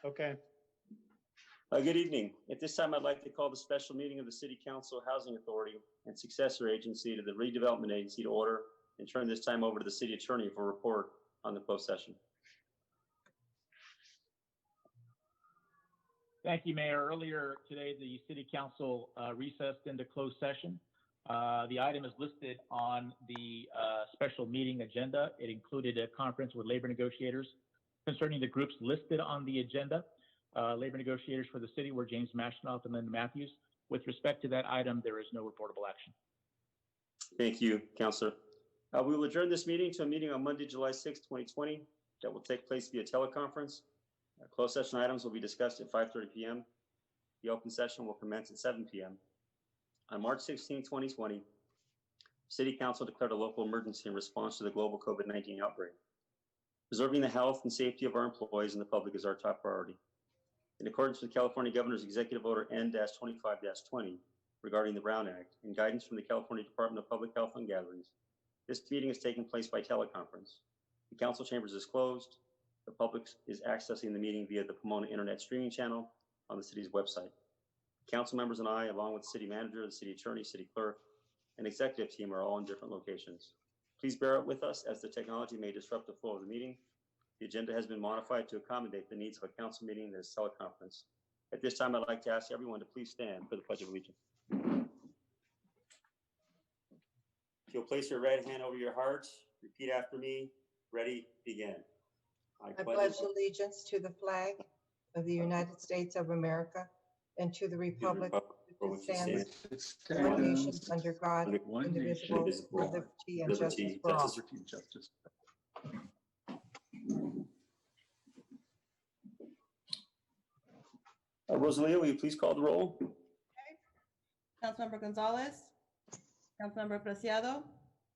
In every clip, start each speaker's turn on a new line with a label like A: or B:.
A: Okay.
B: Good evening. At this time, I'd like to call the special meeting of the City Council Housing Authority and Successor Agency to the Redevelopment Agency to order and turn this time over to the City Attorney for a report on the closed session.
C: Thank you, Mayor. Earlier today, the City Council recessed into closed session. The item is listed on the special meeting agenda. It included a conference with labor negotiators concerning the groups listed on the agenda. Labor negotiators for the city were James Mashnoff and Linda Matthews. With respect to that item, there is no reportable action.
B: Thank you, Councilor. We will adjourn this meeting to a meeting on Monday, July 6, 2020 that will take place via teleconference. Closed session items will be discussed at 5:30 p.m. The open session will commence at 7 p.m. On March 16, 2020, City Council declared a local emergency in response to the global COVID-19 outbreak. Preserving the health and safety of our employees and the public is our top priority. In accordance with California Governor's Executive Order N-25-20 regarding the Brown Act and guidance from the California Department of Public Health on gatherings, this meeting is taking place by teleconference. The council chambers is closed. The public is accessing the meeting via the Pomona internet streaming channel on the city's website. Council members and I, along with the city manager, the city attorney, city clerk, and executive team are all in different locations. Please bear with us as the technology may disrupt the flow of the meeting. The agenda has been modified to accommodate the needs of a council meeting that is teleconference. At this time, I'd like to ask everyone to please stand for the Pledge of Allegiance. If you'll place your right hand over your heart, repeat after me. Ready, begin.
D: I pledge allegiance to the flag of the United States of America and to the republic which stands one nation under God, indivisible, with liberty and justice for all.
B: Rosalia, will you please call the roll?
E: Okay. Councilmember Gonzalez. Councilmember Preciado.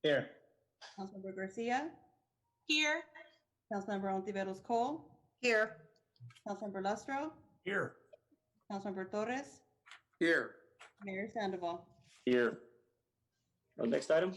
A: Here.
E: Councilmember Garcia.
F: Here.
E: Councilmember Ontiveros Cole.
D: Here.
E: Councilmember Lustro.
A: Here.
E: Councilmember Torres.
A: Here.
E: Mayor Sandoval.
B: Here. Next item.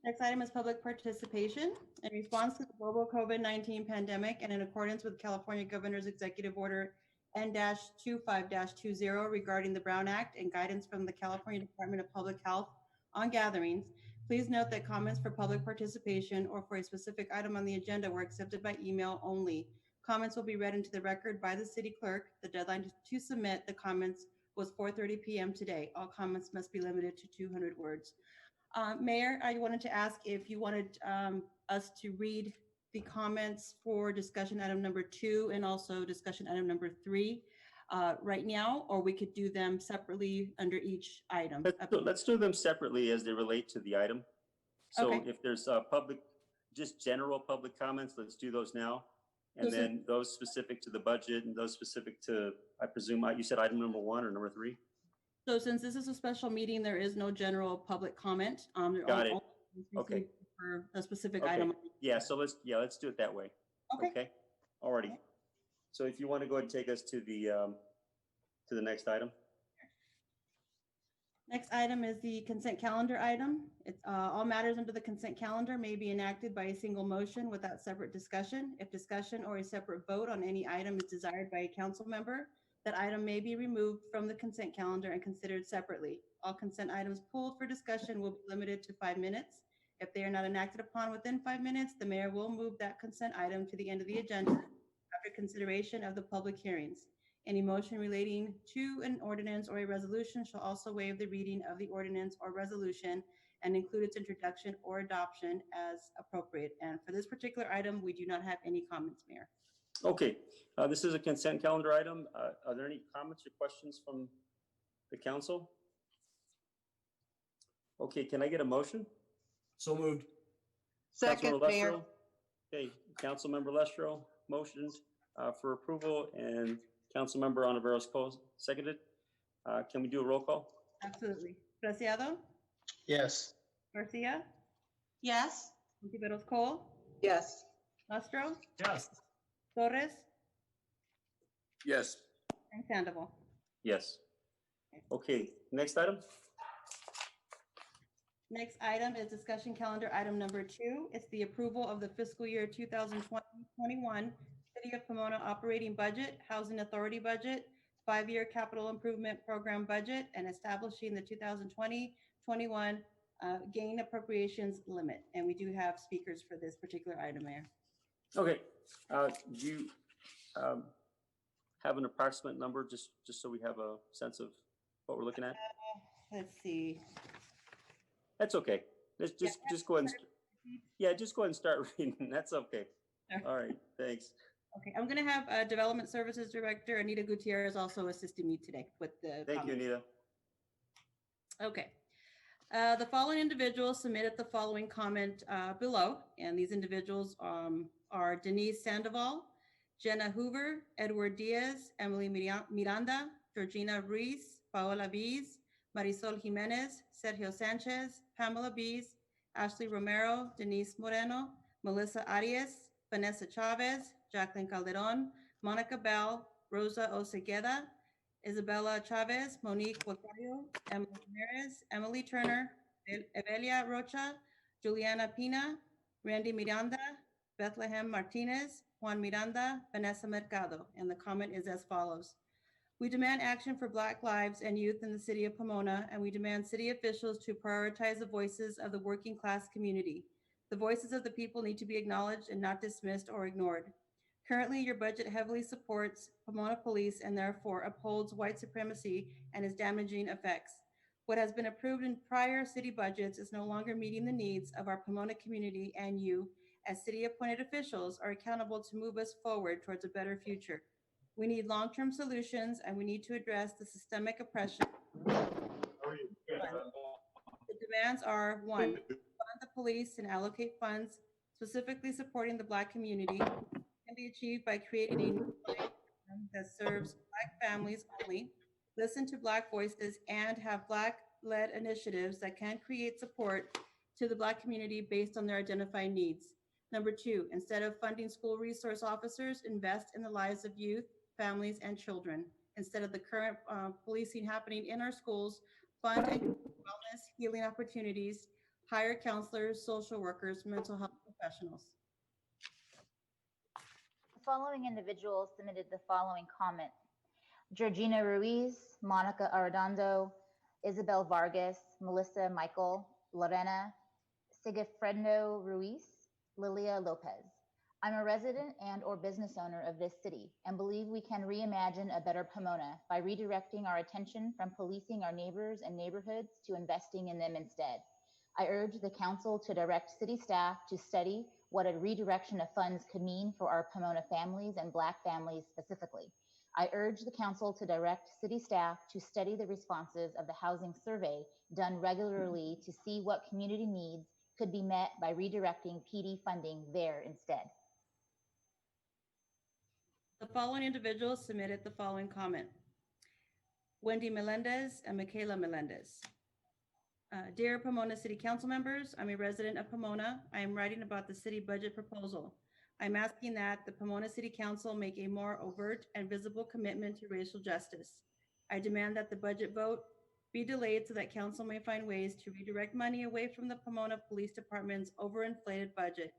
E: Next item is public participation. In response to the global COVID-19 pandemic and in accordance with California Governor's Executive Order N-25-20 regarding the Brown Act and guidance from the California Department of Public Health on gatherings, please note that comments for public participation or for a specific item on the agenda were accepted by email only. Comments will be read into the record by the city clerk. The deadline to submit the comments was 4:30 p.m. today. All comments must be limited to 200 words. Mayor, I wanted to ask if you wanted us to read the comments for discussion item number 2 and also discussion item number 3 right now, or we could do them separately under each item.
B: Let's do them separately as they relate to the item. So okay. If there's just general public comments, let's do those now. And then those specific to the budget and those specific to, I presume, you said item number 1 or number 3?
E: So since this is a special meeting, there is no general public comment.
B: Got it. Okay.
E: For a specific item.
B: Yeah, so let's do it that way. Okay. Alrighty. Okay. So if you want to go ahead and take us to the next item.
E: Next item is the consent calendar item. It's all matters under the consent calendar may be enacted by a single motion without separate discussion. If discussion or a separate vote on any item is desired by a council member, that item may be removed from the consent calendar and considered separately. All consent items pulled for discussion will be limited to 5 minutes. If they are not enacted upon within 5 minutes, the mayor will move that consent item to the end of the agenda after consideration of the public hearings. Any motion relating to an ordinance or a resolution shall also waive the reading of the ordinance or resolution and include its introduction or adoption as appropriate. And for this particular item, we do not have any comments, Mayor.
B: Okay, this is a consent calendar item. Are there any comments or questions from the council? Okay, can I get a motion?
A: So moved.
D: Second, Mayor.
B: Okay, Councilmember Lestro motioned for approval and Councilmember Ontiveros Cole seconded. Can we do a roll call?
E: Absolutely. Preciado?
A: Yes.
E: Garcia?
F: Yes.
E: Ontiveros Cole?
D: Yes.
E: Lustro?
A: Yes.
E: Torres?
A: Yes.
E: And Sandoval?
B: Yes. Okay, next item.
E: Next item is discussion calendar item number 2. It's the approval of the fiscal year 2020-21 City of Pomona operating budget, Housing Authority budget, 5-year capital improvement program budget, and establishing the 2020-21 gain appropriations limit. And we do have speakers for this particular item, Mayor.
B: Okay, do you have an approximate number, just so we have a sense of what we're looking at?
E: Let's see.
B: That's okay. Let's just go ahead and just go ahead and start reading. That's okay. All right, thanks.
E: Okay, I'm going to have Development Services Director Anita Gutierrez also assisting me today with the
B: Thank you, Anita.
E: Okay. The following individuals submitted the following comment below, and these individuals are Denise Sandoval, Jenna Hoover, Edward Diaz, Emily Miranda, Georgina Ruiz, Paola Bees, Marisol Jimenez, Sergio Sanchez, Pamela Bees, Ashley Romero, Denise Moreno, Melissa Arias, Vanessa Chavez, Jacqueline Calderon, Monica Bell, Rosa Osegueda, Isabella Chavez, Monique Huacayo, Emily Ramirez, Emily Turner, Evelia Rocha, Juliana Pina, Randy Miranda, Bethlehem Martinez, Juan Miranda, Vanessa Mercado. And the comment is as follows. We demand action for Black lives and youth in the city of Pomona, and we demand city officials to prioritize the voices of the working class community. The voices of the people need to be acknowledged and not dismissed or ignored. Currently, your budget heavily supports Pomona police and therefore upholds white supremacy and its damaging effects. What has been approved in prior city budgets is no longer meeting the needs of our Pomona community, and you, as city appointed officials, are accountable to move us forward towards a better future. We need long-term solutions, and we need to address the systemic oppression. The demands are: 1, fund the police and allocate funds specifically supporting the Black community. Can be achieved by creating a new program that serves Black families only, listen to Black voices, and have Black-led initiatives that can create support to the Black community based on their identified needs. Number 2, instead of funding school resource officers, invest in the lives of youth, families, and children. Instead of the current policing happening in our schools, fund and wellness, healing opportunities, hire counselors, social workers, mental health professionals.
G: The following individuals submitted the following comment. Georgina Ruiz, Monica Arredondo, Isabel Vargas, Melissa Michael, Lorena Sigifredo Ruiz, Lilia Lopez. I'm a resident and or business owner of this city and believe we can reimagine a better Pomona by redirecting our attention from policing our neighbors and neighborhoods to investing in them instead. I urge the council to direct city staff to study what a redirection of funds could mean for our Pomona families and Black families specifically. I urge the council to direct city staff to study the responses of the housing survey done regularly to see what community needs could be met by redirecting PD funding there instead.
E: The following individuals submitted the following comment. Wendy Melendez and Michaela Melendez. Dear Pomona City Council members, I'm a resident of Pomona. I am writing about the city budget proposal. I'm asking that the Pomona City Council make a more overt and visible commitment to racial justice. I demand that the budget vote be delayed so that council may find ways to redirect money away from the Pomona Police Department's overinflated budget.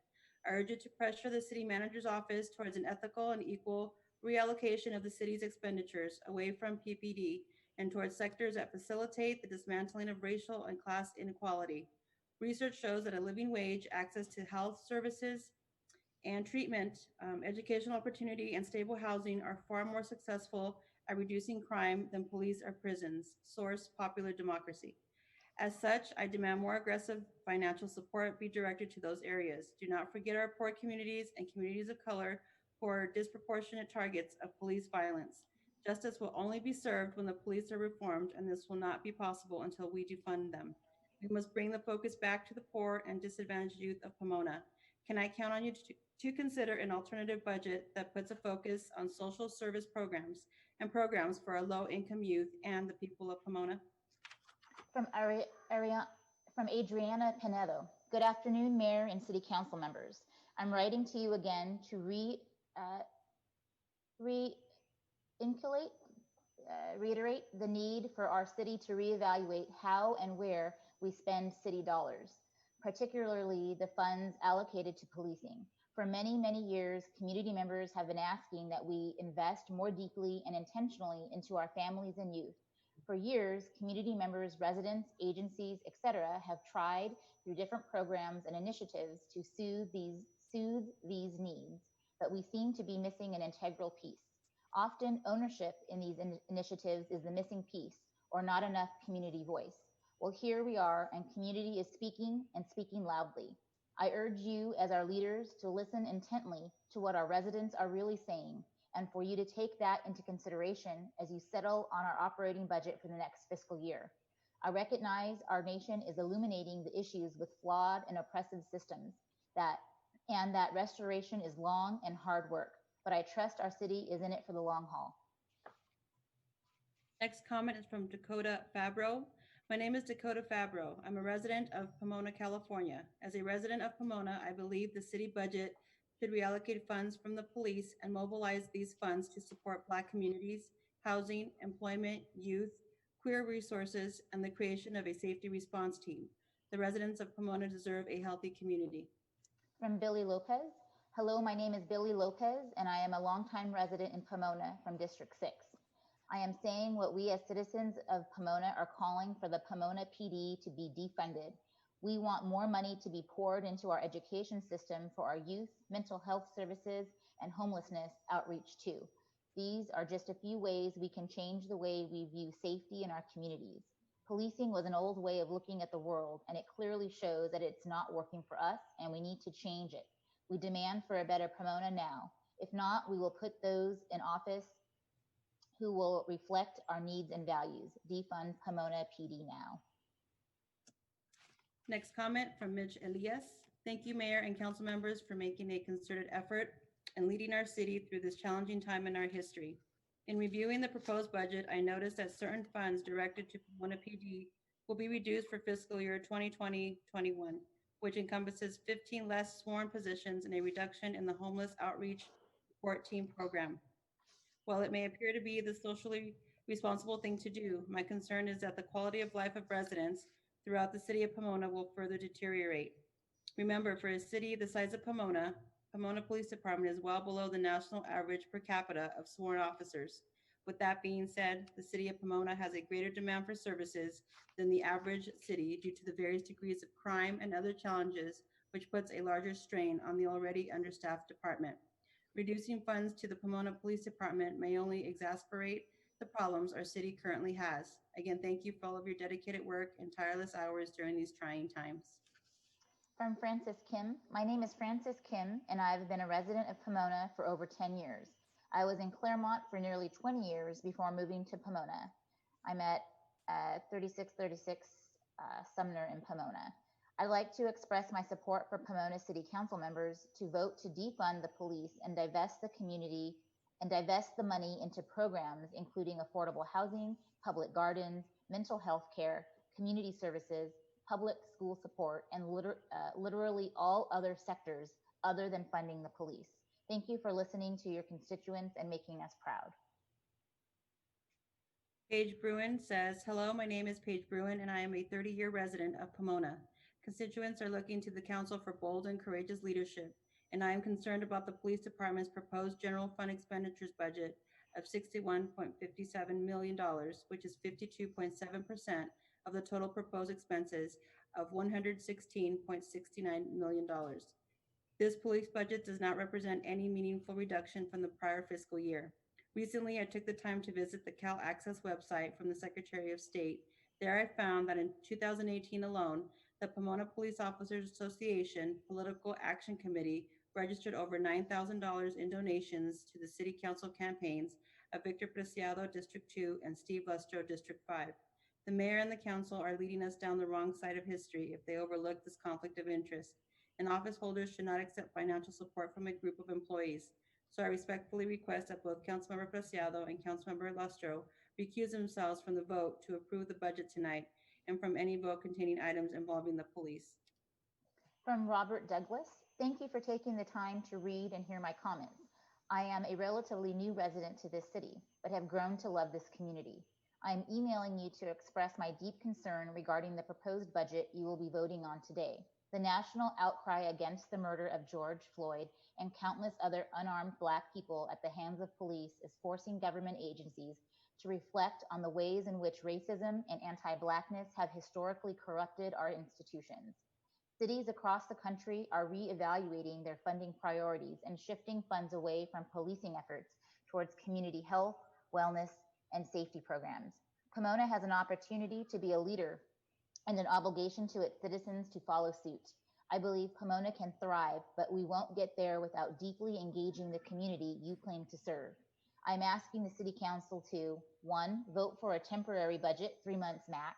E: I urge you to pressure the city manager's office towards an ethical and equal reallocation of the city's expenditures away from PPD and towards sectors that facilitate the dismantling of racial and class inequality. Research shows that a living wage, access to health services and treatment, educational opportunity, and stable housing are far more successful at reducing crime than police or prisons. Source: Popular Democracy. As such, I demand more aggressive financial support be directed to those areas. Do not forget our poor communities and communities of color who are disproportionate targets of police violence. Justice will only be served when the police are reformed, and this will not be possible until we defund them. We must bring the focus back to the poor and disadvantaged youth of Pomona. Can I count on you to consider an alternative budget that puts a focus on social service programs and programs for our low-income youth and the people of Pomona?
G: From Adriana Pinedo. Good afternoon, Mayor and City Council members. I'm writing to you again to reiterate the need for our city to reevaluate how and where we spend city dollars, particularly the funds allocated to policing. For many, many years, community members have been asking that we invest more deeply and intentionally into our families and youth. For years, community members, residents, agencies, etc., have tried through different programs and initiatives to soothe these needs, but we seem to be missing an integral piece. Often, ownership in these initiatives is the missing piece, or not enough community voice. Well, here we are, and community is speaking and speaking loudly. I urge you, as our leaders, to listen intently to what our residents are really saying, and for you to take that into consideration as you settle on our operating budget for the next fiscal year. I recognize our nation is illuminating the issues with flawed and oppressive systems, and that restoration is long and hard work, but I trust our city is in it for the long haul.
E: Next comment is from Dakota Fabro. My name is Dakota Fabro. I'm a resident of Pomona, California. As a resident of Pomona, I believe the city budget should reallocate funds from the police and mobilize these funds to support Black communities, housing, employment, youth, queer resources, and the creation of a safety response team. The residents of Pomona deserve a healthy community.
G: From Billy Lopez. Hello, my name is Billy Lopez, and I am a longtime resident in Pomona from District 6. I am saying what we as citizens of Pomona are calling for the Pomona PD to be defunded. We want more money to be poured into our education system for our youth, mental health services, and homelessness outreach too. These are just a few ways we can change the way we view safety in our communities. Policing was an old way of looking at the world, and it clearly shows that it's not working for us, and we need to change it. We demand for a better Pomona now. If not, we will put those in office who will reflect our needs and values. Defund Pomona PD now.
E: Next comment from Mitch Elias. Thank you, Mayor and council members, for making a concerted effort and leading our city through this challenging time in our history. In reviewing the proposed budget, I noticed that certain funds directed to Pomona PD will be reduced for fiscal year 2020-21, which encompasses 15 less sworn positions and a reduction in the homeless outreach support team program. While it may appear to be the socially responsible thing to do, my concern is that the quality of life of residents throughout the city of Pomona will further deteriorate. Remember, for a city the size of Pomona, Pomona Police Department is well below the national average per capita of sworn officers. With that being said, the city of Pomona has a greater demand for services than the average city due to the various degrees of crime and other challenges, which puts a larger strain on the already understaffed department. Reducing funds to the Pomona Police Department may only exacerbate the problems our city currently has. Again, thank you for all of your dedicated work and tireless hours during these trying times.
G: From Francis Kim. My name is Francis Kim, and I've been a resident of Pomona for over 10 years. I was in Claremont for nearly 20 years before moving to Pomona. I'm at 3636 Sumner in Pomona. I'd like to express my support for Pomona City Council members to vote to defund the police and divest the money into programs including affordable housing, public gardens, mental health care, community services, public school support, and literally all other sectors other than funding the police. Thank you for listening to your constituents and making us proud.
E: Paige Bruin says, hello, my name is Paige Bruin, and I am a 30-year resident of Pomona. Constituents are looking to the council for bold and courageous leadership, and I am concerned about the police department's proposed general fund expenditures budget of $61.57 million, which is 52.7% of the total proposed expenses of $116.69 million. This police budget does not represent any meaningful reduction from the prior fiscal year. Recently, I took the time to visit the Cal Access website from the Secretary of State. There I found that in 2018 alone, the Pomona Police Officers Association Political Action Committee registered over $9,000 in donations to the City Council campaigns of Victor Preciado, District 2, and Steve Lustro, District 5. The mayor and the council are leading us down the wrong side of history if they overlook this conflict of interest, and office holders should not accept financial support from a group of employees. So I respectfully request that both Councilmember Preciado and Councilmember Lustro recuse themselves from the vote to approve the budget tonight and from any vote containing items involving the police.
G: From Robert Douglas, thank you for taking the time to read and hear my comments. I am a relatively new resident to this city, but have grown to love this community. I am emailing you to express my deep concern regarding the proposed budget you will be voting on today. The national outcry against the murder of George Floyd and countless other unarmed Black people at the hands of police is forcing government agencies to reflect on the ways in which racism and anti-Blackness have historically corrupted our institutions. Cities across the country are reevaluating their funding priorities and shifting funds away from policing efforts towards community health, wellness, and safety programs. Pomona has an opportunity to be a leader and an obligation to its citizens to follow suit. I believe Pomona can thrive, but we won't get there without deeply engaging the community you claim to serve. I'm asking the City Council to 1. Vote for a temporary budget, 3 months max.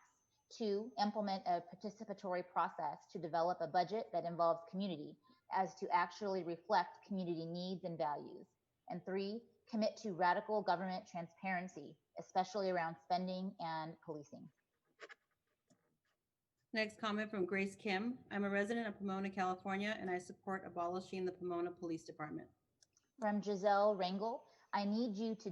G: 2. Implement a participatory process to develop a budget that involves community as to actually reflect community needs and values. And 3. Commit to radical government transparency, especially around spending and policing.
E: Next comment from Grace Kim. I'm a resident of Pomona, California, and I support abolishing the Pomona Police Department.
G: From Giselle Rangel, we need you to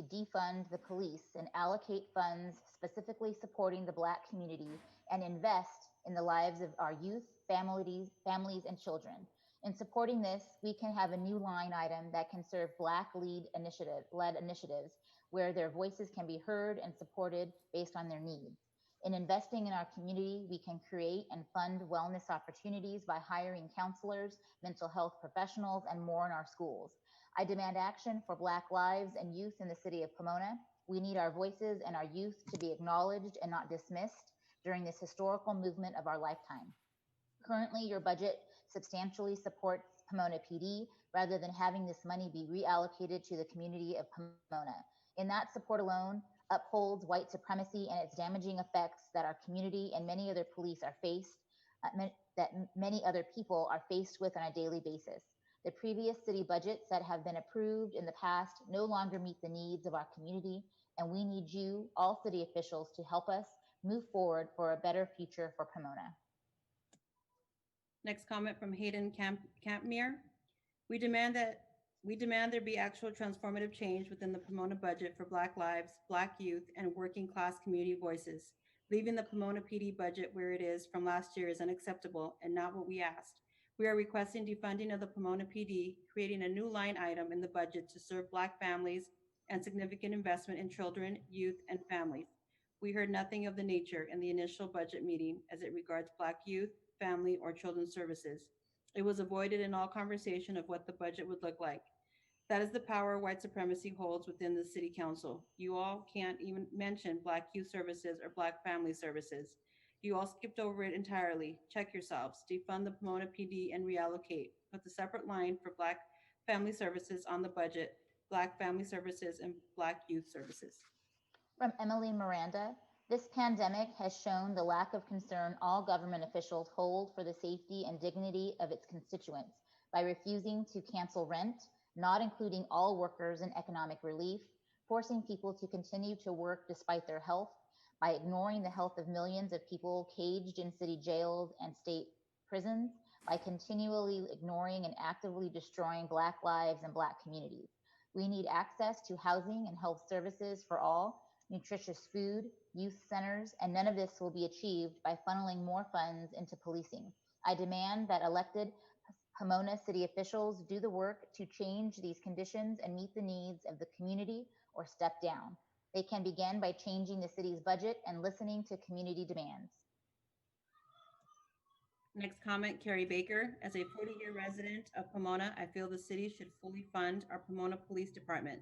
G: defund the police and allocate funds specifically supporting the Black community and invest in the lives of our youth, families, and children. In supporting this, we can have a new line item that can serve Black-led initiatives where their voices can be heard and supported based on their needs. In investing in our community, we can create and fund wellness opportunities by hiring counselors, mental health professionals, and more in our schools. I demand action for Black lives and youth in the city of Pomona. We need our voices and our youth to be acknowledged and not dismissed during this historical movement of our lifetime. Currently, your budget substantially supports Pomona PD rather than having this money be reallocated to the community of Pomona. In that support alone, upholds white supremacy and its damaging effects that our community and many other many other people are faced with on a daily basis. The previous city budgets that have been approved in the past no longer meet the needs of our community, and we need you, all city officials, to help us move forward for a better future for Pomona.
E: Next comment from Hayden Campmere. We demand there be actual transformative change within the Pomona budget for Black lives, Black youth, and working class community voices. Leaving the Pomona PD budget where it is from last year is unacceptable and not what we asked. We are requesting defunding of the Pomona PD, creating a new line item in the budget to serve Black families and significant investment in children, youth, and families. We heard nothing of the nature in the initial budget meeting as it regards Black youth, family, or children's services. It was avoided in all conversation of what the budget would look like. That is the power white supremacy holds within the city council. You all can't even mention Black youth services or Black family services. You all skipped over it entirely. Check yourselves. Defund the Pomona PD and reallocate. Put the separate line for Black family services on the budget, Black family services and Black youth services.
G: From Emily Miranda, this pandemic has shown the lack of concern all government officials hold for the safety and dignity of its constituents by refusing to cancel rent, not including all workers in economic relief, forcing people to continue to work despite their health, by ignoring the health of millions of people caged in city jails and state prisons, by continually ignoring and actively destroying Black lives and Black communities. We need access to housing and health services for all, nutritious food, youth centers, and none of this will be achieved by funneling more funds into policing. I demand that elected Pomona city officials do the work to change these conditions and meet the needs of the community or step down. They can begin by changing the city's budget and listening to community demands.
E: Next comment, Carrie Baker. As a 40-year resident of Pomona, I feel the city should fully fund our Pomona Police Department.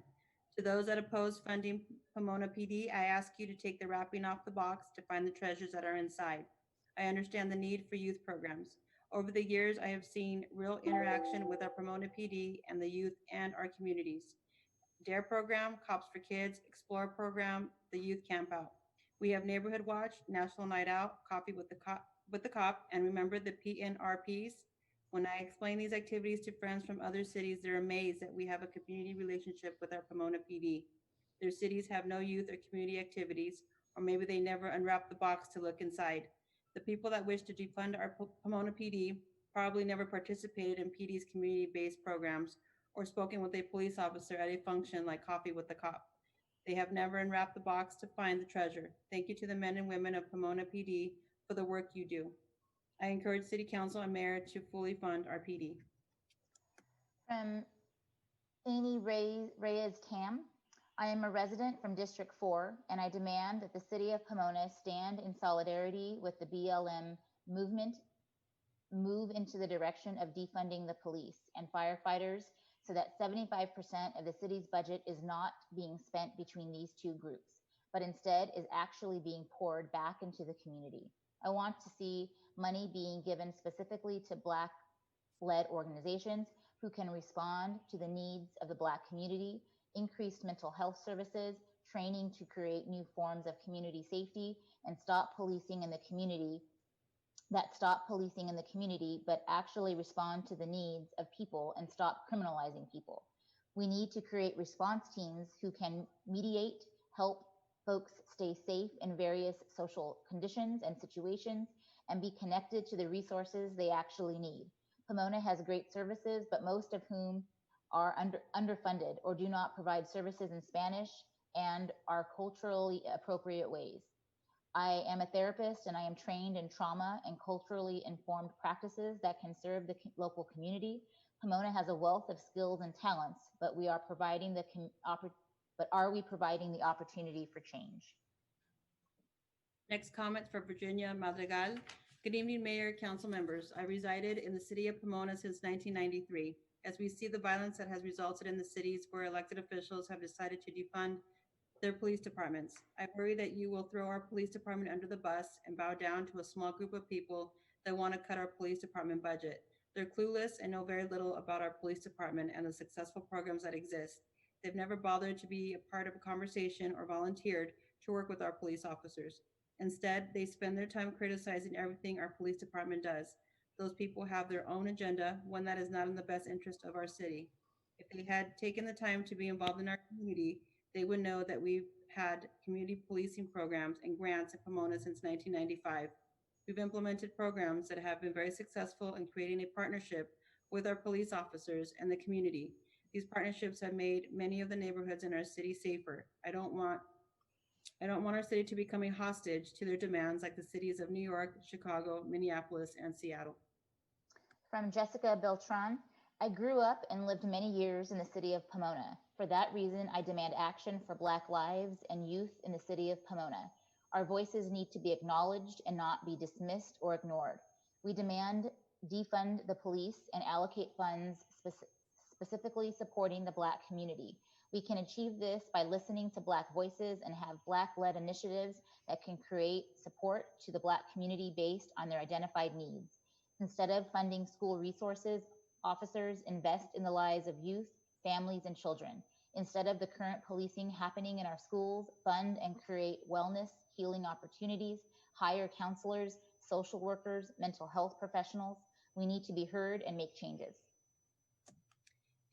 E: To those that oppose funding Pomona PD, I ask you to take the wrapping off the box to find the treasures that are inside. I understand the need for youth programs. Over the years, I have seen real interaction with our Pomona PD and the youth and our communities. DARE program, Cops for Kids, Explore program, the Youth Camp Out. We have Neighborhood Watch, National Night Out, Coffee with the Cop, and remember the PNRPs. When I explain these activities to friends from other cities, they're amazed that we have a community relationship with our Pomona PD. Their cities have no youth or community activities, or maybe they never unwrap the box to look inside. The people that wish to defund our Pomona PD probably never participated in PD's community-based programs or spoken with a police officer at a function like Coffee with the Cop. They have never unwrapped the box to find the treasure. Thank you to the men and women of Pomona PD for the work you do. I encourage City Council and Mayor to fully fund our PD.
G: From Amy Reyes Tam, I am a resident from District 4, and I demand that the City of Pomona stand in solidarity with the BLM movement, move into the direction of defunding the police and firefighters so that 75% of the city's budget is not being spent between these two groups, but instead is actually being poured back into the community. I want to see money being given specifically to Black-led organizations who can respond to the needs of the Black community, increased mental health services, training to create new forms of community safety, and stop policing in the community but actually respond to the needs of people and stop criminalizing people. We need to create response teams who can mediate, help folks stay safe in various social conditions and situations, and be connected to the resources they actually need. Pomona has great services, but most of whom are underfunded or do not provide services in Spanish and are culturally appropriate ways. I am a therapist and I am trained in trauma and culturally informed practices that can serve the local community. Pomona has a wealth of skills and talents, but are we providing the opportunity for change?
E: Next comment for Virginia Madrigal. Good evening, Mayor, council members. I resided in the city of Pomona since 1993. As we see the violence that has resulted in the cities where elected officials have decided to defund their police departments, I worry that you will throw our police department under the bus and bow down to a small group of people that want to cut our police department budget. They're clueless and know very little about our police department and the successful programs that exist. They've never bothered to be a part of a conversation or volunteered to work with our police officers. Instead, they spend their time criticizing everything our police department does. Those people have their own agenda, one that is not in the best interest of our city. If they had taken the time to be involved in our community, they would know that we've had community policing programs and grants in Pomona since 1995. We've implemented programs that have been very successful in creating a partnership with our police officers and the community. These partnerships have made many of the neighborhoods in our city safer. I don't want our city to become a hostage to their demands like the cities of New York, Chicago, Minneapolis, and Seattle.
G: From Jessica Beltran, I grew up and lived many years in the city of Pomona. For that reason, I demand action for Black lives and youth in the city of Pomona. Our voices need to be acknowledged and not be dismissed or ignored. We demand defund the police and allocate funds specifically supporting the Black community. We can achieve this by listening to Black voices and have Black-led initiatives that can create support to the Black community based on their identified needs. Instead of funding school resources, officers invest in the lives of youth, families, and children. Instead of the current policing happening in our schools, fund and create wellness, healing opportunities, hire counselors, social workers, mental health professionals. We need to be heard and make changes.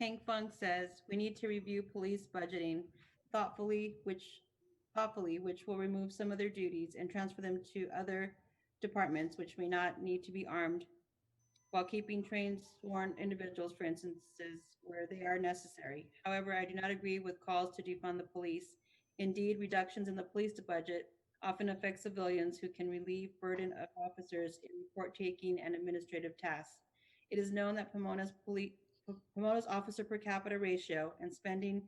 E: Hank Funk says we need to review police budgeting thoughtfully, which will remove some of their duties and transfer them to other departments which may not need to be armed, while keeping trained sworn individuals, for instances, where they are necessary. However, I do not agree with calls to defund the police. Indeed, reductions in the police budget often affect civilians who can relieve burden of officers in report taking and administrative tasks. It is known that Pomona's officer per capita ratio and spending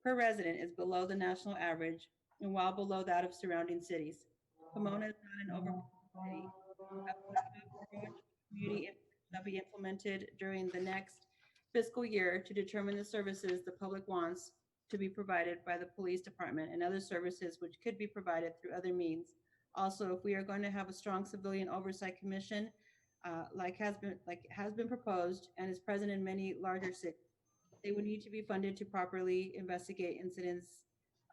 E: per resident is below the national average and well below that of surrounding cities. Pomona is not an overpopulated city. A bottom-up approach to community shall be implemented during the next fiscal year to determine the services the public wants to be provided by the police department and other services which could be provided through other means. Also, if we are going to have a strong civilian oversight commission, like has been proposed and is present in many larger cities, they would need to be funded to properly investigate incidents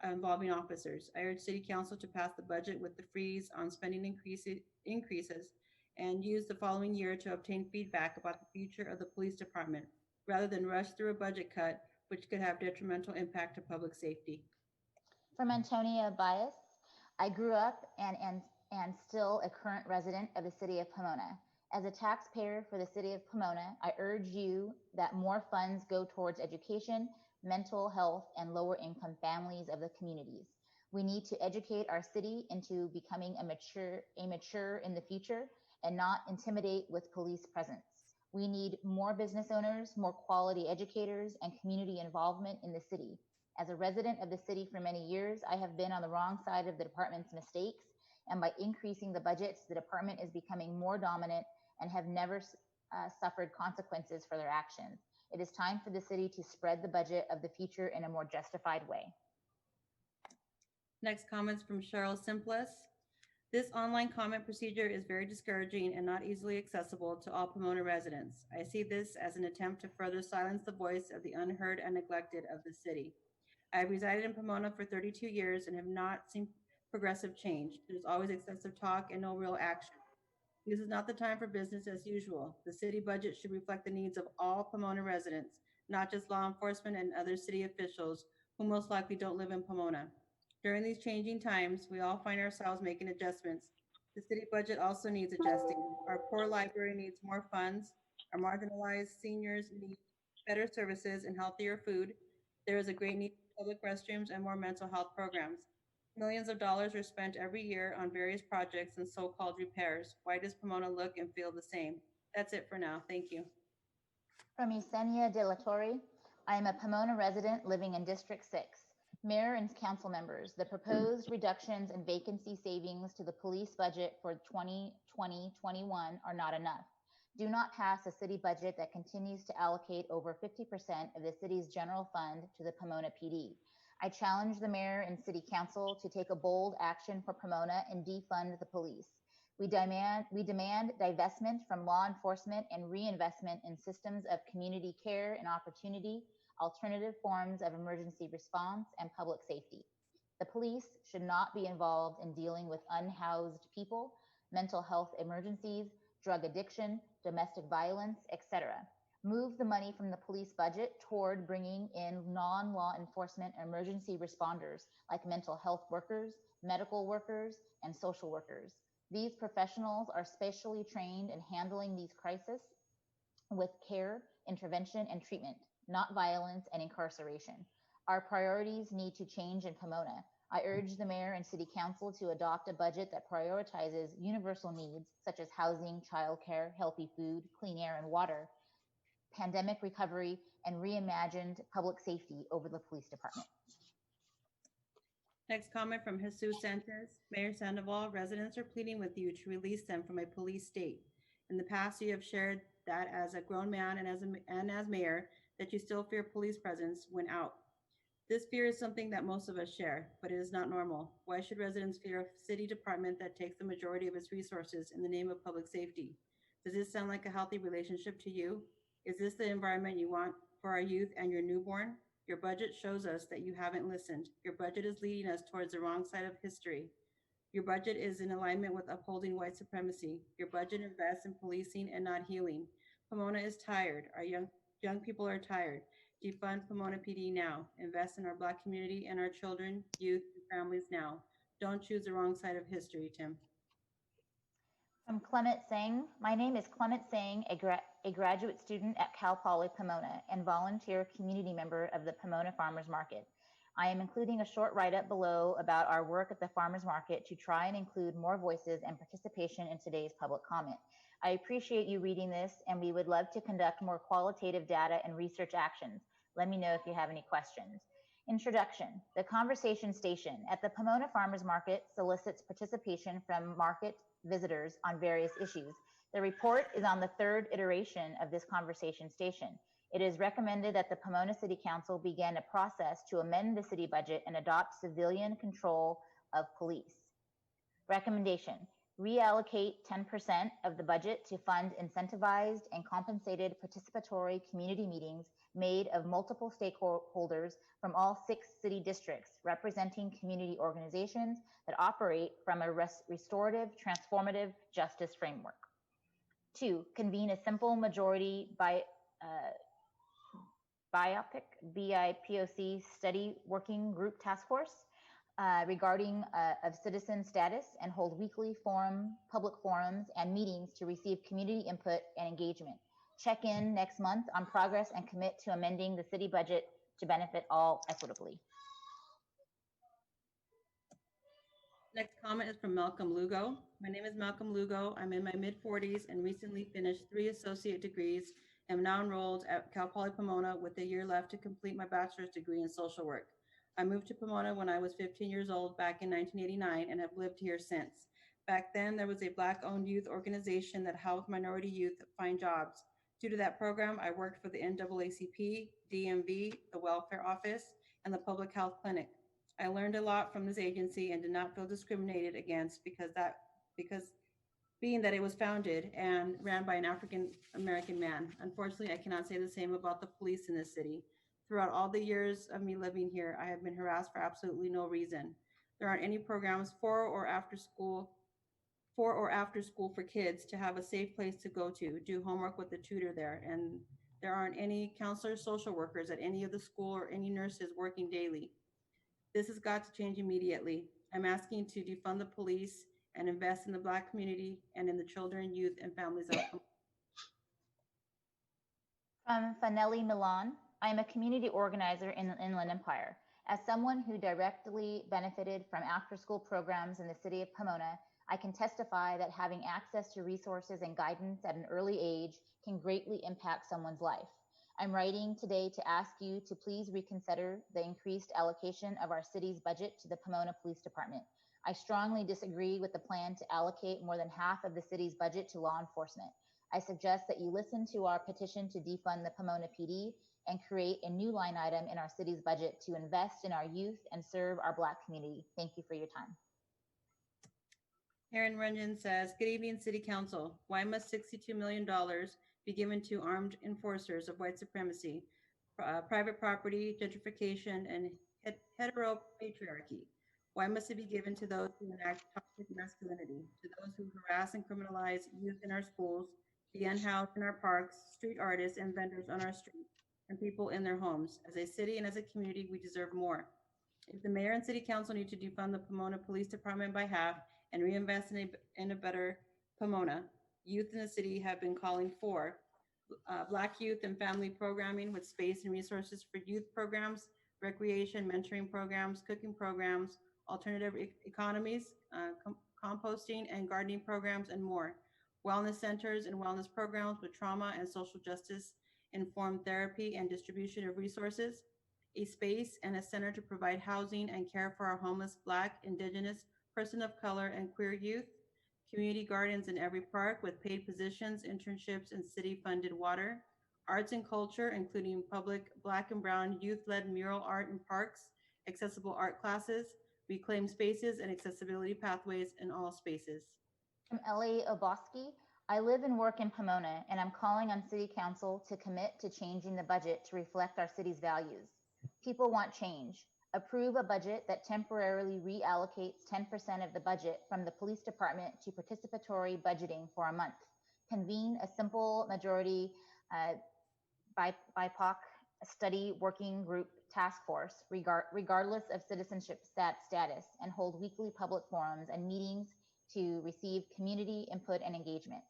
E: involving officers. I urge City Council to pass the budget with the freeze on spending increases and use the following year to obtain feedback about the future of the police department, rather than rush through a budget cut, which could have detrimental impact to public safety.
G: From Antonia Bias, I grew up and still a current resident of the city of Pomona. As a taxpayer for the city of Pomona, I urge you that more funds go towards education, mental health, and lower income families of the communities. We need to educate our city into becoming a mature in the future and not intimidate with police presence. We need more business owners, more quality educators, and community involvement in the city. As a resident of the city for many years, I have been on the wrong side of the department's mistakes, and by increasing the budgets, the department is becoming more dominant and have never suffered consequences for their actions. It is time for the city to spread the budget of the future in a more justified way.
E: Next comments from Cheryl Simples. This online comment procedure is very discouraging and not easily accessible to all Pomona residents. I see this as an attempt to further silence the voice of the unheard and neglected of the city. I have resided in Pomona for 32 years and have not seen progressive change. There's always excessive talk and no real action. This is not the time for business as usual. The city budget should reflect the needs of all Pomona residents, not just law enforcement and other city officials who most likely don't live in Pomona. During these changing times, we all find ourselves making adjustments. The city budget also needs adjusting. Our poor library needs more funds. Our marginalized seniors need better services and healthier food. There is a great need for public restrooms and more mental health programs. Millions of dollars are spent every year on various projects and so-called repairs. Why does Pomona look and feel the same? That's it for now. Thank you.
G: From Yesenia De La Torre, I am a Pomona resident living in District 6. Mayor and council members, the proposed reductions and vacancy savings to the police budget for 2020-21 are not enough. Do not pass a city budget that continues to allocate over 50% of the city's general fund to the Pomona PD. I challenge the mayor and city council to take a bold action for Pomona and defund the police. We demand divestment from law enforcement and reinvestment in systems of community care and opportunity, alternative forms of emergency response, and public safety. The police should not be involved in dealing with unhoused people, mental health emergencies, drug addiction, domestic violence, etc. Move the money from the police budget toward bringing in non-law enforcement emergency responders like mental health workers, medical workers, and social workers. These professionals are specially trained in handling these crises with care, intervention, and treatment, not violence and incarceration. Our priorities need to change in Pomona. I urge the mayor and city council to adopt a budget that prioritizes universal needs such as housing, childcare, healthy food, clean air and water, pandemic recovery, and reimagined public safety over the police department.
E: Next comment from Jesus Sanchez. Mayor Sandoval, residents are pleading with you to release them from a police state. In the past, you have shared that as a grown man and as mayor, that you still fear police presence when out. This fear is something that most of us share, but it is not normal. Why should residents fear a city department that takes the majority of its resources in the name of public safety? Does this sound like a healthy relationship to you? Is this the environment you want for our youth and your newborn? Your budget shows us that you haven't listened. Your budget is leading us towards the wrong side of history. Your budget is in alignment with upholding white supremacy. Your budget invests in policing and not healing. Pomona is tired. Our young people are tired. Defund Pomona PD now. Invest in our Black community and our children, youth, and families now. Don't choose the wrong side of history, Tim.
G: From Clement Singh, my name is Clement Singh, a graduate student at Cal Poly Pomona and volunteer community member of the Pomona Farmers Market. I am including a short write-up below about our work at the Farmers Market to try and include more voices and participation in today's public comment. I appreciate you reading this, and we would love to conduct more qualitative data and research actions. Let me know if you have any questions. Introduction. The Conversation Station at the Pomona Farmers Market solicits participation from market visitors on various issues. The report is on the third iteration of this conversation station. It is recommended that the Pomona City Council begin a process to amend the city budget and adopt civilian control of police. Recommendation: reallocate 10% of the budget to fund incentivized and compensated participatory community meetings made of multiple stakeholders from all 6 city districts, representing community organizations that operate from a restorative, transformative justice framework. 2, convene a simple majority BIPOC study working group task force regarding of citizen status and hold weekly public forums and meetings to receive community input and engagement. Check in next month on progress and commit to amending the city budget to benefit all equitably.
E: Next comment is from Malcolm Lugo. My name is Malcolm Lugo. I'm in my mid-40s and recently finished 3 associate degrees. I'm now enrolled at Cal Poly Pomona with a year left to complete my bachelor's degree in social work. I moved to Pomona when I was 15 years old back in 1989 and have lived here since. Back then, there was a Black-owned youth organization that helped minority youth find jobs. Due to that program, I worked for the NAACP, DMV, the Welfare Office, and the Public Health Clinic. I learned a lot from this agency and did not feel discriminated against because being that it was founded and ran by an African American man. Unfortunately, I cannot say the same about the police in this city. Throughout all the years of me living here, I have been harassed for absolutely no reason. There aren't any programs for or after school for kids to have a safe place to go to, do homework with the tutor there, and there aren't any counselors, social workers at any of the school or any nurses working daily. This has got to change immediately. I'm asking to defund the police and invest in the Black community and in the children, youth, and families of
G: From Fanelli Milan, I am a community organizer in the Inland Empire. As someone who directly benefited from after-school programs in the city of Pomona, I can testify that having access to resources and guidance at an early age can greatly impact someone's life. I'm writing today to ask you to please reconsider the increased allocation of our city's budget to the Pomona Police Department. I strongly disagree with the plan to allocate more than half of the city's budget to law enforcement. I suggest that you listen to our petition to defund the Pomona PD and create a new line item in our city's budget to invest in our youth and serve our Black community. Thank you for your time.
E: Aaron Runyon says, good evening, City Council. Why must $62 million be given to armed enforcers of white supremacy, private property, gentrification, and heteropatriarchy? Why must it be given to those who enact toxic masculinity, to those who harass and criminalize youth in our schools, the unhoused in our parks, street artists and vendors on our streets, and people in their homes? As a city and as a community, we deserve more. If the mayor and city council need to defund the Pomona Police Department by half and reinvest in a better Pomona, youth in the city have been calling for Black youth and family programming with space and resources for youth programs, recreation, mentoring programs, cooking programs, alternative economies, composting and gardening programs, and more. Wellness centers and wellness programs with trauma and social justice informed therapy and distribution of resources, a space and a center to provide housing and care for our homeless Black, Indigenous, person of color, and queer youth, community gardens in every park with paid positions, internships, and city-funded water, arts and culture, including public Black and brown youth-led mural art in parks, accessible art classes, reclaimed spaces, and accessibility pathways in all spaces.
G: From Ellie Oboski, I live and work in Pomona, and I'm calling on City Council to commit to changing the budget to reflect our city's values. People want change. Approve a budget that temporarily reallocates 10% of the budget from the police department to participatory budgeting for a month. Convene a simple majority BIPOC study working group task force, regardless of citizenship status, and hold weekly public forums and meetings to receive community input and engagement.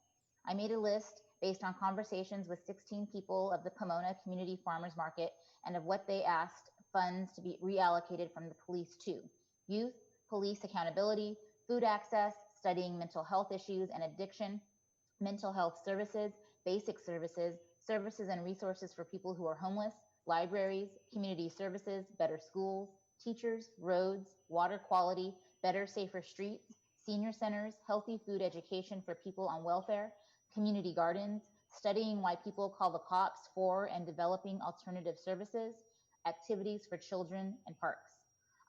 G: I made a list based on conversations with 16 people of the Pomona Community Farmers Market and of what they asked funds to be reallocated from the police to: youth, police accountability, food access, studying mental health issues and addiction, mental health services, basic services, services and resources for people who are homeless, libraries, community services, better schools, teachers, roads, water quality, better, safer streets, senior centers, healthy food education for people on welfare, community gardens, studying why people call the cops for and developing alternative services, activities for children, and parks.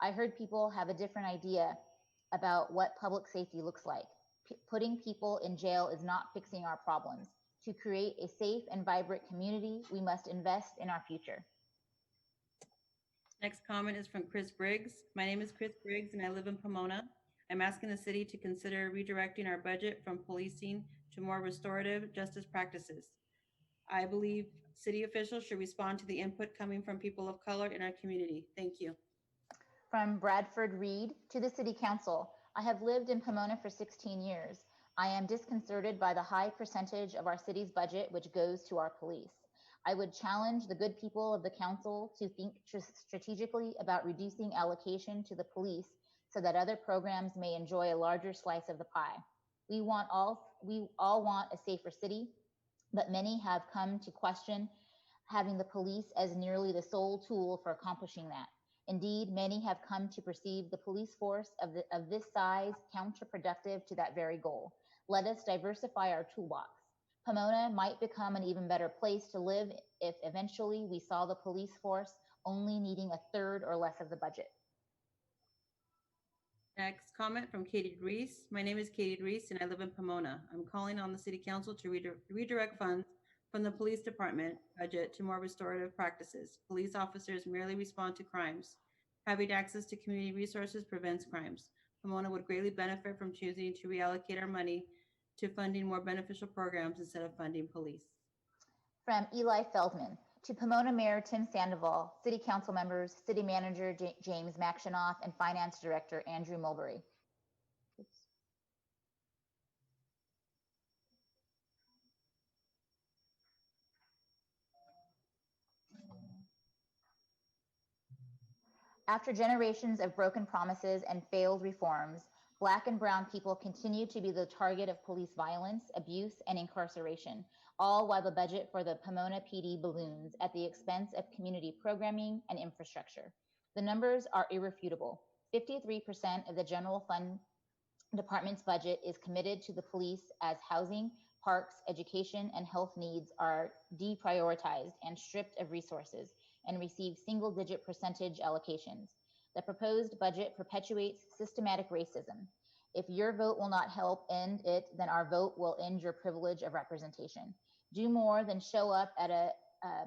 G: I heard people have a different idea about what public safety looks like. Putting people in jail is not fixing our problems. To create a safe and vibrant community, we must invest in our future.
E: Next comment is from Chris Briggs. My name is Chris Briggs and I live in Pomona. I'm asking the city to consider redirecting our budget from policing to more restorative justice practices. I believe city officials should respond to the input coming from people of color in our community. Thank you.
G: From Bradford Reed to the City Council. I have lived in Pomona for 16 years. I am disconcerted by the high percentage of our city's budget which goes to our police. I would challenge the good people of the council to think strategically about reducing allocation to the police so that other programs may enjoy a larger slice of the pie. We all want a safer city, but many have come to question having the police as nearly the sole tool for accomplishing that. Indeed, many have come to perceive the police force of this size counterproductive to that very goal. Let us diversify our toolbox. Pomona might become an even better place to live if eventually we saw the police force only needing a third or less of the budget.
E: Next comment from Katie Reese. My name is Katie Reese and I live in Pomona. I'm calling on the City Council to redirect funds from the police department budget to more restorative practices. Police officers merely respond to crimes. Having access to community resources prevents crimes. Pomona would greatly benefit from choosing to reallocate our money to funding more beneficial programs instead of funding police.
G: From Eli Feldman. To Pomona Mayor Tim Sandoval, City Council members, City Manager James Maxinoff, and Finance Director Andrew Mulberry. After generations of broken promises and failed reforms, Black and brown people continue to be the target of police violence, abuse, and incarceration, all while the budget for the Pomona PD balloons at the expense of community programming and infrastructure. The numbers are irrefutable. 53% of the general fund department's budget is committed to the police as housing, parks, education, and health needs are deprioritized and stripped of resources and receive single-digit percentage allocations. The proposed budget perpetuates systematic racism. If your vote will not help end it, then our vote will end your privilege of representation. Do more than show up at a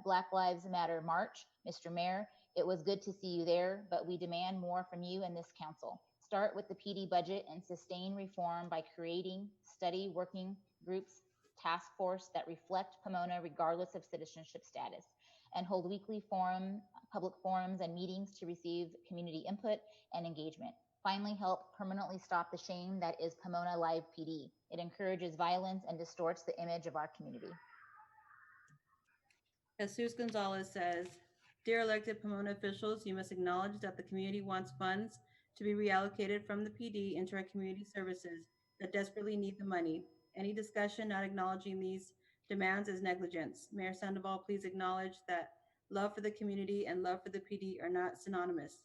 G: Black Lives Matter march. Mr. Mayor, it was good to see you there, but we demand more from you and this council. Start with the PD budget and sustain reform by creating study working groups, task force that reflect Pomona regardless of citizenship status, and hold weekly public forums and meetings to receive community input and engagement. Finally, help permanently stop the shame that is Pomona Live PD. It encourages violence and distorts the image of our community.
E: Jesus Gonzalez says, Dear elected Pomona officials, you must acknowledge that the community wants funds to be reallocated from the PD into our community services that desperately need the money. Any discussion not acknowledging these demands is negligence. Mayor Sandoval, please acknowledge that love for the community and love for the PD are not synonymous.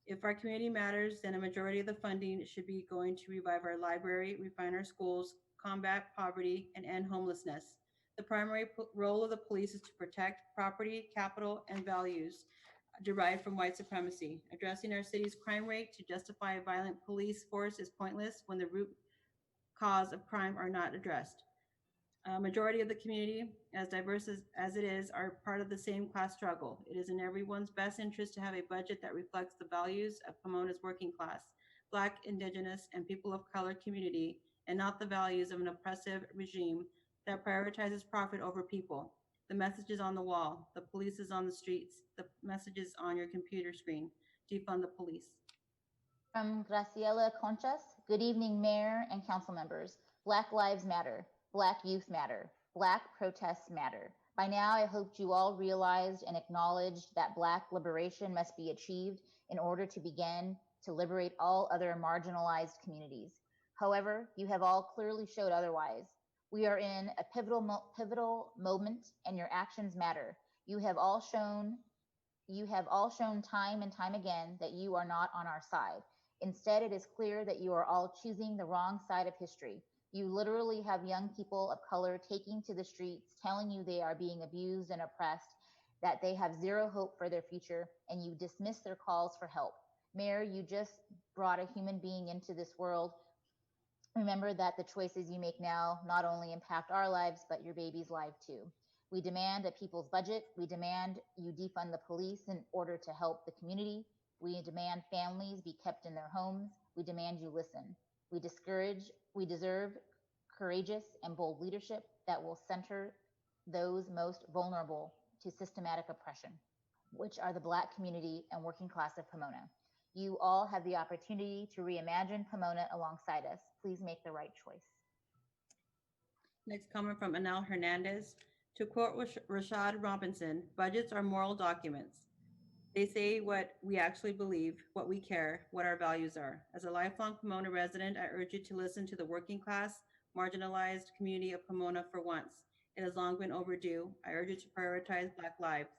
E: If our community matters, then a majority of the funding should be going to revive our library, refine our schools, combat poverty, and end homelessness. The primary role of the police is to protect property, capital, and values derived from white supremacy. Addressing our city's crime rate to justify a violent police force is pointless when the root cause of crime are not addressed. A majority of the community, as diverse as it is, are part of the same class struggle. It is in everyone's best interest to have a budget that reflects the values of Pomona's working class, Black, Indigenous, and people of color community, and not the values of an oppressive regime that prioritizes profit over people. The message is on the wall. The police is on the streets. The message is on your computer screen. Defund the police.
G: From Graciela Conchas, good evening, Mayor and council members. Black Lives Matter. Black Youth Matter. Black Protests Matter. By now, I hoped you all realized and acknowledged that Black liberation must be achieved in order to begin to liberate all other marginalized communities. However, you have all clearly showed otherwise. We are in a pivotal moment, and your actions matter. You have all shown time and time again that you are not on our side. Instead, it is clear that you are all choosing the wrong side of history. You literally have young people of color taking to the streets, telling you they are being abused and oppressed, that they have zero hope for their future, and you dismiss their calls for help. Mayor, you just brought a human being into this world. Remember that the choices you make now not only impact our lives, but your baby's life too. We demand a people's budget. We demand you defund the police in order to help the community. We demand families be kept in their homes. We demand you listen. We deserve courageous and bold leadership that will center those most vulnerable to systematic oppression, which are the Black community and working class of Pomona. You all have the opportunity to reimagine Pomona alongside us. Please make the right choice.
E: Next comment from Anel Hernandez. To quote Rashad Robinson, budgets are moral documents. They say what we actually believe, what we care, what our values are. As a lifelong Pomona resident, I urge you to listen to the working class, marginalized community of Pomona for once. It has long been overdue. I urge you to prioritize Black lives.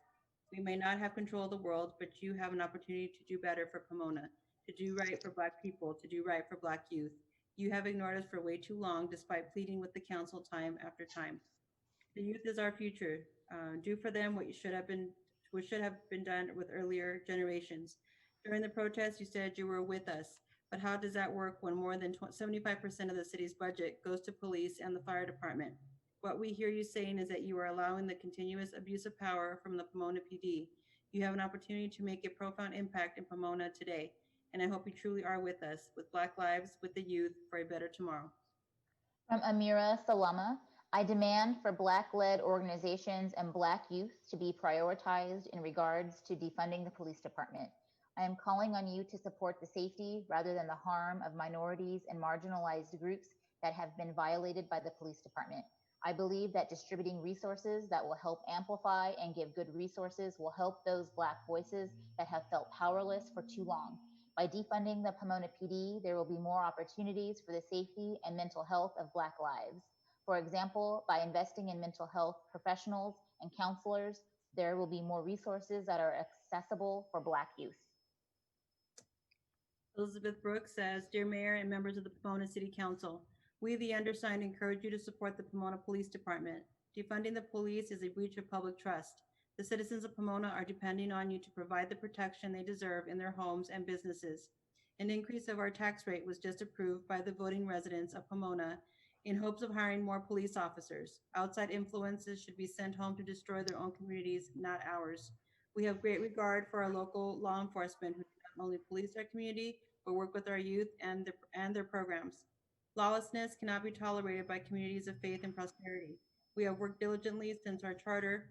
E: We may not have control of the world, but you have an opportunity to do better for Pomona, to do right for Black people, to do right for Black youth. You have ignored us for way too long, despite pleading with the council time after time. The youth is our future. Do for them what should have been done with earlier generations. During the protest, you said you were with us, but how does that work when more than 75% of the city's budget goes to police and the fire department? What we hear you saying is that you are allowing the continuous abuse of power from the Pomona PD. You have an opportunity to make a profound impact in Pomona today, and I hope you truly are with us, with Black lives, with the youth, for a better tomorrow.
G: From Amira Salama, I demand for Black-led organizations and Black youth to be prioritized in regards to defunding the police department. I am calling on you to support the safety rather than the harm of minorities and marginalized groups that have been violated by the police department. I believe that distributing resources that will help amplify and give good resources will help those Black voices that have felt powerless for too long. By defunding the Pomona PD, there will be more opportunities for the safety and mental health of Black lives. For example, by investing in mental health professionals and counselors, there will be more resources that are accessible for Black youth.
E: Elizabeth Brooks says, Dear Mayor and members of the Pomona City Council, we, the undersigned, encourage you to support the Pomona Police Department. Defunding the police is a breach of public trust. The citizens of Pomona are depending on you to provide the protection they deserve in their homes and businesses. An increase of our tax rate was just approved by the voting residents of Pomona in hopes of hiring more police officers. Outside influences should be sent home to destroy their own communities, not ours. We have great regard for our local law enforcement who not only police our community, but work with our youth and their programs. Lawlessness cannot be tolerated by communities of faith and prosperity. We have worked diligently since our charter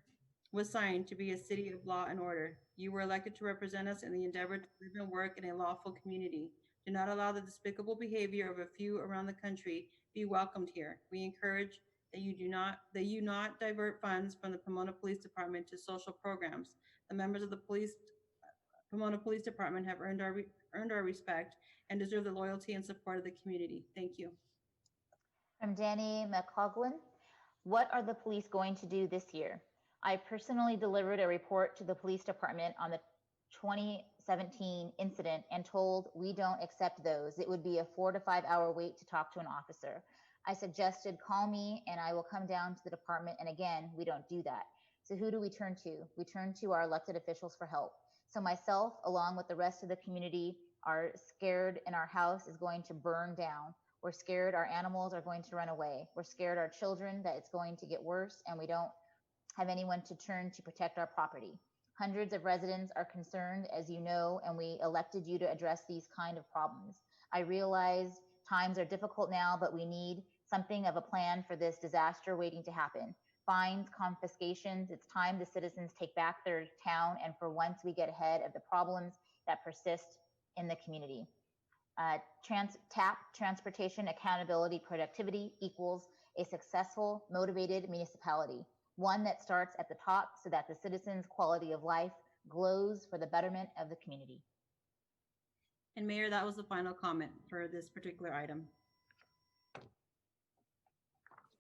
E: was signed to be a city of law and order. You were elected to represent us in the endeavor to live and work in a lawful community. Do not allow the despicable behavior of a few around the country be welcomed here. We encourage that you not divert funds from the Pomona Police Department to social programs. The members of the Pomona Police Department have earned our respect and deserve the loyalty and support of the community. Thank you.
G: From Danny McCoglin, what are the police going to do this year? I personally delivered a report to the police department on the 2017 incident and told we don't accept those. It would be a 4 to 5 hour wait to talk to an officer. I suggested call me and I will come down to the department, and again, we don't do that. So who do we turn to? We turn to our elected officials for help. So myself, along with the rest of the community, are scared and our house is going to burn down. We're scared our animals are going to run away. We're scared our children that it's going to get worse and we don't have anyone to turn to protect our property. Hundreds of residents are concerned, as you know, and we elected you to address these kind of problems. I realize times are difficult now, but we need something of a plan for this disaster waiting to happen. Fines, confiscations, it's time the citizens take back their town, and for once we get ahead of the problems that persist in the community. Transportation accountability productivity equals a successful, motivated municipality, one that starts at the top so that the citizens' quality of life glows for the betterment of the community.
E: And Mayor, that was the final comment for this particular item.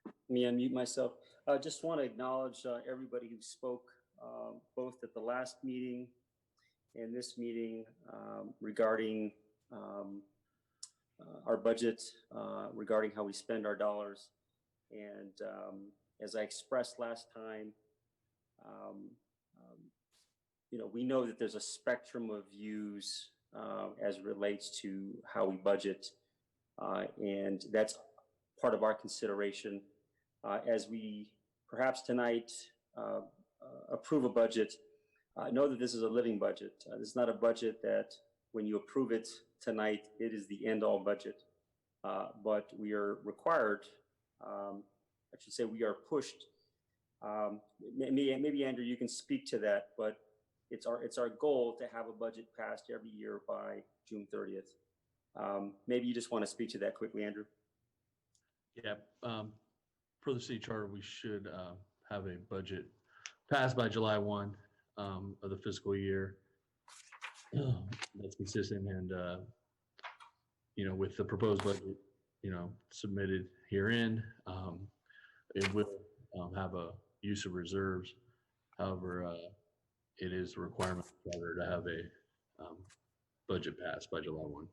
B: Let me unmute myself. I just want to acknowledge everybody who spoke both at the last meeting and this meeting regarding our budget, regarding how we spend our dollars. And as I expressed last time, we know that there's a spectrum of views as it relates to how we budget. And that's part of our consideration as we perhaps tonight approve a budget. Know that this is a living budget. This is not a budget that when you approve it tonight, it is the end all budget. But we are required, I should say we are pushed. Maybe Andrew, you can speak to that, but it's our goal to have a budget passed every year by June 30th. Maybe you just want to speak to that quickly, Andrew.
H: Yeah, per the city charter, we should have a budget passed by July 1 of the fiscal year. that's consistent and, with the proposed budget, submitted herein, it will have a use of reserves. However, it is a requirement to have a budget passed by July 1.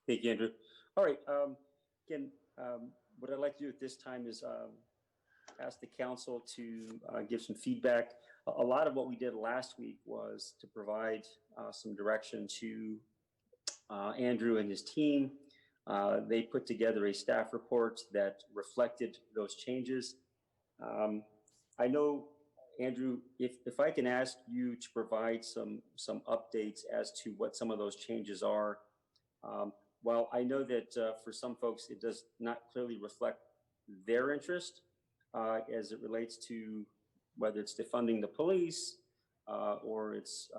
B: Thank you, Andrew. All right. Again, what I'd like to do at this time is ask the council to give some feedback. A lot of what we did last week was to provide some direction to Andrew and his team. They put together a staff report that reflected those changes. I know, Andrew, if I can ask you to provide some updates as to what some of those changes are. While I know that for some folks it does not clearly reflect their interest as it relates to whether it's defunding the police or it's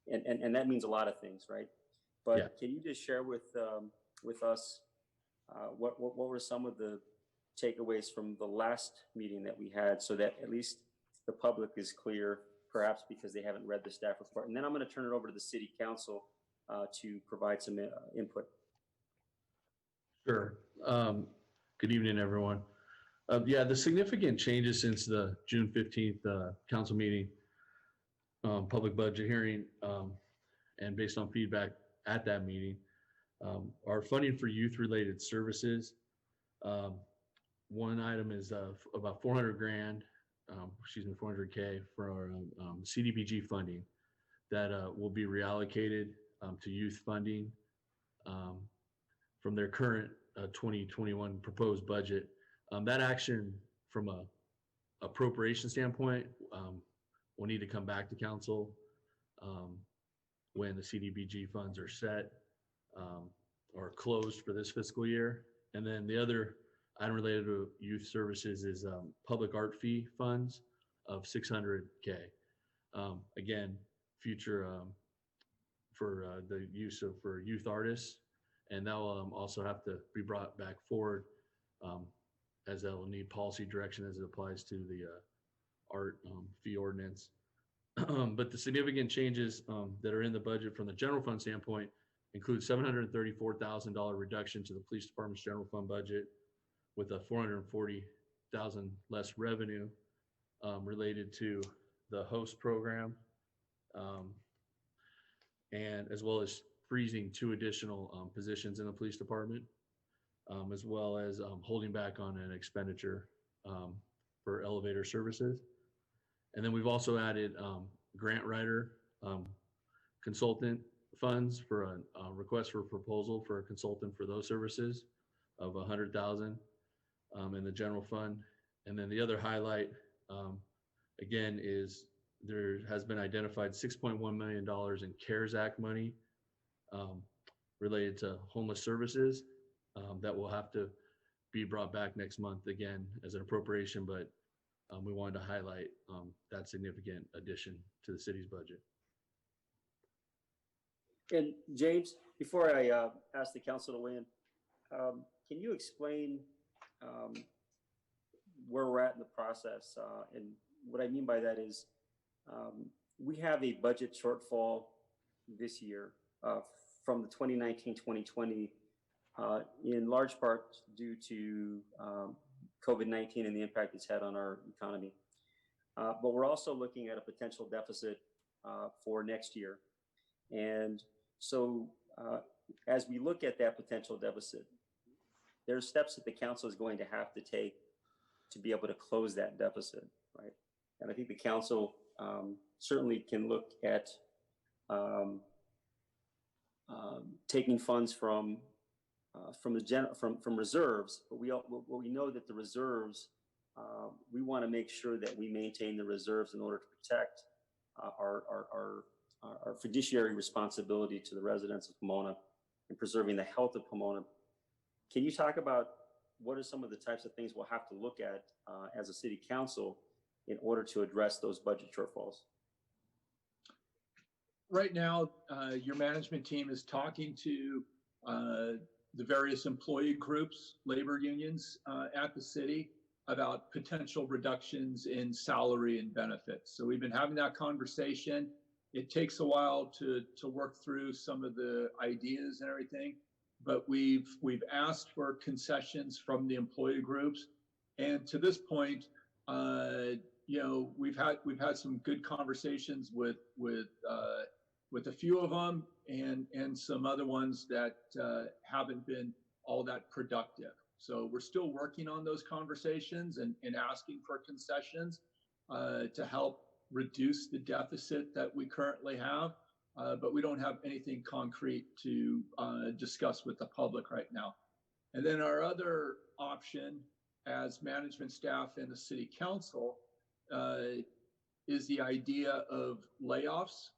B: and that means a lot of things, right? But yeah. Can you just share with us what were some of the takeaways from the last meeting that we had, so that at least the public is clear, perhaps because they haven't read the staff report. And then I'm going to turn it over to the city council to provide some input.
H: Sure. Good evening, everyone. The significant changes since the June 15th council meeting, public budget hearing, and based on feedback at that meeting, our funding for youth-related services. One item is about 400K for our CDBG funding that will be reallocated to youth funding from their current 2021 proposed budget. That action from a appropriation standpoint will need to come back to council when the CDBG funds are set or closed for this fiscal year. And then the other item related to youth services is public art fee funds of 600K. Again, future for the use of for youth artists, and that will also have to be brought back forward as that will need policy direction as it applies to the art fee ordinance. But the significant changes that are in the budget from the general fund standpoint include $734,000 reduction to the police department's general fund budget, with a $440,000 less revenue related to the host program, and as well as freezing 2 additional positions in the police department, as well as holding back on an expenditure for elevator services. And then we've also added grant writer consultant funds for a request for proposal for a consultant for those services of $100,000 in the general fund. And then the other highlight, again, is there has been identified $6.1 million in CARES Act money related to homeless services that will have to be brought back next month again as an appropriation, but we wanted to highlight that significant addition to the city's budget.
B: And James, before I ask the council to weigh in, can you explain where we're at in the process? And what I mean by that is we have a budget shortfall this year from the 2019-2020 in large part due to COVID-19 and the impact it's had on our economy. But we're also looking at a potential deficit for next year. And so as we look at that potential deficit, there are steps that the council is going to have to take to be able to close that deficit, right? And I think the council certainly can look at taking funds from reserves, but we know that the reserves, we want to make sure that we maintain the reserves in order to protect our fiduciary responsibility to the residents of Pomona and preserving the health of Pomona. Can you talk about what are some of the types of things we'll have to look at as a city council in order to address those budget shortfalls?
A: Right now, your management team is talking to the various employee groups, labor unions at the city about potential reductions in salary and benefits. So we've been having that conversation. It takes a while to work through some of the ideas and everything, but we've asked for concessions from the employee groups, and to this point, we've had some good conversations with a few of them, and some other ones that haven't been all that productive. So we're still working on those conversations and asking for concessions to help reduce the deficit that we currently have, but we don't have anything concrete to discuss with the public right now. And then our other option as management staff and the city council is the idea of layoffs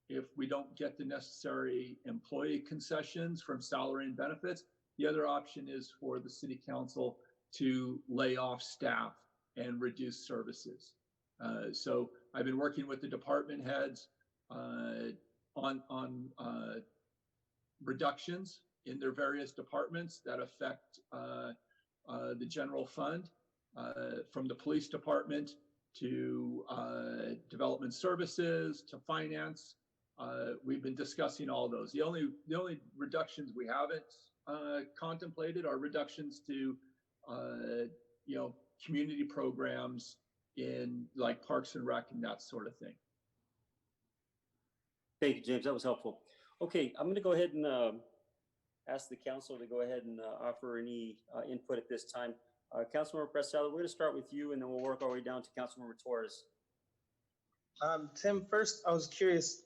A: if we don't get the necessary employee concessions from salary and benefits. The other option is for the city council to lay off staff and reduce services. So I've been working with the department heads on reductions in their various departments that affect the general fund, from the police department to development services to finance. We've been discussing all those. The only reductions we haven't contemplated are reductions to community programs in like Parks and Rec and that sort of thing.
B: Thank you, James. That was helpful. Okay, I'm going to go ahead and ask the council to go ahead and offer any input at this time. Councilmember Prestella, we're going to start with you, and then we'll work our way down to Councilmember Torres.
I: Tim, first, I was curious.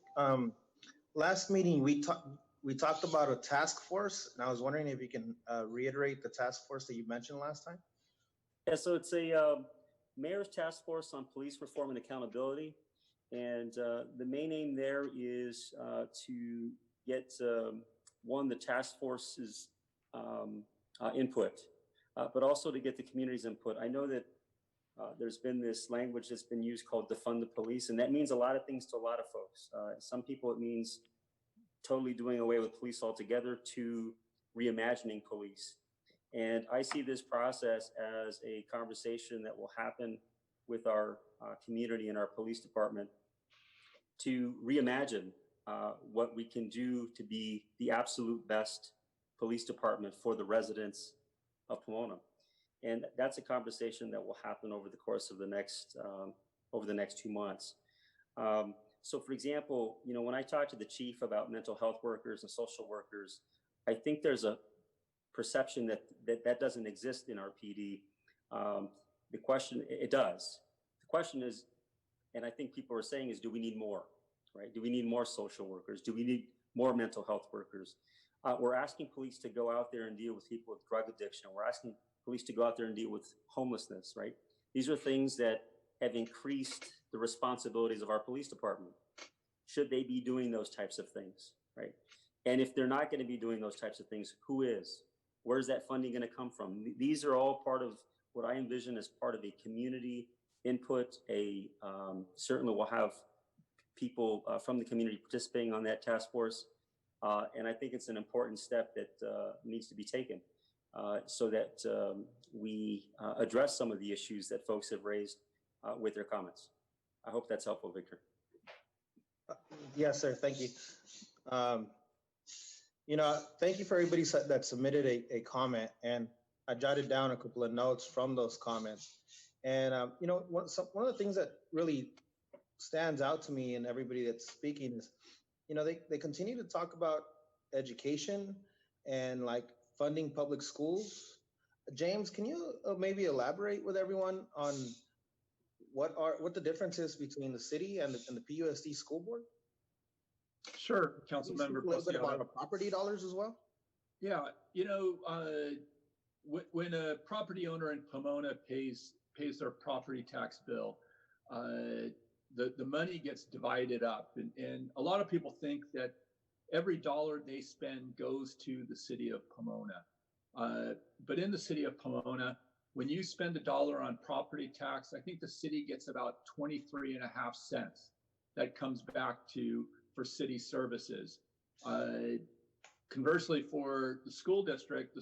I: Last meeting, we talked about a task force, and I was wondering if you can reiterate the task force that you mentioned last time.
B: Yeah, so it's a mayor's task force on police reform and accountability. And the main aim there is to get, one, the task force's input, but also to get the community's input. I know that there's been this language that's been used called defund the police, and that means a lot of things to a lot of folks. Some people, it means totally doing away with police altogether to reimagining police. And I see this process as a conversation that will happen with our community and our police department to reimagine what we can do to be the absolute best police department for the residents of Pomona. And that's a conversation that will happen over the course of the next 2 months. So for example, when I talk to the chief about mental health workers and social workers, I think there's a perception that doesn't exist in our PD. The question, it does. The question is, and I think people are saying is, do we need more, right? Do we need more social workers? Do we need more mental health workers? We're asking police to go out there and deal with people with drug addiction. We're asking police to go out there and deal with homelessness, right? These are things that have increased the responsibilities of our police department. Should they be doing those types of things, right? And if they're not going to be doing those types of things, who is? Where's that funding going to come from? These are all part of what I envision as part of a community input. Certainly we'll have people from the community participating on that task force. And I think it's an important step that needs to be taken so that we address some of the issues that folks have raised with their comments. I hope that's helpful, Victor.
I: Yes, sir. Thank you. Thank you for everybody that submitted a comment, and I jotted down a couple of notes from those comments. And one of the things that really stands out to me and everybody that's speaking is, they continue to talk about education and like funding public schools. James, can you maybe elaborate with everyone on what the difference is between the city and the PUSD school board?
A: Sure, council member.
I: A little bit about property dollars as well.
A: Yeah, when a property owner in Pomona pays their property tax bill, the money gets divided up, and a lot of people think that every dollar they spend goes to the city of Pomona. But in the city of Pomona, when you spend $1 on property tax, I think the city gets about 23.5 cents that comes back for city services. Conversely, for the school district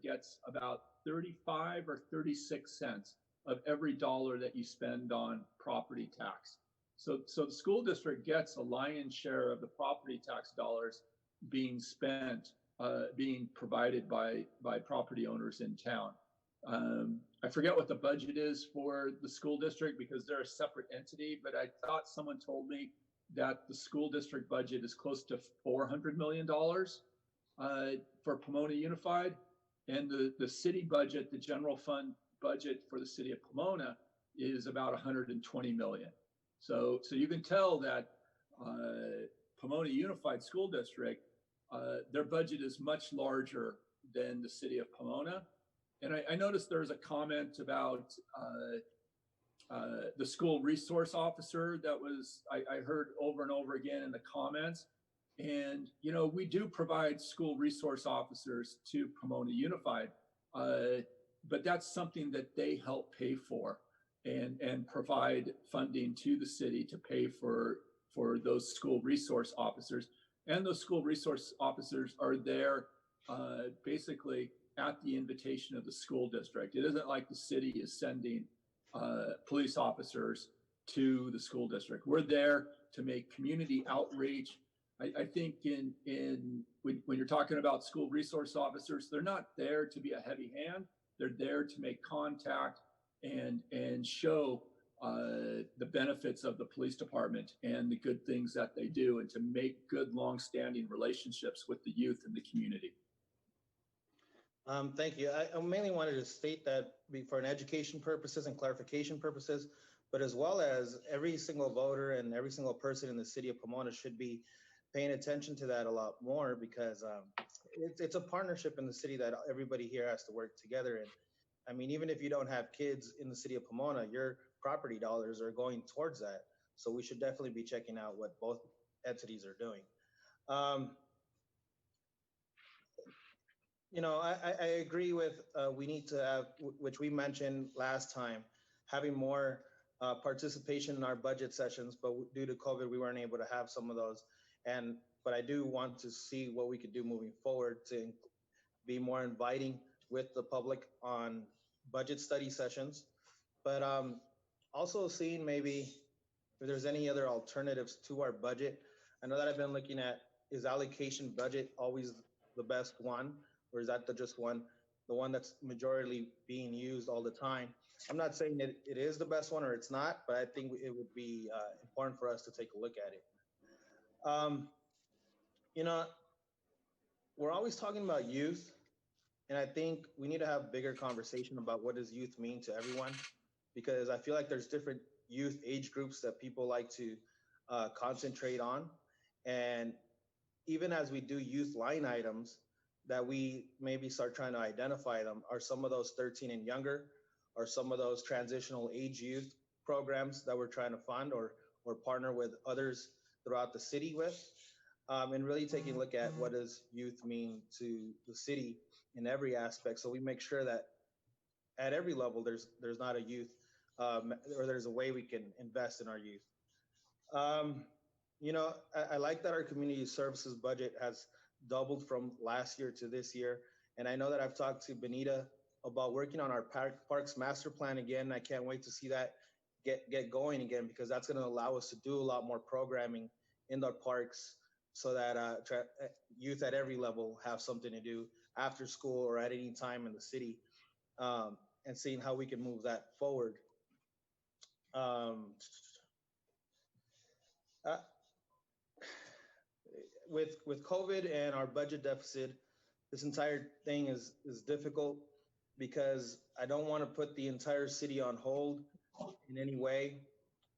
A: gets about 35 or 36 cents of every dollar that you spend on property tax. So the school district gets a lion's share of the property tax dollars being spent, being provided by property owners in town. I forget what the budget is for the school district because they're a separate entity, but I thought someone told me that the school district budget is close to $400 million for Pomona Unified. And the city budget, the general fund budget for the city of Pomona is about 120 million. So you can tell that Pomona Unified School District, their budget is much larger than the city of Pomona. And I noticed there was a comment about the school resource officer that was, I heard over and over again in the comments. And, you know, we do provide school resource officers to Pomona Unified, but that's something that they help pay for and provide funding to the city to pay for those school resource officers. And those school resource officers are there basically at the invitation of the school district. It isn't like the city is sending police officers to the school district. We're there to make community outreach. I think when you're talking about school resource officers, they're not there to be a heavy hand. They're there to make contact and show the benefits of the police department and the good things that they do, and to make good, long-standing relationships with the youth in the community.
I: Thank you. I mainly wanted to state that for an education purposes and clarification purposes, but as well as every single voter and every single person in the city of Pomona should be paying attention to that a lot more, because it's a partnership in the city that everybody here has to work together in. I mean, even if you don't have kids in the city of Pomona, your property dollars are going towards that. So we should definitely be checking out what both entities are doing. You know, I agree with we need to have, which we mentioned last time, having more participation in our budget sessions, but due to COVID, we weren't able to have some of those. But I do want to see what we could do moving forward to be more inviting with the public on budget study sessions. But also seeing maybe if there's any other alternatives to our budget. I know that I've been looking at, is allocation budget always the best one? Or is that the one that's majorly being used all the time? I'm not saying that it is the best one or it's not, but I think it would be important for us to take a look at it. You know, we're always talking about youth, and I think we need to have bigger conversation about what does youth mean to everyone, because I feel like there's different youth age groups that people like to concentrate on. And even as we do youth line items, that we maybe start trying to identify them. Are some of those 13 and younger? Are some of those transitional age youth programs that we're trying to fund or partner with others throughout the city with? And really taking a look at what does youth mean to the city in every aspect. So we make sure that at every level, there's not a youth or there's a way we can invest in our youth. You know, I like that our community services budget has doubled from last year to this year. And I know that I've talked to Benita about working on our parks master plan again. I can't wait to see that get going again, because that's going to allow us to do a lot more programming in our parks so that youth at every level have something to do after school or at any time in the city, and seeing how we can move that forward. With COVID and our budget deficit, this entire thing is difficult, because I don't want to put the entire city on hold in any way,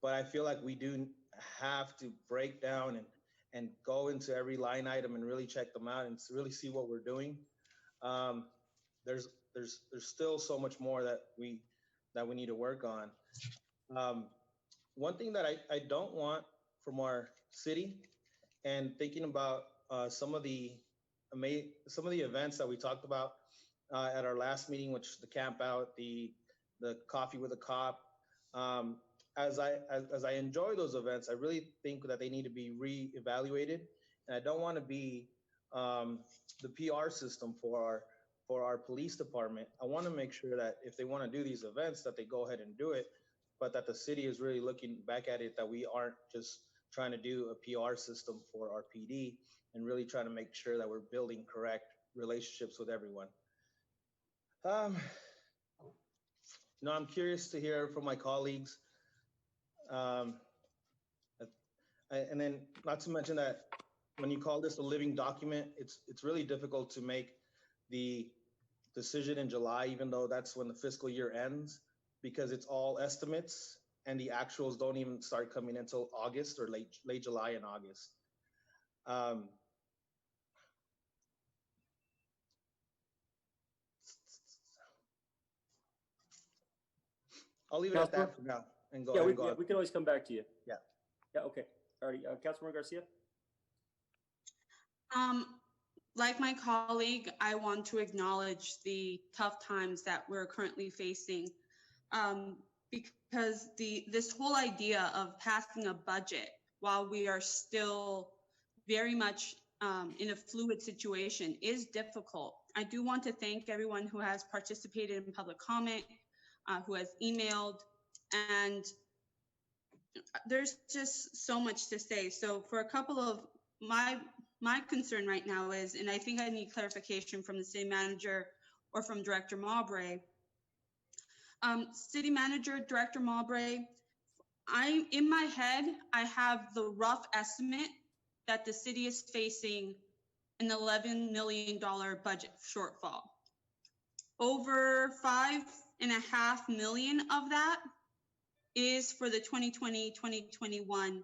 I: but I feel like we do have to break down and go into every line item and really check them out and really see what we're doing. There's still so much more that we need to work on. One thing that I don't want from our city, and thinking about some of the events that we talked about at our last meeting, which is the camp out, the coffee with a cop. As I enjoy those events, I really think that they need to be reevaluated, and I don't want to be the PR system for our police department. I want to make sure that if they want to do these events, that they go ahead and do it, but that the city is really looking back at it, that we aren't just trying to do a PR system for our PD and really trying to make sure that we're building correct relationships with everyone. I'm curious to hear from my colleagues. And then not to mention that when you call this a living document, it's really difficult to make the decision in July, even though that's when the fiscal year ends, because it's all estimates and the actuals don't even start coming until August or late July and August. I'll leave it at that for now and go ahead and go on.
B: We can always come back to you.
I: Yeah.
B: Yeah, okay. All right, Councilmember Garcia?
F: Like my colleague, I want to acknowledge the tough times that we're currently facing, because this whole idea of passing a budget while we are still very much in a fluid situation is difficult. I do want to thank everyone who has participated in public comment, who has emailed, and there's just so much to say. So for a couple of my concern right now is, and I think I need clarification from the city manager or from Director Mowbray. City manager, Director Mowbray, in my head, I have the rough estimate that the city is facing an $11 million budget shortfall. Over $5.5 million of that is for the 2020-2021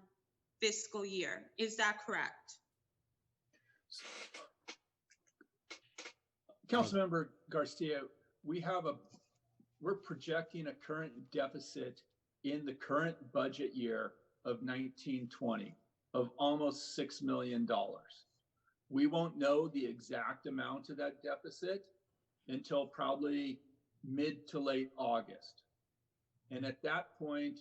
F: fiscal year. Is that correct?
A: Councilmember Garcia, we're projecting a current deficit in the current budget year of 1920 of almost $6 million. We won't know the exact amount of that deficit until probably mid to late August. And at that point,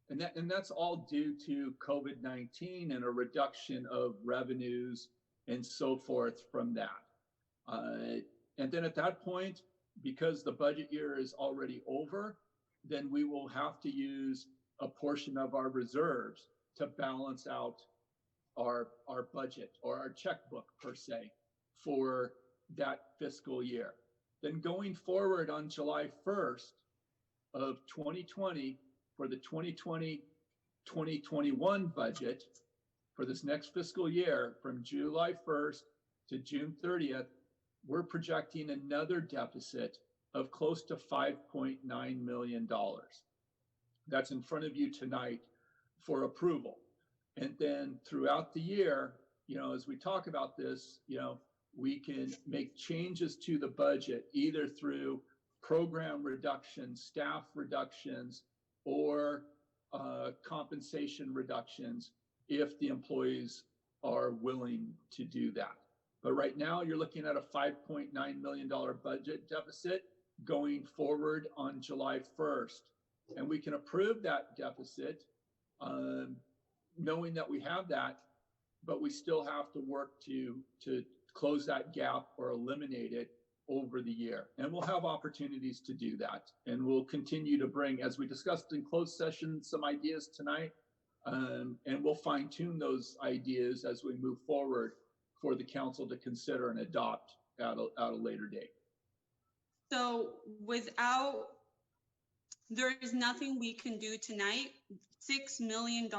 A: and that's all due to COVID-19 and a reduction of revenues and so forth from that. And then at that point, because the budget year is already over, then we will have to use a portion of our reserves to balance out our budget or our checkbook per se for that fiscal year. Then going forward on July 1st of 2020 for the 2020-2021 budget for this next fiscal year from July 1st to June 30th, we're projecting another deficit of close to $5.9 million. That's in front of you tonight for approval. And then throughout the year, as we talk about this, we can make changes to the budget either through program reductions, staff reductions, or compensation reductions if the employees are willing to do that. But right now you're looking at a $5.9 million budget deficit going forward on July 1st. And we can approve that deficit knowing that we have that, but we still have to work to close that gap or eliminate it over the year. And we'll have opportunities to do that. And we'll continue to bring, as we discussed in closed session, some ideas tonight. And we'll fine tune those ideas as we move forward for the council to consider and adopt at a later date.
F: So there is nothing we can do tonight. $6 million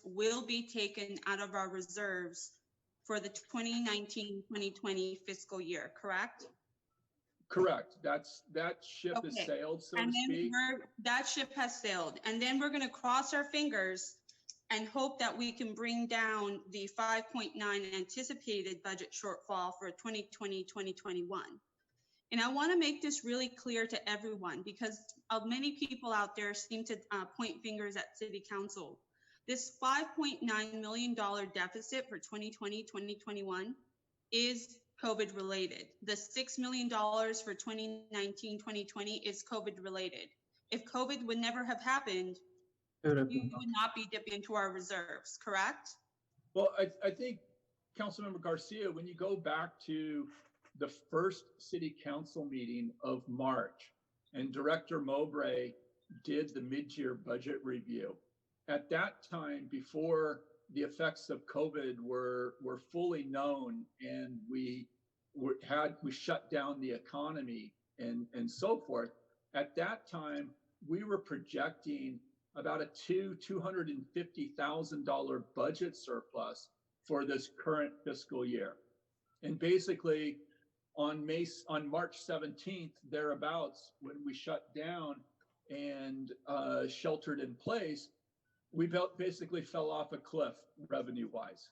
F: will be taken out of our reserves for the 2019-2020 fiscal year, correct?
A: Correct. That ship has sailed, so to speak.
F: That ship has sailed. And then we're going to cross our fingers and hope that we can bring down the 5.9 anticipated budget shortfall for 2020-2021. And I want to make this really clear to everyone because many people out there seem to point fingers at City Council. This $5.9 million deficit for 2020-2021 is COVID related. The $6 million for 2019-2020 is COVID related. If COVID would never have happened, we would not be dipping into our reserves, correct?
A: Well, I think, Councilmember Garcia, when you go back to the first City Council meeting of March, and Director Mowbray did the mid-year budget review. At that time, before the effects of COVID were fully known, and we shut down the economy and so forth. At that time, we were projecting about a $250,000 budget surplus for this current fiscal year. And basically, on March 17th, thereabouts, when we shut down and sheltered in place, we basically fell off a cliff revenue-wise.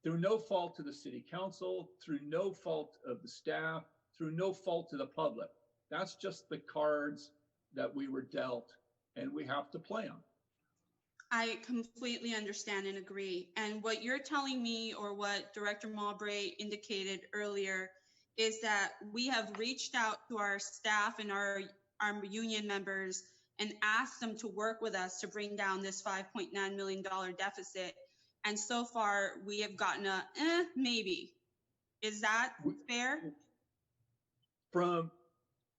A: Through no fault of the city council, through no fault of the staff, through no fault of the public. That's just the cards that we were dealt, and we have to play them.
F: I completely understand and agree. And what you're telling me, or what Director Mowbray indicated earlier, is that we have reached out to our staff and our union members and asked them to work with us to bring down this $5.9 million deficit. And so far, we have gotten a maybe. Is that fair?
A: From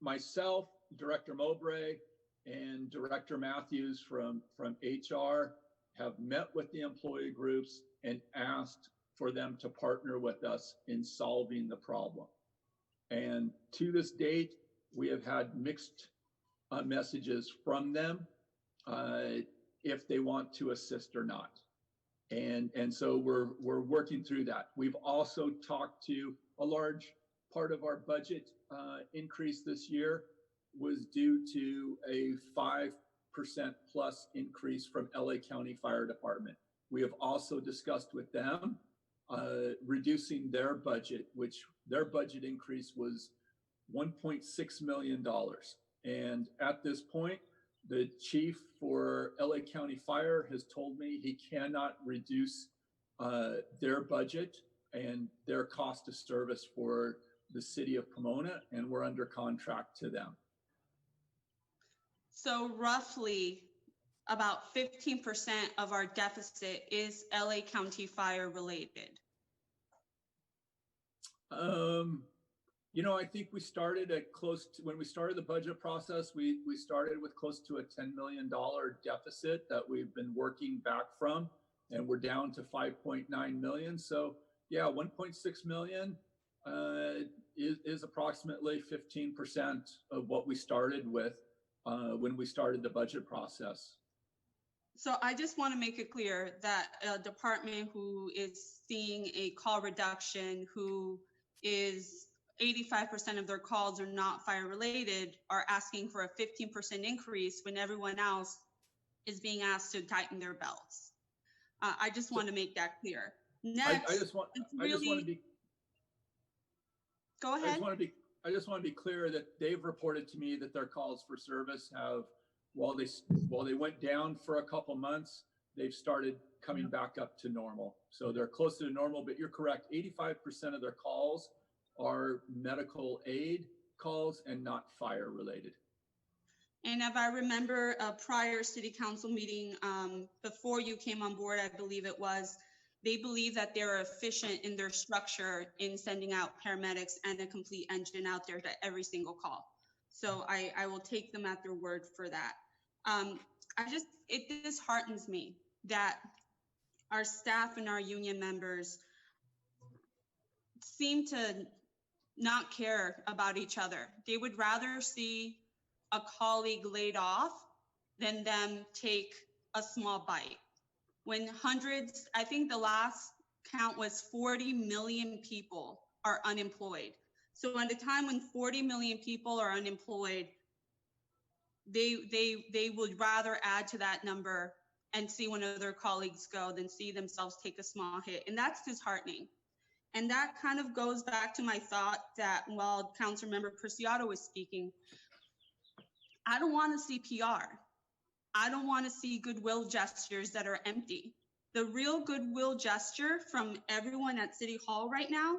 A: myself, Director Mowbray, and Director Matthews from HR have met with the employee groups and asked for them to partner with us in solving the problem. And to this date, we have had mixed messages from them if they want to assist or not. And so we're working through that. We've also talked to a large part of our budget increase this year was due to a 5% plus increase from LA County Fire Department. We have also discussed with them reducing their budget, which their budget increase was $1.6 million. And at this point, the chief for LA County Fire has told me he cannot reduce their budget and their cost of service for the city of Pomona, and we're under contract to them.
F: So roughly about 15% of our deficit is LA County Fire related.
A: You know, I think we started at when we started the budget process, we started with close to a $10 million deficit that we've been working back from, and we're down to 5.9 million. So yeah, 1.6 million is approximately 15% of what we started with when we started the budget process.
F: So I just want to make it clear that a department who is seeing a call reduction, who is 85% of their calls are not fire related, are asking for a 15% increase when everyone else is being asked to tighten their belts. I just want to make that clear. Next,
A: I just want to be.
F: Go ahead.
A: I just want to be clear that they've reported to me that their calls for service have, while they went down for a couple months, they've started coming back up to normal. So they're closer to normal, but you're correct. 85% of their calls are medical aid calls and not fire related.
F: And if I remember a prior city council meeting before you came on board, I believe it was, they believe that they're efficient in their structure in sending out paramedics and a complete engine out there to every single call. So I will take them at their word for that. It disheartens me that our staff and our union members seem to not care about each other. They would rather see a colleague laid off than them take a small bite. When hundreds, I think the last count was 40 million people are unemployed. So at a time when 40 million people are unemployed, they would rather add to that number and see one of their colleagues go than see themselves take a small hit. And that's disheartening. And that kind of goes back to my thought that while Councilmember Preciado was speaking, I don't want to see PR. I don't want to see goodwill gestures that are empty. The real goodwill gesture from everyone at City Hall right now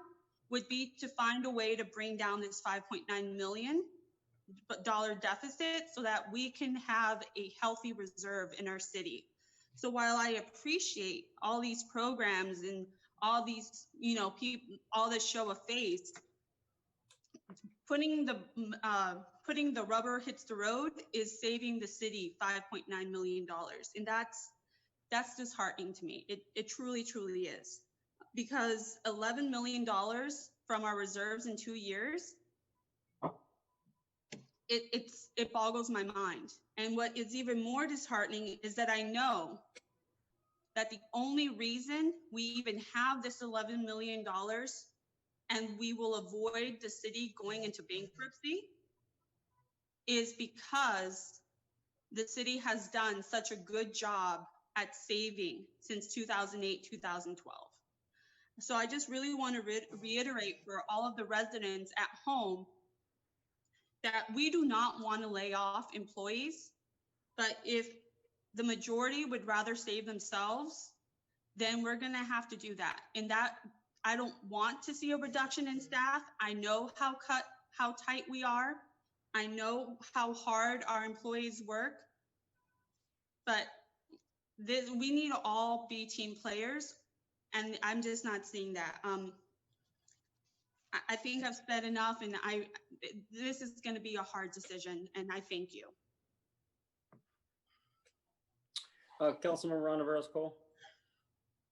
F: would be to find a way to bring down this $5.9 million deficit so that we can have a healthy reserve in our city. So while I appreciate all these programs and all these, people, all this show of face, putting the rubber hits the road is saving the city $5.9 million. And that's disheartening to me. It truly, truly is. Because $11 million from our reserves in 2 years, it boggles my mind. And what is even more disheartening is that I know that the only reason we even have this $11 million and we will avoid the city going into bankruptcy is because the city has done such a good job at saving since 2008, 2012. So I just really want to reiterate for all of the residents at home that we do not want to lay off employees, but if the majority would rather save themselves, then we're going to have to do that. And that I don't want to see a reduction in staff. I know how tight we are. I know how hard our employees work, but we need to all be team players, and I'm just not seeing that. I think I've said enough, and this is going to be a hard decision, and I thank you.
B: Councilmember Ron Navarro-Cole.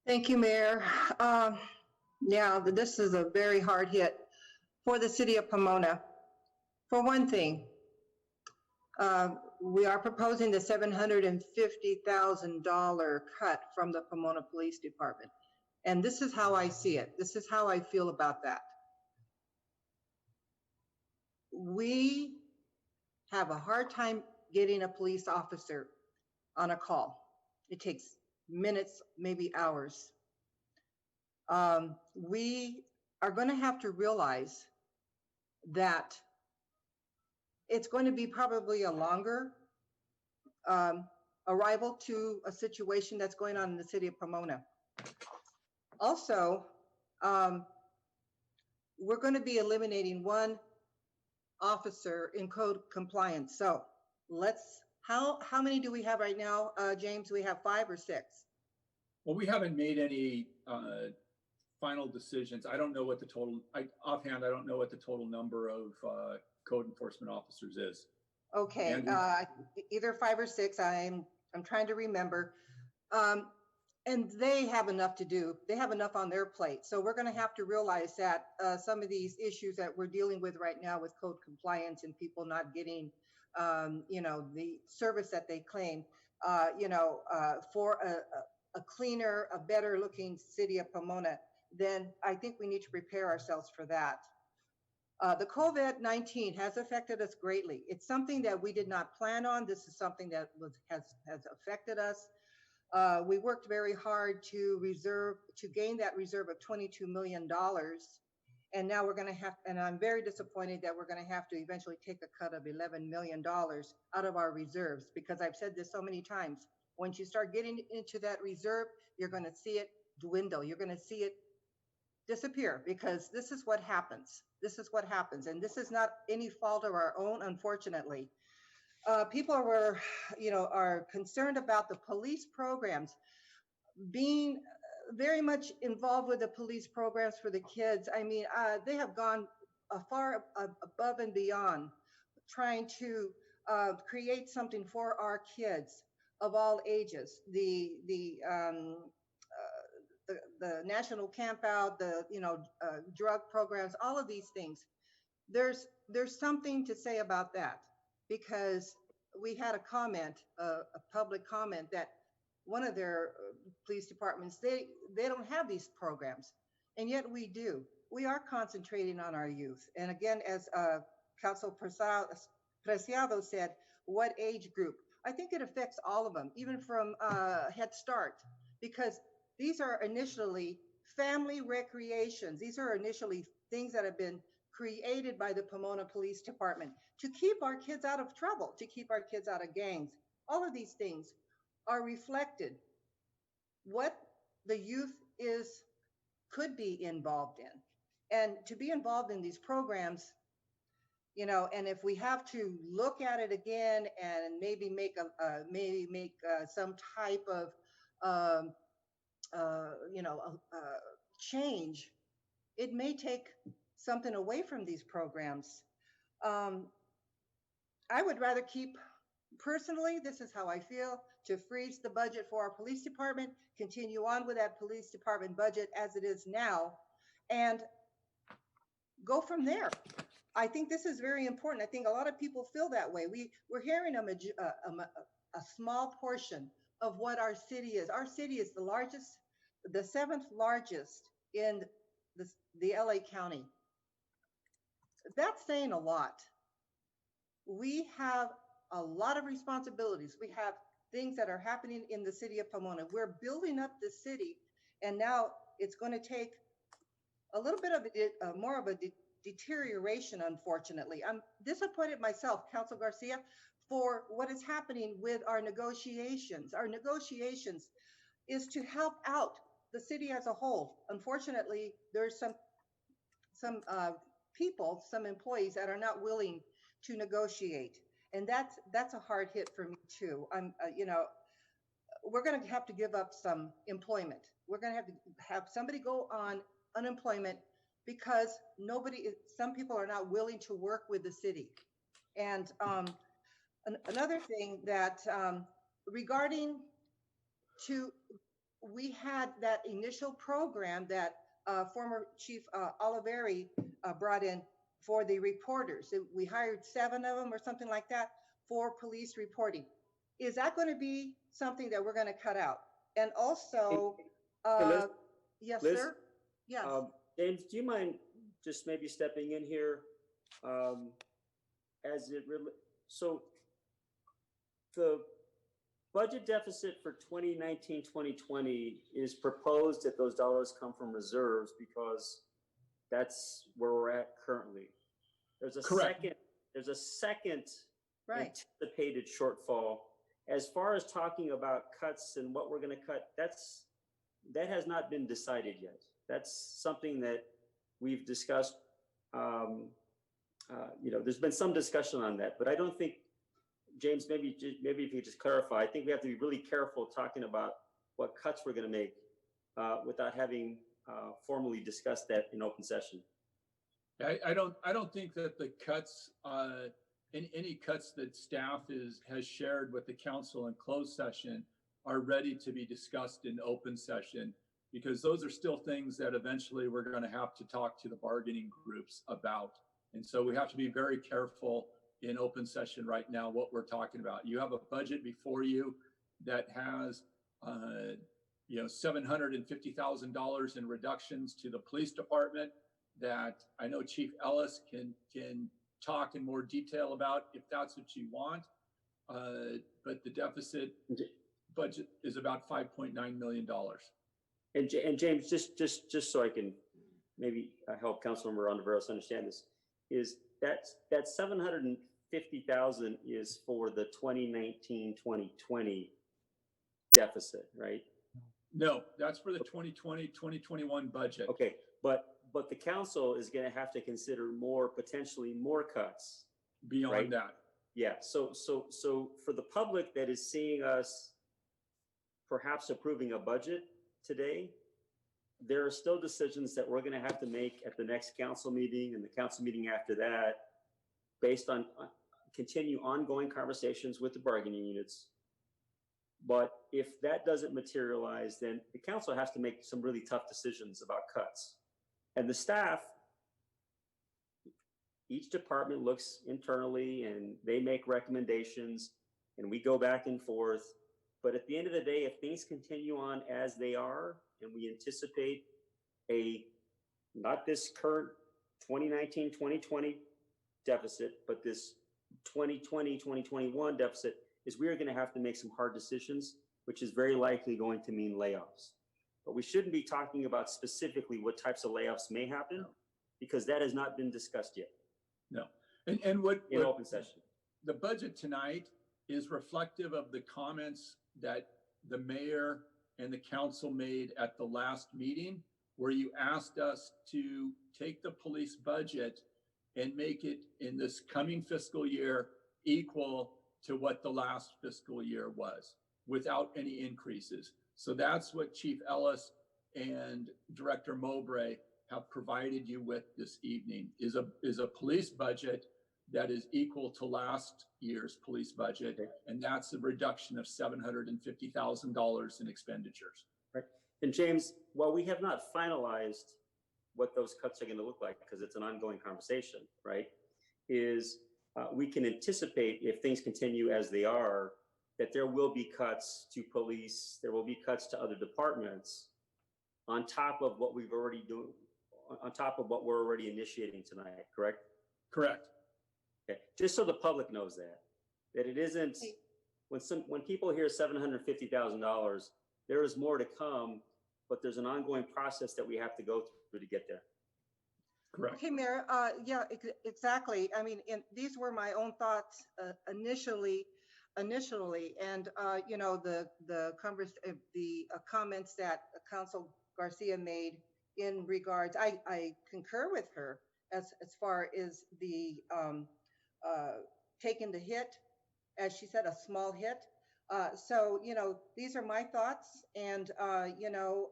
D: Thank you, Mayor. Yeah, this is a very hard hit for the city of Pomona. For one thing, we are proposing the $750,000 cut from the Pomona Police Department. And this is how I see it. This is how I feel about that. We have a hard time getting a police officer on a call. It takes minutes, maybe hours. We are going to have to realize that it's going to be probably a longer arrival to a situation that's going on in the city of Pomona. Also, we're going to be eliminating one officer in code compliance. So how many do we have right now, James? We have 5 or 6?
A: Well, we haven't made any final decisions. I don't know what the total, offhand, I don't know what the total number of code enforcement officers is.
D: Okay, either 5 or 6, I'm trying to remember. And they have enough to do. They have enough on their plate. So we're going to have to realize that some of these issues that we're dealing with right now with code compliance and people not getting, the service that they claim, for a cleaner, a better looking city of Pomona, then I think we need to prepare ourselves for that. The COVID-19 has affected us greatly. It's something that we did not plan on. This is something that has affected us. We worked very hard to gain that reserve of $22 million. And now we're going to have, and I'm very disappointed that we're going to have to eventually take a cut of $11 million out of our reserves, because I've said this so many times. Once you start getting into that reserve, you're going to see it dwindle. You're going to see it disappear, because this is what happens. This is what happens. And this is not any fault of our own, unfortunately. People are concerned about the police programs, being very much involved with the police programs for the kids. I mean, they have gone far above and beyond trying to create something for our kids of all ages. The national camp out, drug programs, all of these things. There's something to say about that, because we had a comment, a public comment, that one of their police departments, they don't have these programs, and yet we do. We are concentrating on our youth. And again, as Council Preciado said, what age group? I think it affects all of them, even from Head Start, because these are initially family recreations. These are initially things that have been created by the Pomona Police Department to keep our kids out of trouble, to keep our kids out of gangs. All of these things are reflected what the youth could be involved in. And to be involved in these programs, and if we have to look at it again and maybe make some type of change, it may take something away from these programs. I would rather keep, personally, this is how I feel, to freeze the budget for our police department, continue on with that police department budget as it is now, and go from there. I think this is very important. I think a lot of people feel that way. We're hearing a small portion of what our city is. Our city is the largest, the 7th largest in the LA County. That's saying a lot. We have a lot of responsibilities. We have things that are happening in the city of Pomona. We're building up the city, and now it's going to take a little bit of more of a deterioration, unfortunately. I'm disappointed myself, Council Garcia, for what is happening with our negotiations. Our negotiations is to help out the city as a whole. Unfortunately, there's some people, some employees that are not willing to negotiate. And that's a hard hit for me too. We're going to have to give up some employment. We're going to have somebody go on unemployment because some people are not willing to work with the city. And another thing that regarding we had that initial program that former Chief Oliveri brought in for the reporters. We hired 7 of them or something like that for police reporting. Is that going to be something that we're going to cut out? And also, yes,
B: Liz,
D: sir. Yes.
B: James, do you mind just maybe stepping in here? So the budget deficit for 2019-2020 is proposed that those dollars come from reserves because that's where we're at currently. There's a second
D: Right.
B: anticipated shortfall. As far as talking about cuts and what we're going to cut, that has not been decided yet. That's something that we've discussed. There's been some discussion on that, but I don't think, James, maybe if you just clarify, I think we have to be really careful talking about what cuts we're going to make without having formally discussed that in open session.
A: I don't think that the cuts, any cuts that staff has shared with the council in closed session are ready to be discussed in open session, because those are still things that eventually we're going to have to talk to the bargaining groups about. And so we have to be very careful in open session right now what we're talking about. You have a budget before you that has $750,000 in reductions to the police department that I know Chief Ellis can talk in more detail about if that's what you want. But the deficit budget is about $5.9 million.
B: And James, just so I can maybe help Councilmember Ontiveros understand this, is that 750,000 is for the 2019-2020 deficit, right?
A: No, that's for the 2020-2021 budget.
B: Okay, but the council is going to have to consider potentially more cuts
A: beyond
B: right?
A: that.
B: Yeah. So for the public that is seeing us perhaps approving a budget today, there are still decisions that we're going to have to make at the next council meeting and the council meeting after that, based on continue ongoing conversations with the bargaining units. But if that doesn't materialize, then the council has to make some really tough decisions about cuts. And the staff, each department looks internally and they make recommendations and we go back and forth. But at the end of the day, if things continue on as they are, and we anticipate not this current 2019-2020 deficit, but this 2020-2021 deficit, is we are going to have to make some hard decisions, which is very likely going to mean layoffs. But we shouldn't be talking about specifically what types of layoffs may happen, because that has not been discussed yet.
A: No. And what
B: in open session.
A: The budget tonight is reflective of the comments that the mayor and the council made at the last meeting, where you asked us to take the police budget and make it in this coming fiscal year equal to what the last fiscal year was, without any increases. So that's what Chief Ellis and Director Mowbray have provided you with this evening, is a police budget that is equal to last year's police budget, and that's a reduction of $750,000 in expenditures.
B: Right. And James, while we have not finalized what those cuts are going to look like, because it's an ongoing conversation, right, is we can anticipate, if things continue as they are, that there will be cuts to police, there will be cuts to other departments on top of what we've already doing, on top of what we're already initiating tonight, correct?
A: Correct.
B: Okay. Just so the public knows that it isn't, when people hear $750,000, there is more to come, but there's an ongoing process that we have to go through to get there.
A: Correct.
D: Okay, Mayor. Yeah, exactly. I mean, these were my own thoughts initially, and you know, the comments that Council Garcia made in regards, I concur with her as far as the taking the hit, as she said, a small hit. So, you know, these are my thoughts, and you know,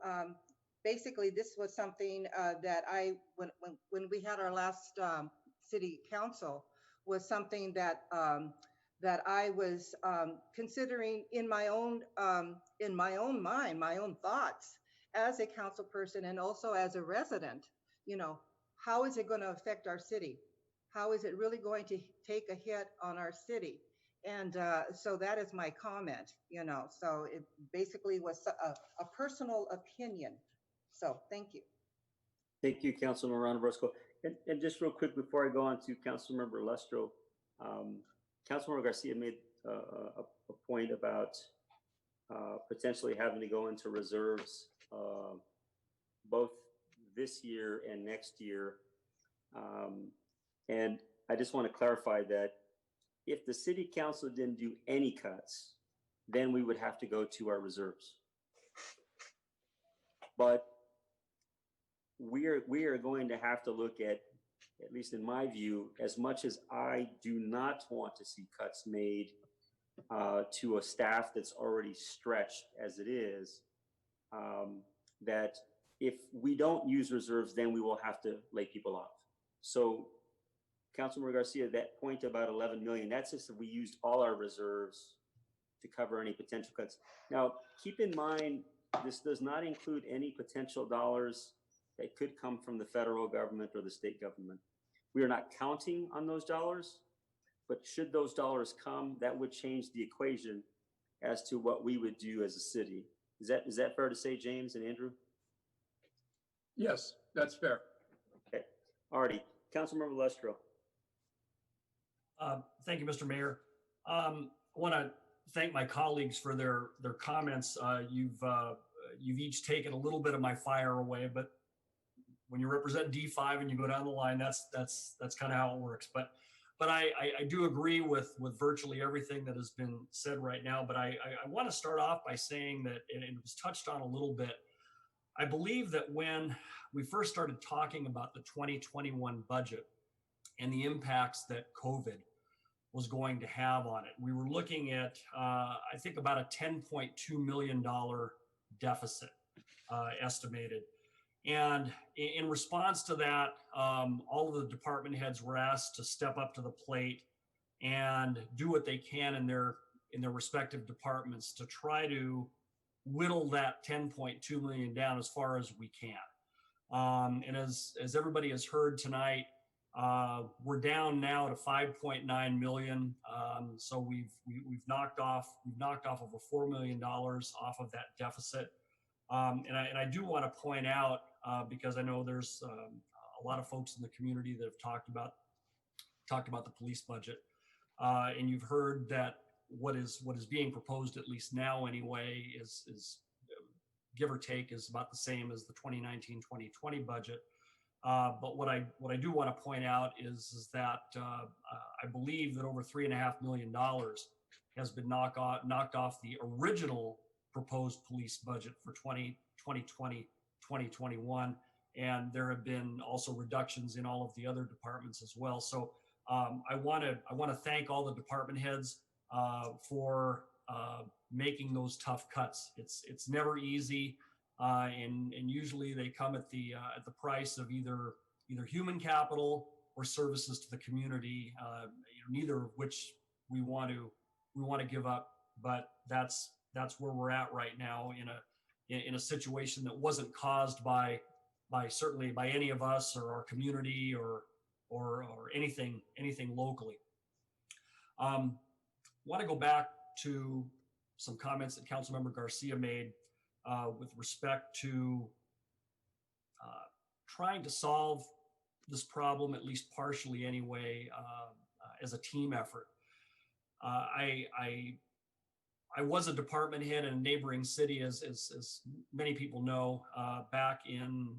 D: basically this was something that when we had our last city council, was something that that I was considering in my own mind, my own thoughts as a council person and also as a resident. You know, how is it going to affect our city? How is it really going to take a hit on our city? And so that is my comment, you know, so it basically was a personal opinion. So thank you.
B: Thank you, Councilmember Roscoe. And just real quick before I go on to Councilmember Lestro, Councilmember Garcia made a point about potentially having to go into reserves both this year and next year. And I just want to clarify that if the city council didn't do any cuts, then we would have to go to our reserves. But we are going to have to look at least in my view, as much as I do not want to see cuts made to a staff that's already stretched as it is, that if we don't use reserves, then we will have to lay people off. So Councilmember Garcia, that point about 11 million, that's just if we used all our reserves to cover any potential cuts. Now, keep in mind, this does not include any potential dollars that could come from the federal government or the state government. We are not counting on those dollars, but should those dollars come, that would change the equation as to what we would do as a city. Is that fair to say, James and Andrew?
A: Yes, that's fair.
B: Okay, alrighty. Councilmember Lestro.
J: Thank you, Mr. Mayor. I want to thank my colleagues for their comments. You've each taken a little bit of my fire away, but when you represent D5 and you go down the line, that's kind of how it works. But I do agree with virtually everything that has been said right now. But I want to start off by saying that, and it was touched on a little bit, I believe that when we first started talking about the 2021 budget and the impacts that COVID was going to have on it, we were looking at, I think, about a $10.2 million deficit estimated. And in response to that, all of the department heads were asked to step up to the plate and do what they can in their respective departments to try to whittle that 10.2 million down as far as we can. And as everybody has heard tonight, we're down now to 5.9 million. So we've knocked off over $4 million off of that deficit. And I do want to point out, because I know there's a lot of folks in the community that have talked about the police budget, and you've heard that what is being proposed, at least now anyway, is give or take is about the same as the 2019-2020 budget. But what I do want to point out is that I believe that over $3.5 million has been knocked off the original proposed police budget for 2020, 2021. And there have been also reductions in all of the other departments as well. So I want to thank all the department heads for making those tough cuts. It's never easy, and usually they come at the price of either human capital services to the community, neither of which we want to give up. But that's where we're at right now in a situation that wasn't caused by certainly by any of us or our community or anything locally. Want to go back to some comments that Councilmember Garcia made with respect to trying to solve this problem, at least partially anyway, as a team effort. I was a department head in a neighboring city, as many people know, back in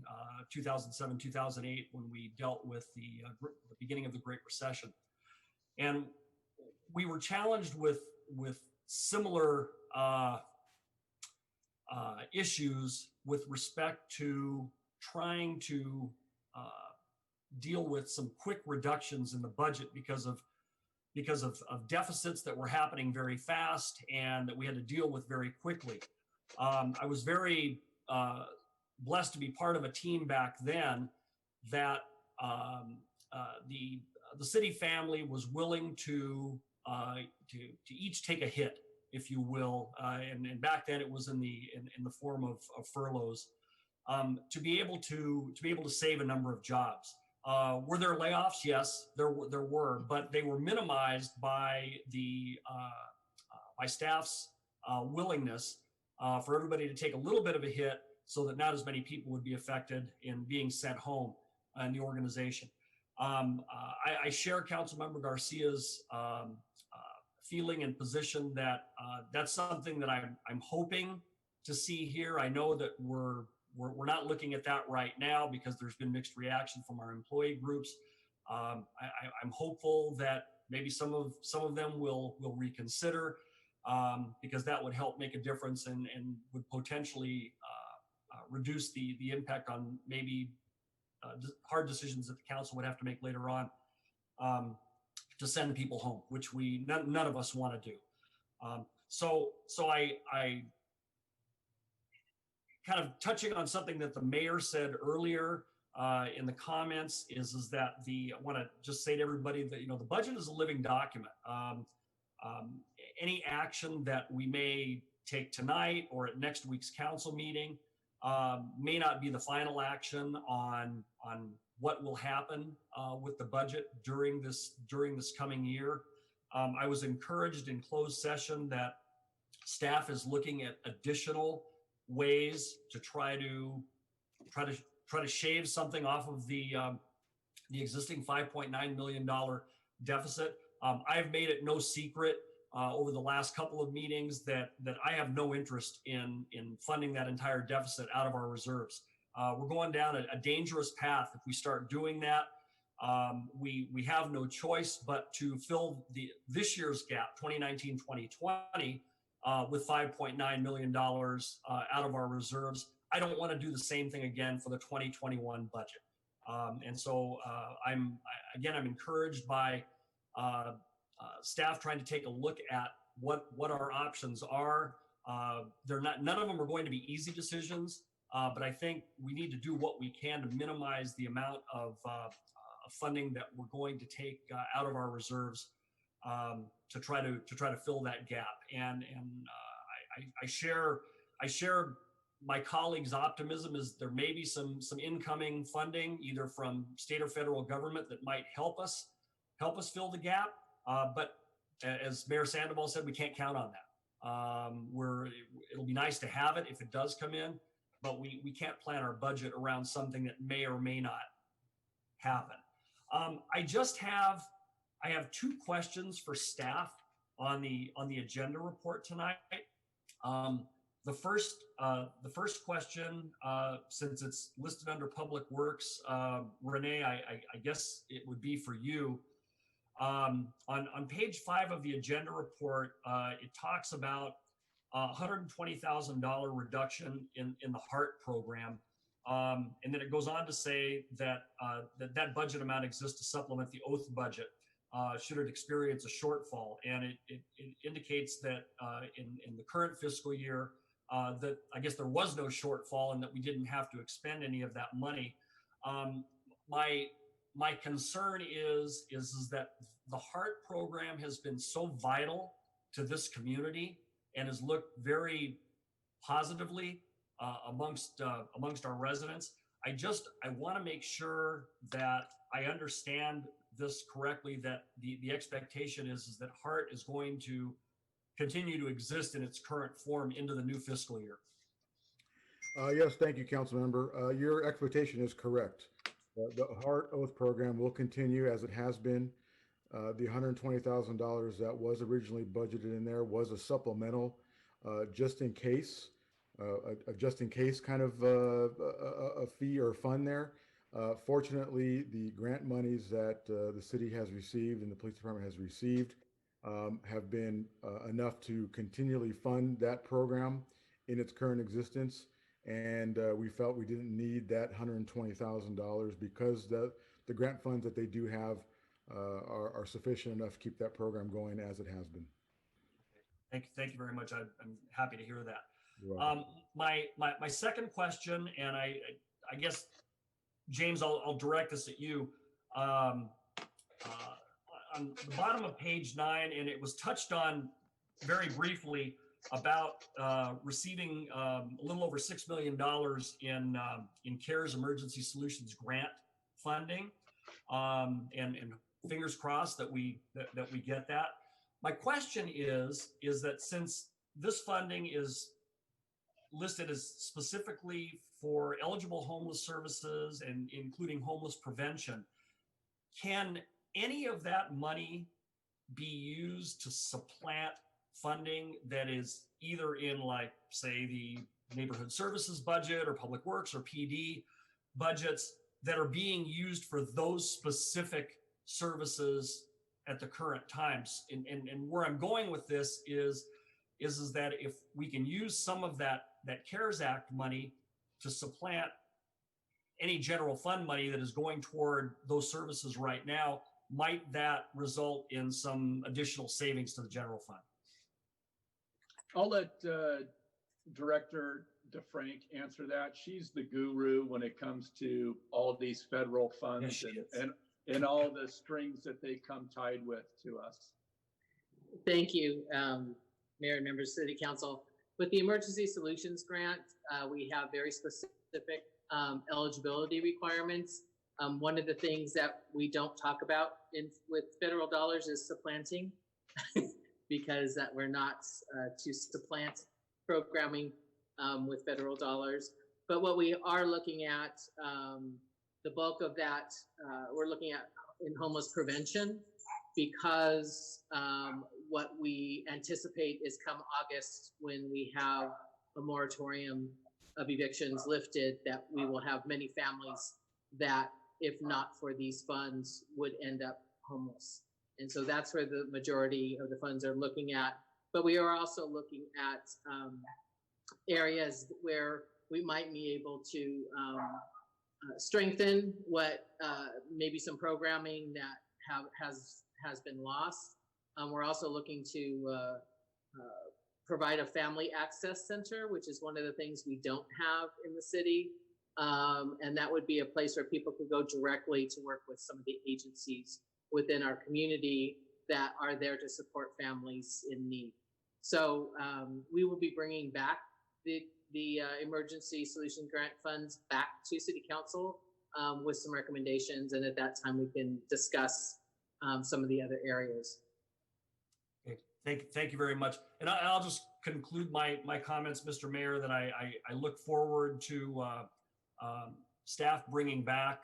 J: 2007, 2008, when we dealt with the beginning of the Great Recession. And we were challenged with similar issues with respect to trying to deal with some quick reductions in the budget because of deficits that were happening very fast and that we had to deal with very quickly. I was very blessed to be part of a team back then that the city family was willing to each take a hit, if you will, and back then it was in the form of furloughs, to be able to save a number of jobs. Were there layoffs? Yes, there were, but they were minimized by by staff's willingness for everybody to take a little bit of a hit, so that not as many people would be affected in being sent home in the organization. I share Councilmember Garcia's feeling and position that that's something that I'm hoping to see here. I know that we're not looking at that right now because there's been mixed reaction from our employee groups. I'm hopeful that maybe some of them will reconsider, because that would help make a difference and would potentially reduce the impact on maybe hard decisions that the council would have to make later on, to send people home, which none of us want to do. So I kind of touching on something that the mayor said earlier in the comments is that I want to just say to everybody that, the budget is a living document. Any action that we may take tonight or at next week's council meeting may not be the final action on what will happen with the budget during this coming year. I was encouraged in closed session that staff is looking at additional ways to try to shave something off of the existing $5.9 million deficit. I've made it no secret over the last couple of meetings that I have no interest in funding that entire deficit out of our reserves. We're going down a dangerous path if we start doing that. We have no choice but to fill this year's gap, 2019-2020, with $5.9 million out of our reserves. I don't want to do the same thing again for the 2021 budget. And so I'm encouraged by staff trying to take a look at what our options are. None of them are going to be easy decisions, but I think we need to do what we can to minimize the amount of funding that we're going to take out of our reserves to try to fill that gap. And I share my colleagues' optimism is there may be some incoming funding either from state or federal government that might help us fill the gap. But as Mayor Sandoval said, we can't count on that. It'll be nice to have it if it does come in, but we can't plan our budget around something that may or may not happen. I have two questions for staff on the agenda report tonight. The first question, since it's listed under Public Works, Renee, I guess it would be for you. On page 5 of the agenda report, it talks about $120,000 reduction in the HEART program. And then it goes on to say that that budget amount exists to supplement the oath budget should it experience a shortfall. And it indicates that in the current fiscal year, that I guess there was no shortfall and that we didn't have to expend any of that money. my concern is that the HEART program has been so vital to this community and has looked very positively amongst our residents. I want to make sure that I understand this correctly, that the expectation is that HEART is going to continue to exist in its current form into the new fiscal year.
K: Yes, thank you, council member. Your expectation is correct. The HEART Oath program will continue as it has been. The $120,000 that was originally budgeted in there was a supplemental, just in case, kind of a fee or fund there. Fortunately, the grant monies that the city has received and the police department has received have been enough to continually fund that program in its current existence. And we felt we didn't need that $120,000 because the grant funds that they do have are sufficient enough to keep that program going as it has been.
J: Thank you very much. I'm happy to hear that.
K: You're welcome.
J: My second question, and I guess, James, I'll direct this at you. On the bottom of page 9, and it was touched on very briefly about receiving a little over $6 million in CARES Emergency Solutions grant funding, and fingers crossed that we get that. My question is that since this funding is listed as specifically for eligible homeless services and including homeless prevention, can any of that money be used to supplant funding that is either in, like, say, the neighborhood services budget or public works or PD budgets that are being used for those specific services at the current times? And where I'm going with this is that if we can use some of that CARES Act money to supplant any general fund money that is going toward those services right now, might that result in some additional savings to the general fund?
A: I'll let Director DeFrank answer that. She's the guru when it comes to all of these federal funds and all the strings that they come tied with to us.
L: Thank you, Mayor and members of City Council. With the Emergency Solutions Grant, we have very specific eligibility requirements. One of the things that we don't talk about with federal dollars is supplanting, because that we're not to supplant programming with federal dollars. But what we are looking at, the bulk of that, we're looking at in homeless prevention, because what we anticipate is come August, when we have a moratorium of evictions lifted, that we will have many families that, if not for these funds, would end up homeless. And so that's where the majority of the funds are looking at. But we are also looking at areas where we might be able to strengthen what maybe some programming that has been lost. We're also looking to provide a family access center, which is one of the things we don't have in the city. And that would be a place where people could go directly to work with some of the agencies within our community that are there to support families in need. So we will be bringing back the Emergency Solution Grant funds back to City Council with some recommendations. And at that time, we can discuss some of the other areas.
J: Okay. Thank you very much. And I'll just conclude my comments, Mr. Mayor, that I look forward to staff bringing back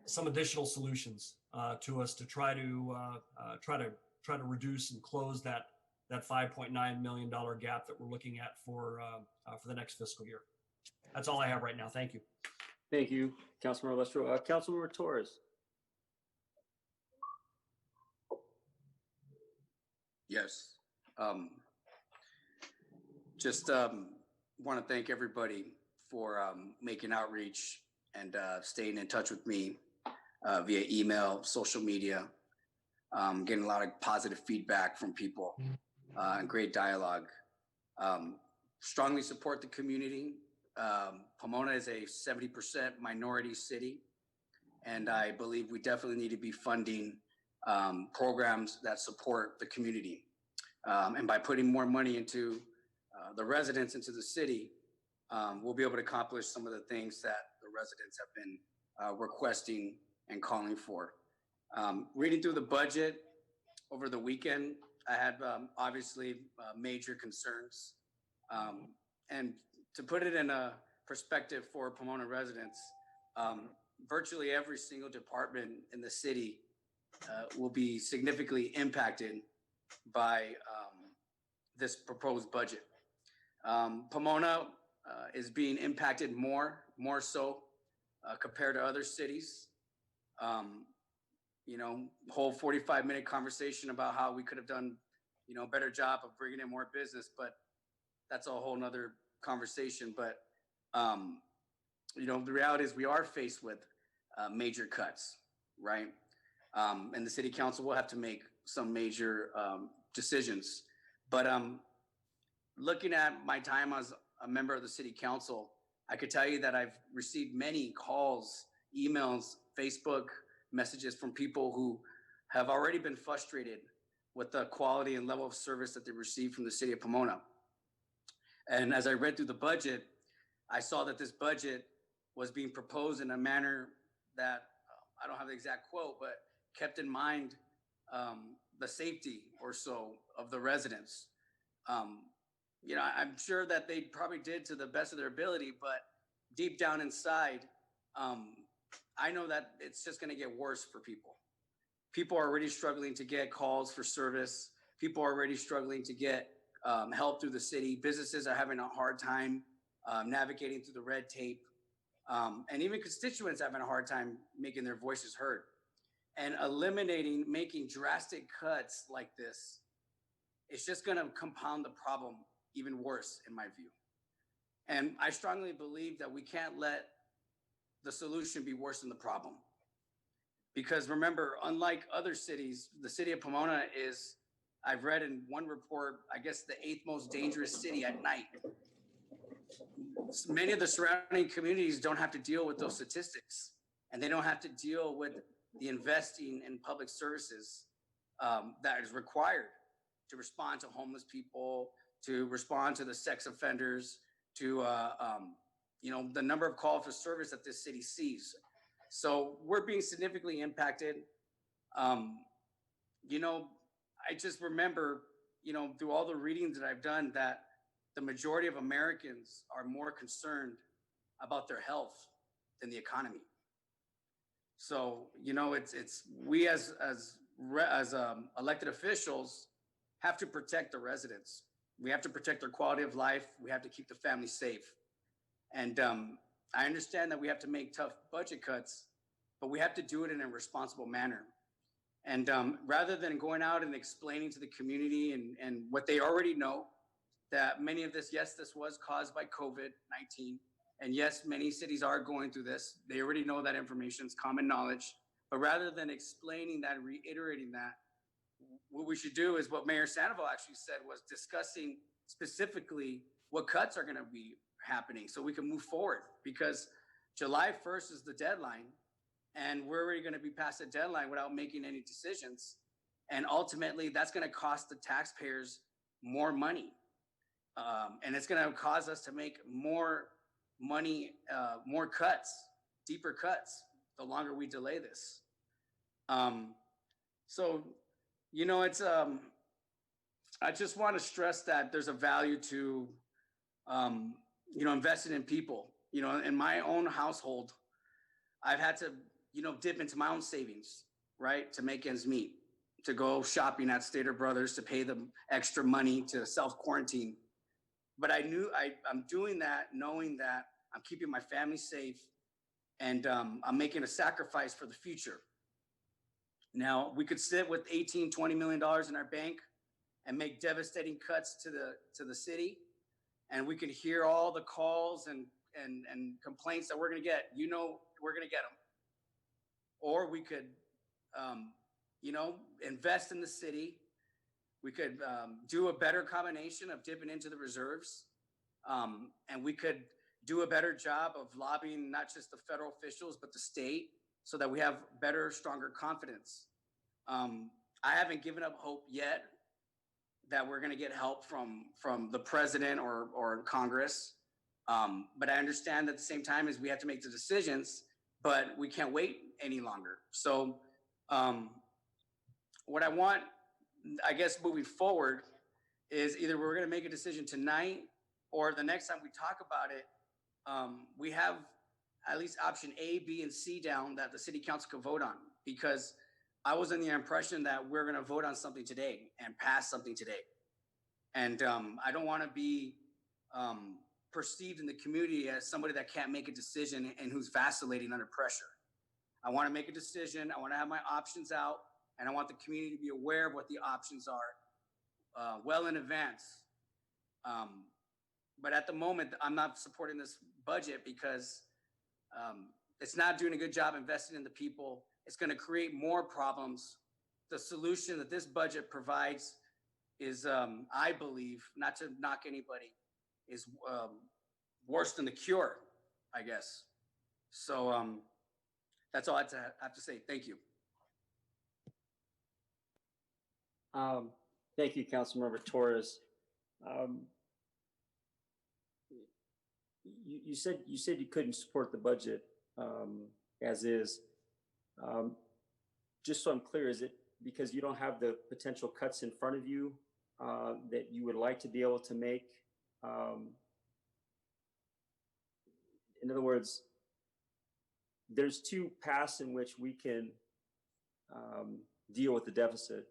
J: some additional solutions to us to try to reduce and close that $5.9 million gap that we're looking at for the next fiscal year. That's all I have right now. Thank you.
B: Thank you, Councilmember Lestro. Councilmember Torres.
M: Yes. Just want to thank everybody for making outreach and staying in touch with me via email, social media, getting a lot of positive feedback from people and great dialogue. Strongly support the community. Pomona is a 70% minority city. And I believe we definitely need to be funding programs that support the community. And by putting more money into the residents, into the city, we'll be able to accomplish some of the things that the residents have been requesting and calling for. Reading through the budget over the weekend, I had obviously major concerns. And to put it in a perspective for Pomona residents, virtually every single department in the city will be significantly impacted by this proposed budget. Pomona is being impacted more so compared to other cities. You know, whole 45-minute conversation about how we could have done, you know, a better job of bringing in more business, but that's a whole nother conversation. But, you know, the reality is we are faced with major cuts, right? And the city council will have to make some major decisions. But looking at my time as a member of the city council, I could tell you that I've received many calls, emails, Facebook messages from people who have already been frustrated with the quality and level of service that they receive from the city of Pomona. And as I read through the budget, I saw that this budget was being proposed in a manner that, I don't have the exact quote, but kept in mind the safety or so of the residents. You know, I'm sure that they probably did to the best of their ability, but deep down inside, I know that it's just going to get worse for people. People are already struggling to get calls for service. People are already struggling to get help through the city. Businesses are having a hard time navigating through the red tape. And even constituents having a hard time making their voices heard. And making drastic cuts like this, it's just going to compound the problem even worse, in my view. And I strongly believe that we can't let the solution be worse than the problem. Because remember, unlike other cities, the city of Pomona is, I've read in one report, I guess the 8th most dangerous city at night. Many of the surrounding communities don't have to deal with those statistics, and they don't have to deal with the investing in public services that is required to respond to homeless people, to respond to the sex offenders, to you know, the number of calls for service that this city sees. So we're being significantly impacted. You know, I just remember, you know, through all the readings that I've done, that the majority of Americans are more concerned about their health than the economy. So, you know, we as elected officials have to protect the residents. We have to protect their quality of life. We have to keep the family safe. And I understand that we have to make tough budget cuts, but we have to do it in a responsible manner. And rather than going out and explaining to the community and what they already know, that many of this, yes, this was caused by COVID-19. And yes, many cities are going through this. They already know that information, is common knowledge. But rather than explaining that and reiterating that, what we should do is what Mayor Sandoval actually said, was discussing specifically what cuts are going to be happening so we can move forward, because July 1st is the deadline and we're already going to be past the deadline without making any decisions. And ultimately that's going to cost the taxpayers more money. And it's going to cause us to make more money, more cuts, deeper cuts, the longer we delay this. So, you know, it's, I just want to stress that there's a value to, you know, investing in people. You know, in my own household, I've had to, you know, dip into my own savings, right, to make ends meet, to go shopping at Stater Brothers, to pay them extra money to self-quarantine. But I knew I'm doing that knowing that I'm keeping my family safe, and I'm making a sacrifice for the future. Now, we could sit with $18, $20 million in our bank and make devastating cuts to the city, and we could hear all the calls and complaints that we're going to get. You know, we're going to get them. Or we could, you know, invest in the city. We could do a better combination of dipping into the reserves, and we could do a better job of lobbying not just the federal officials, but the state, so that we have better, stronger confidence. I haven't given up hope yet that we're going to get help from the president or Congress. But I understand at the same time is we have to make the decisions, but we can't wait any longer. So what I want, I guess, moving forward is either we're going to make a decision tonight or the next time we talk about it, we have at least option A, B, and C down that the city council can vote on, because I was under the impression that we're going to vote on something today and pass something today. And I don't want to be perceived in the community as somebody that can't make a decision and who's vacillating under pressure. I want to make a decision. I want to have my options out, and I want the community to be aware of what the options are well in advance. But at the moment, I'm not supporting this budget because it's not doing a good job investing in the people. It's going to create more problems. The solution that this budget provides is, I believe, not to knock anybody, is worse than the cure, I guess. So that's all I have to say. Thank you.
B: Thank you, Councilmember Torres. You said you couldn't support the budget as is. Just so I'm clear, is it because you don't have the potential cuts in front of you that you would like to be able to make? In other words, there's two paths in which we can deal with the deficit.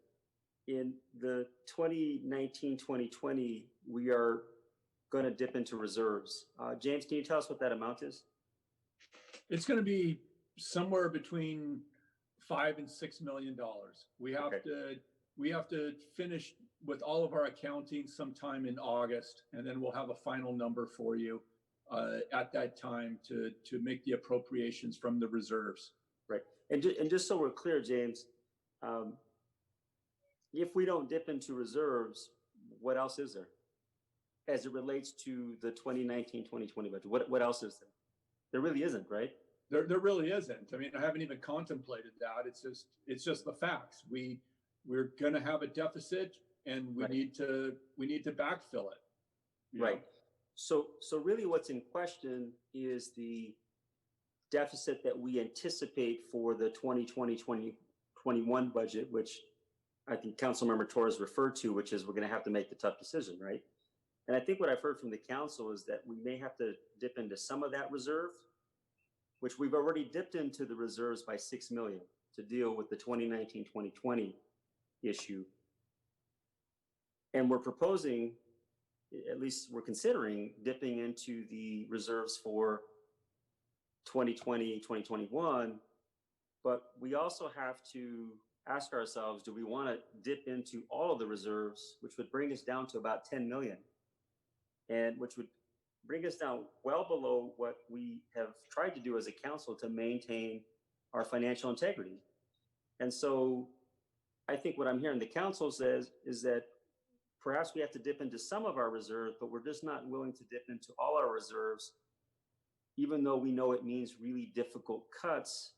B: In the 2019-2020, we are going to dip into reserves. James, can you tell us what that amount is?
A: It's going to be somewhere between $5 and $6 million. We have to finish with all of our accounting sometime in August, and then we'll have a final number for you at that time to make the appropriations from the reserves.
B: Right. And just so we're clear, James, if we don't dip into reserves, what else is there as it relates to the 2019-2020 budget? What else is there? There really isn't, right?
A: There really isn't. I mean, I haven't even contemplated that. It's just the facts. We're going to have a deficit, and we need to backfill it.
B: Right. So really, what's in question is the deficit that we anticipate for the 2020-2021 budget, which I think Councilmember Torres referred to, which is we're going to have to make the tough decision, right? And I think what I've heard from the council is that we may have to dip into some of that reserve, which we've already dipped into the reserves by $6 million to deal with the 2019-2020 issue. And we're proposing, at least we're considering, dipping into the reserves for 2020-2021, but we also have to ask ourselves, do we want to dip into all of the reserves, which would bring us down to about 10 million, and which would bring us down well below what we have tried to do as a council to maintain our financial integrity. And so I think what I'm hearing the council says is that perhaps we have to dip into some of our reserves, but we're just not willing to dip into all our reserves, even though we know it means really difficult cuts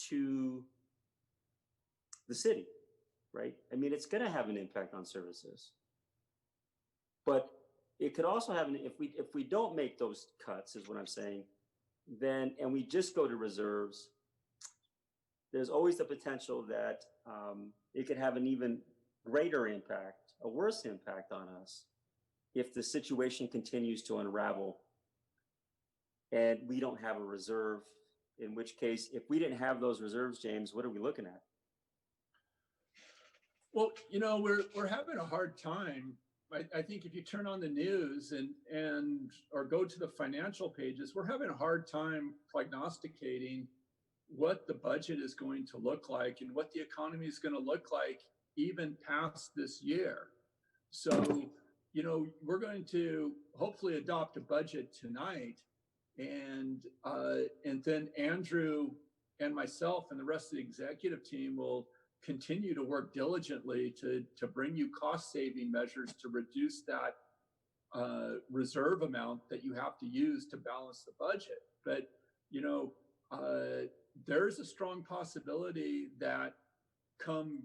B: to the city, right? I mean, it's going to have an impact on services, but it could also have if we don't make those cuts, is what I'm saying, then, and we just go to reserves, there's always the potential that it could have an even greater impact, a worse impact on us if the situation continues to unravel and we don't have a reserve, in which case, if we didn't have those reserves, James, what are we looking at?
A: Well, we're having a hard time. I think if you turn on the news and or go to the financial pages, we're having a hard time prognosticating what the budget is going to look like and what the economy is going to look like even past this year. So, we're going to hopefully adopt a budget tonight, and then Andrew and myself and the rest of the executive team will continue to work diligently to bring you cost-saving measures to reduce that reserve amount that you have to use to balance the budget. But, there's a strong possibility that come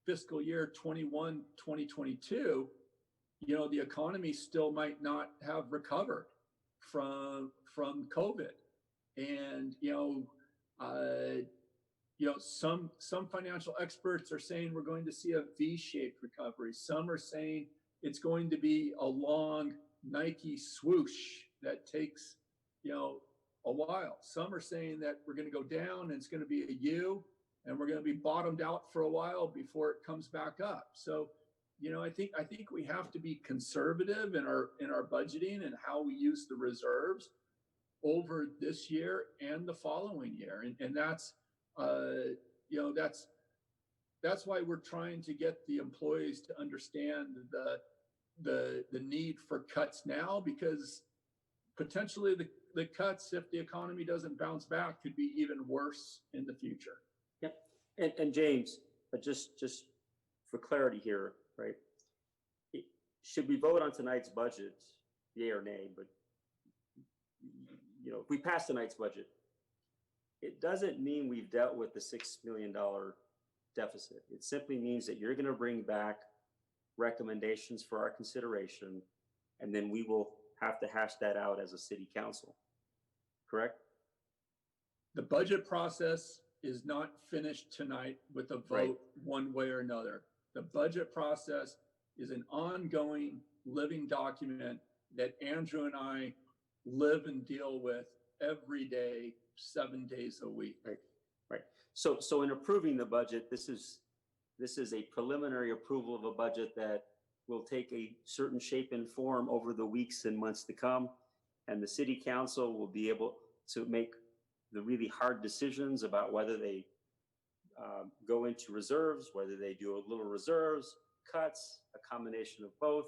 A: fiscal year 21, 2022, the economy still might not have recovered from COVID. And, some financial experts are saying we're going to see a V-shaped recovery. Some are saying it's going to be a long Nike swoosh that takes, a while. Some are saying that we're going to go down and it's going to be a U, and we're going to be bottomed out for a while before it comes back up. So, I think we have to be conservative in our budgeting and how we use the reserves over this year and the following year. And that's, that's why we're trying to get the employees to understand the need for cuts now, because potentially the cuts, if the economy doesn't bounce back, could be even worse in the future.
B: Yep. And James, just for clarity here, right? Should we vote on tonight's budget, yay or nay? But if we pass tonight's budget, it doesn't mean we've dealt with the $6 million deficit. It simply means that you're going to bring back recommendations for our consideration, and then we will have to hash that out as a city council. Correct?
A: The budget process is not finished tonight with a vote
B: Right.
A: one way or another. The budget process is an ongoing living document that Andrew and I live and deal with every day, 7 days a week.
B: Right. So in approving the budget, this is a preliminary approval of a budget that will take a certain shape and form over the weeks and months to come. And the city council will be able to make the really hard decisions about whether they go into reserves, whether they do a little reserves, cuts, a combination of both.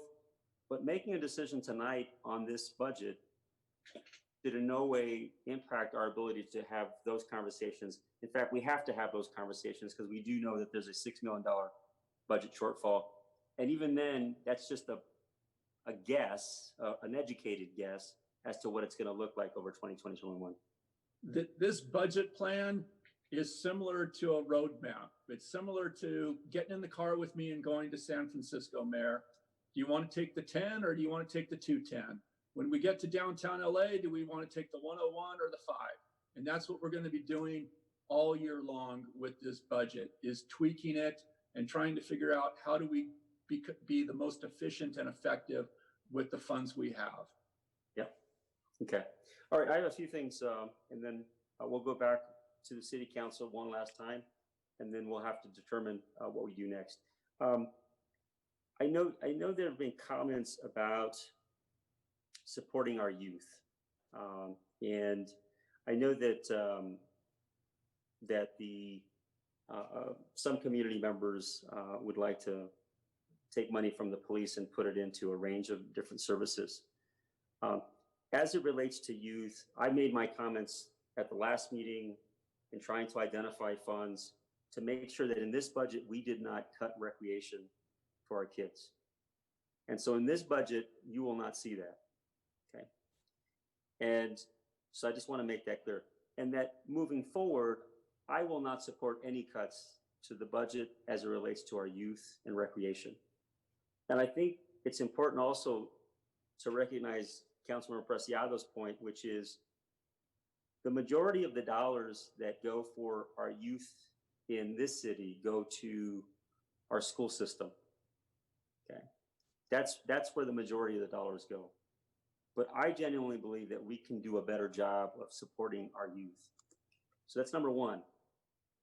B: But making a decision tonight on this budget did in no way impact our ability to have those conversations. In fact, we have to have those conversations because we do know that there's a $6 million budget shortfall. And even then, that's just a guess, an educated guess as to what it's going to look like over 2021.
A: This budget plan is similar to a roadmap. It's similar to getting in the car with me and going to San Francisco, Mayor. Do you want to take the 10 or do you want to take the 210? When we get to downtown LA, do we want to take the 101 or the 5? And that's what we're going to be doing all year long with this budget, is tweaking it and trying to figure out how do we be the most efficient and effective with the funds we have.
B: Yep. Okay. All right. I have a few things, and then we'll go back to the city council one last time, and then we'll have to determine what we do next. I know there have been comments about supporting our youth, and I know that the some community members would like to take money from the police and put it into a range of different services. As it relates to youth, I made my comments at the last meeting in trying to identify funds to make sure that in this budget, we did not cut recreation for our kids. And so in this budget, you will not see that, okay? And so I just want to make that clear. And that moving forward, I will not support any cuts to the budget as it relates to our youth and recreation. And I think it's important also to recognize Councilmember Preciado's point, which is the majority of the dollars that go for our youth in this city go to our school system. Okay, that's where the majority of the dollars go. But I genuinely believe that we can do a better job of supporting our youth. So that's number one.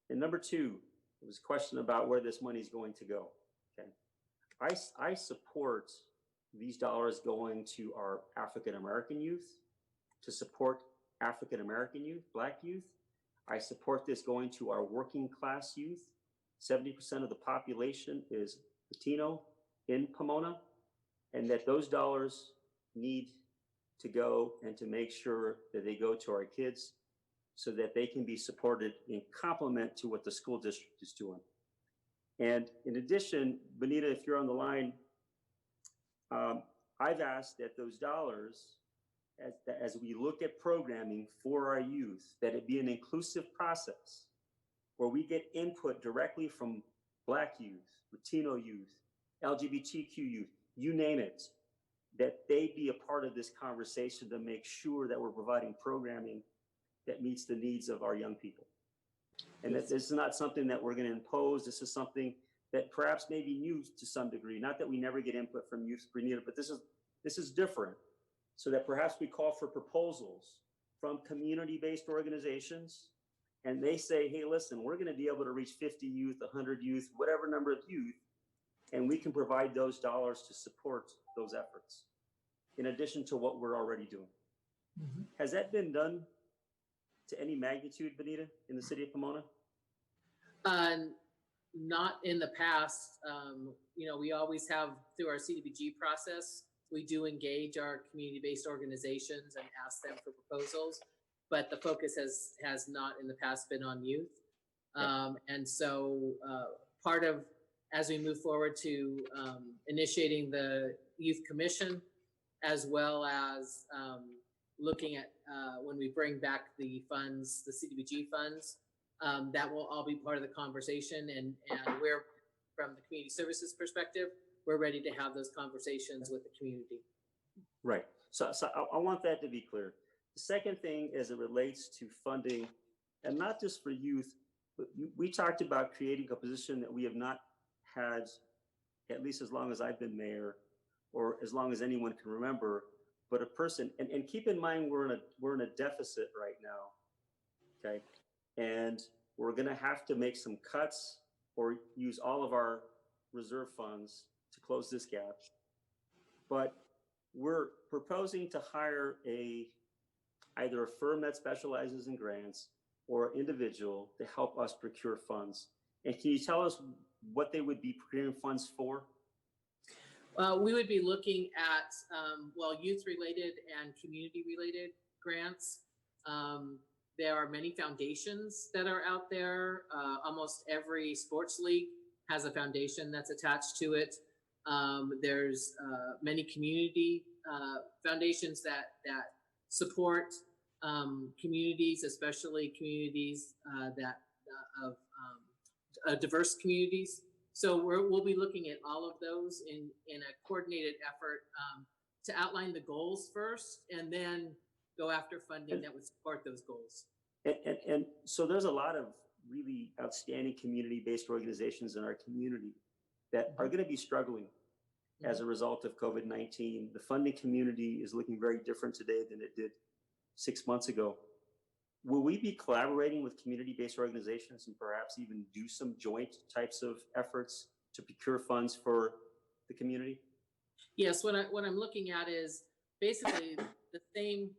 B: And number two, there was a question about where this money is going to go. Okay, I support these dollars going to our African American youth, to support African American youth, Black youth. I support this going to our working class youth. 70% of the population is Latino in Pomona, and that those dollars need to go and to make sure that they go to our kids so that they can be supported in complement to what the school district is doing. And in addition, Benita, if you're on the line, I've asked that those dollars, as we look at programming for our youth, that it be an inclusive process where we get input directly from Black youth, Latino youth, LGBTQ youth, you name it, that they be a part of this conversation to make sure that we're providing programming that meets the needs of our young people. And that this is not something that we're going to impose. This is something that perhaps may be new to some degree. Not that we never get input from youth, Bernita, but this is different. So that perhaps we call for proposals from community-based organizations, and they say, hey, listen, we're going to be able to reach 50 youth, 100 youth, whatever number of youth, and we can provide those dollars to support those efforts, in addition to what we're already doing. Mm-hmm. Has that been done to any magnitude, Benita, in the city of Pomona?
L: Not in the past. We always have, through our CDBG process, we do engage our community-based organizations and ask them for proposals, but the focus has not in the past been on youth. And so part of, as we move forward to initiating the Youth Commission, as well as looking at when we bring back the funds, the CDBG funds, that will all be part of the conversation. And we're, from the community services perspective, we're ready to have those conversations with the community.
B: Right. So I want that to be clear. The second thing, as it relates to funding, and not just for youth, but we talked about creating a position that we have not had, at least as long as I've been mayor, or as long as anyone can remember, but a person, and keep in mind, we're in a deficit right now, okay? And we're gonna have to make some cuts or use all of our reserve funds to close this gap. But we're proposing to hire either a firm that specializes in grants or an individual to help us procure funds. And can you tell us what they would be procuring funds for?
L: We would be looking at, youth-related and community-related grants. There are many foundations that are out there. Almost every sports league has a foundation that's attached to it. There's many community foundations that support communities, especially communities of diverse communities. So we'll be looking at all of those in a coordinated effort to outline the goals first, and then go after funding that would support those goals.
B: And so there's a lot of really outstanding community-based organizations in our community that are going to be struggling as a result of COVID-19. The funding community is looking very different today than it did 6 months ago. Will we be collaborating with community-based organizations and perhaps even do some joint types of efforts to procure funds for the community?
L: Yes, what I'm looking at is basically the same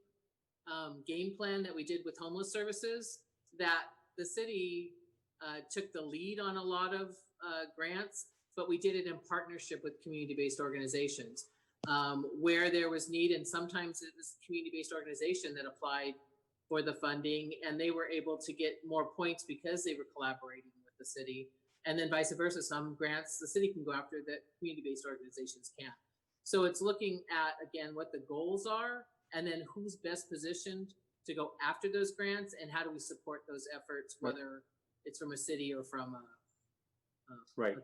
L: game plan that we did with homeless services, that the city took the lead on a lot of grants, but we did it in partnership with community-based organizations where there was need, and sometimes it was a community-based organization that applied for the funding, and they were able to get more points because they were collaborating with the city. And then vice versa, some grants the city can go after that community-based organizations can't. So it's looking at, again, what the goals are, and then who's best positioned to go after those grants, and how do we support those efforts, whether it's from a city or from
B: right.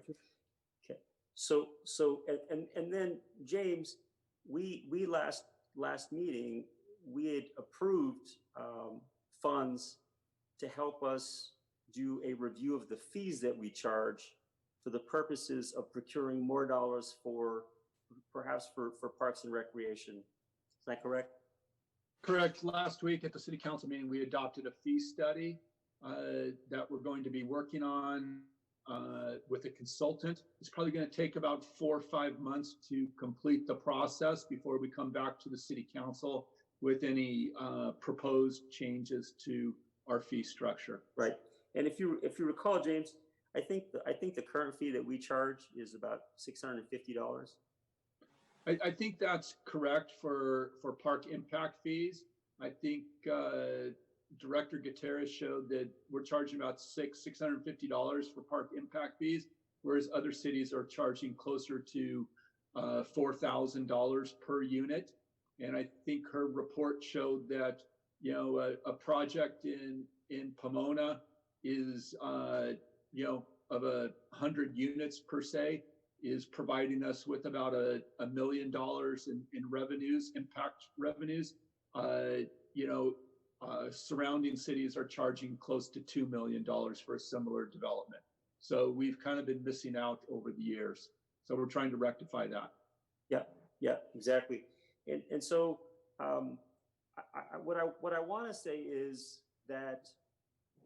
B: Okay. So and then James, we last meeting, we had approved funds to help us do a review of the fees that we charge for the purposes of procuring more dollars for perhaps for Parks and Recreation. Is that correct?
A: Correct. Last week at the city council meeting, we adopted a fee study that we're going to be working on with a consultant. It's probably going to take about 4 or 5 months to complete the process before we come back to the city council with any proposed changes to our fee structure.
B: Right. And if you recall, James, I think the current fee that we charge is about $650.
A: I think that's correct for park impact fees. I think Director Gutierrez showed that we're charging about $650 for park impact fees, whereas other cities are charging closer to $4,000 per unit. And I think her report showed that, you know, a project in Pomona is, you know, of 100 units per se, is providing us with about $1 million in revenues, impact revenues. You know, surrounding cities are charging close to $2 million for a similar development. So we've kind of been missing out over the years. So we're trying to rectify that.
B: Yeah, exactly. And so what I want to say is that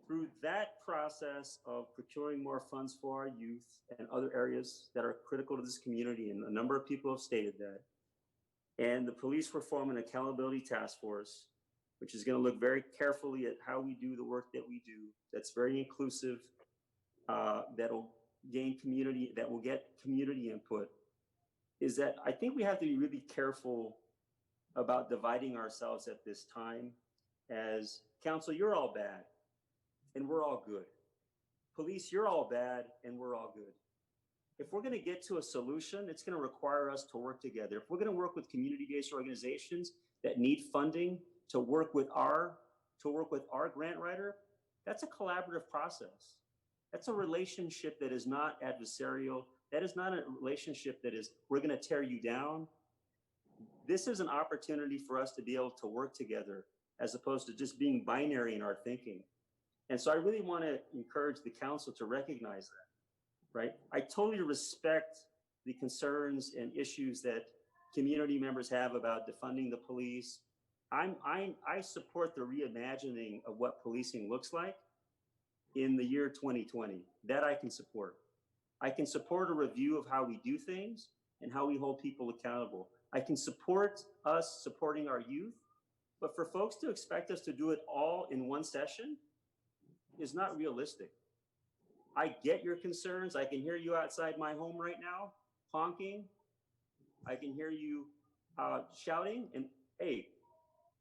B: through that process of procuring more funds for our youth and other areas that are critical to this community, and a number of people have stated that, and the police reform and accountability task force, which is going to look very carefully at how we do the work that we do, that's very inclusive, that'll gain community, that will get community input, is that I think we have to be really careful about dividing ourselves at this time. As council, you're all bad and we're all good. Police, you're all bad and we're all good. If we're going to get to a solution, it's going to require us to work together. If we're going to work with community-based organizations that need funding to work with our grant writer, that's a collaborative process. That's a relationship that is not adversarial. That is not a relationship that is, we're going to tear you down. This is an opportunity for us to be able to work together as opposed to just being binary in our thinking. And so I really want to encourage the council to recognize that, right? I totally respect the concerns and issues that community members have about defunding the police. I support the reimagining of what policing looks like in the year 2020. That I can support. I can support a review of how we do things and how we hold people accountable. I can support us supporting our youth, but for folks to expect us to do it all in one session is not realistic. I get your concerns. I can hear you outside my home right now, honking. I can hear you shouting, and hey,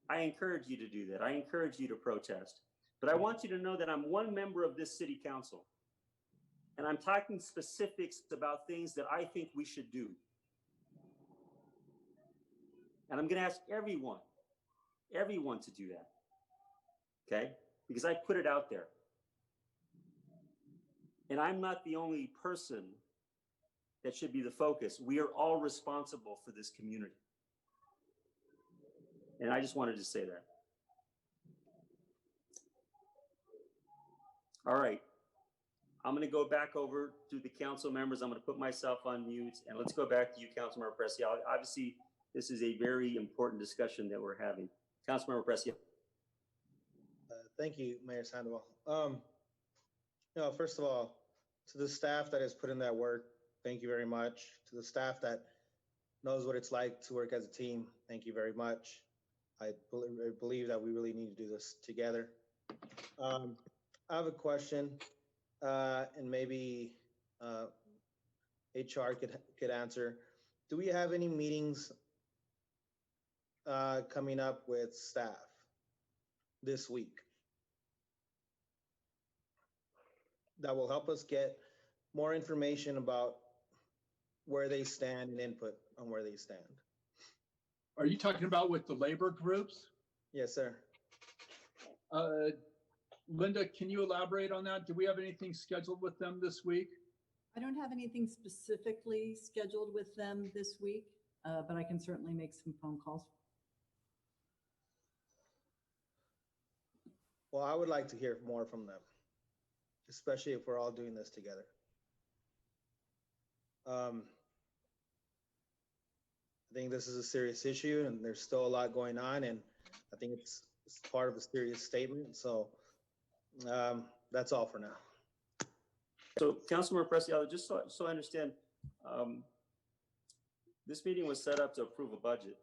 B: I encourage you to do that. I encourage you to protest. But I want you to know that I'm one member of this city council. And I'm talking specifics about things that I think we should do. And I'm going to ask everyone to do that. Okay? Because I put it out there. And I'm not the only person that should be the focus. We are all responsible for this community. And I just wanted to say that. All right. I'm going to go back over to the council members. I'm going to put myself on mute, and let's go back to you, Councilmember Preciado. Obviously, this is a very important discussion that we're having. Councilmember Preciado.
I: Thank you, Mayor Sandoval. First of all, to the staff that has put in that work, thank you very much. To the staff that knows what it's like to work as a team, thank you very much. I believe that we really need to do this together. I have a question. And maybe HR could answer. Do we have any meetings coming up with staff this week that will help us get more information about where they stand and input on where they stand?
A: Are you talking about with the labor groups?
I: Yes, sir.
A: Linda, can you elaborate on that? Do we have anything scheduled with them this week?
N: I don't have anything specifically scheduled with them this week, but I can certainly make some phone calls.
I: Well, I would like to hear more from them, especially if we're all doing this together. I think this is a serious issue and there's still a lot going on, and I think it's part of a serious statement. So that's all for now.
B: So, Councilmember Preciado, just so I understand, this meeting was set up to approve a budget.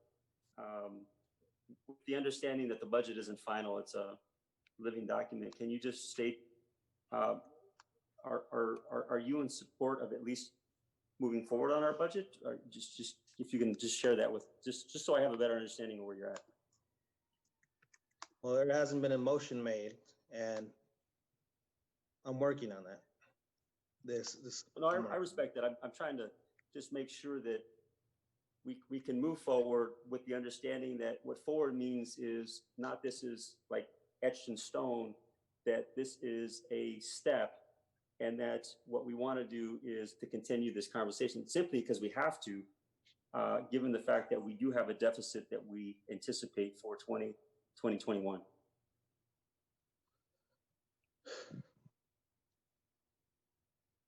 B: With the understanding that the budget isn't final, it's a living document. Can you just state, are you in support of at least moving forward on our budget? Or just if you can just share that with, just so I have a better understanding of where you're at.
I: Well, there hasn't been a motion made, and I'm working on that. No,
B: I respect that. I'm trying to just make sure that we can move forward with the understanding that what forward means is not this is like etched in stone, that this is a step, and that what we want to do is to continue this conversation simply because we have to, given the fact that we do have a deficit that we anticipate for 2021.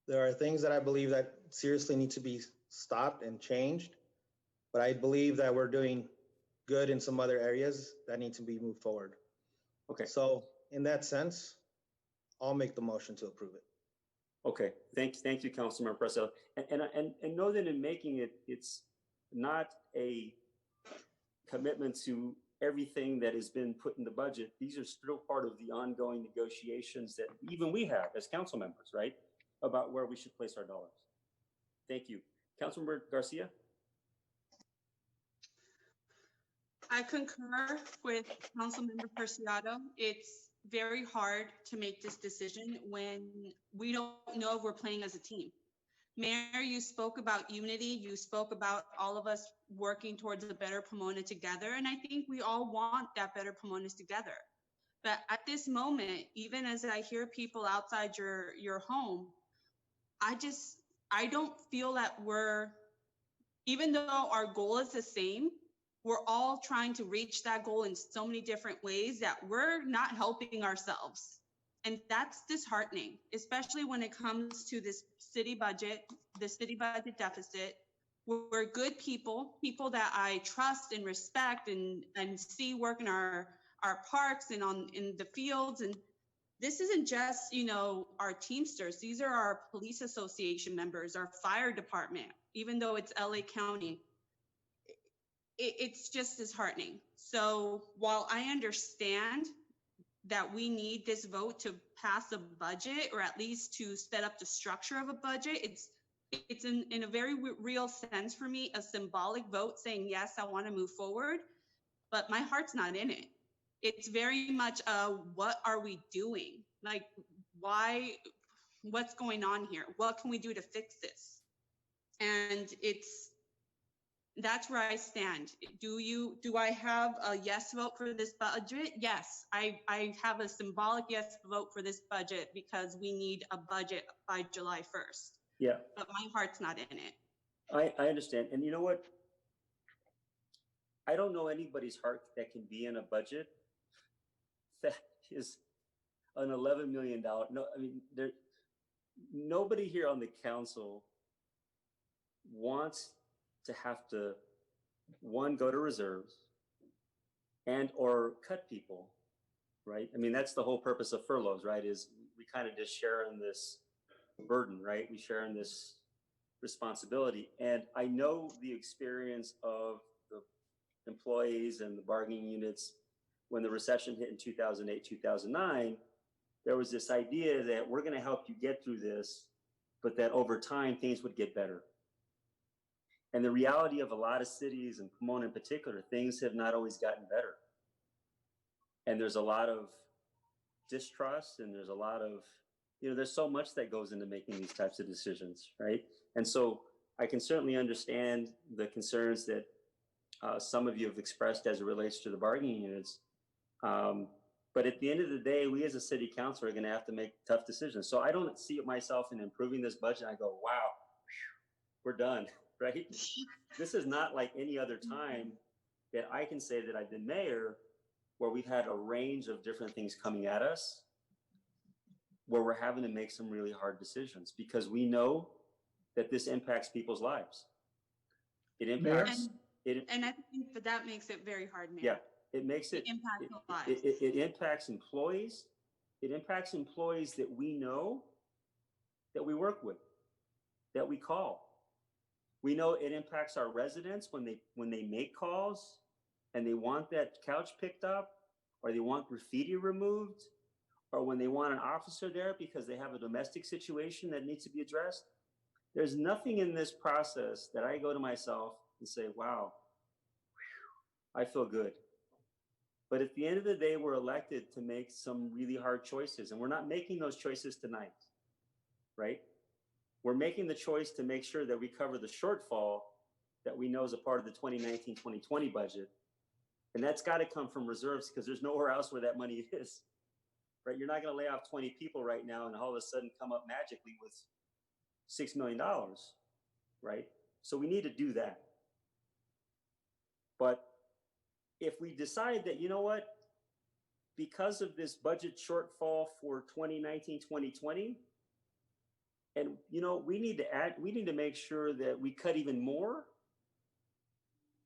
I: There are things that I believe that seriously need to be stopped and changed, but I believe that we're doing good in some other areas that need to be moved forward.
B: Okay.
I: So in that sense, I'll make the motion to approve it.
B: Okay, thank you, Councilmember Presell. And know that in making it, it's not a commitment to everything that has been put in the budget. These are still part of the ongoing negotiations that even we have as council members, right? About where we should place our dollars. Thank you. Councilmember Garcia?
F: I concur with Councilmember Preciado. It's very hard to make this decision when we don't know if we're playing as a team. Mayor, you spoke about unity. You spoke about all of us working towards a better Pomona together. And I think we all want that better Pomonas together. But at this moment, even as I hear people outside your home, I don't feel that even though our goal is the same, we're all trying to reach that goal in so many different ways that we're not helping ourselves. And that's disheartening, especially when it comes to this city budget, the city budget deficit. We're good people that I trust and respect and see work in our parks and in the fields. And this isn't just, our Teamsters. These are our police association members, our fire department, even though it's LA County. It's just disheartening. So while I understand that we need this vote to pass a budget, or at least to set up the structure of a budget, it's in a very real sense for me, a symbolic vote saying, yes, I want to move forward, but my heart's not in it. It's very much what are we doing? Like, what's going on here? What can we do to fix this? And that's where I stand. Do I have a yes vote for this budget? Yes, I have a symbolic yes vote for this budget because we need a budget by July 1st.
B: Yeah.
F: But my heart's not in it.
B: I understand. And you know what? I don't know anybody's heart that can be in a budget that is an $11 million. No, I mean, nobody here on the council wants to have to, one, go to reserves and or cut people, right? I mean, that's the whole purpose of furloughs, right? Is we kind of just share in this burden, right? We share in this responsibility. And I know the experience of the employees and the bargaining units when the recession hit in 2008, 2009, there was this idea that we're going to help you get through this, but that over time things would get better. And the reality of a lot of cities, and Pomona in particular, things have not always gotten better. And there's a lot of distrust, and there's a lot of, there's so much that goes into making these types of decisions, right? And so I can certainly understand the concerns that some of you have expressed as it relates to the bargaining units. But at the end of the day, we as a city council are going to have to make tough decisions. So I don't see myself in improving this budget. I go, wow, we're done. Right? This is not like any other time that I can say that I've been mayor where we've had a range of different things coming at us, where we're having to make some really hard decisions because we know that this impacts people's lives. It impacts.
F: And I think that makes it very hard, Mayor.
B: Yeah, it makes it.
F: It impacts lives.
B: It impacts employees. It impacts employees that we know, that we work with, that we call. We know it impacts our residents when they make calls and they want that couch picked up, or they want graffiti removed, or when they want an officer there because they have a domestic situation that needs to be addressed. There's nothing in this process that I go to myself and say, wow, I feel good. But at the end of the day, we're elected to make some really hard choices, and we're not making those choices tonight, right? We're making the choice to make sure that we cover the shortfall that we know is a part of the 2019-2020 budget. And that's got to come from reserves because there's nowhere else where that money is, right? You're not going to lay off 20 people right now and all of a sudden come up magically with $6 million, right? So we need to do that. But if we decide that, you know what, because of this budget shortfall for 2019-2020, and you know, we need to make sure that we cut even more,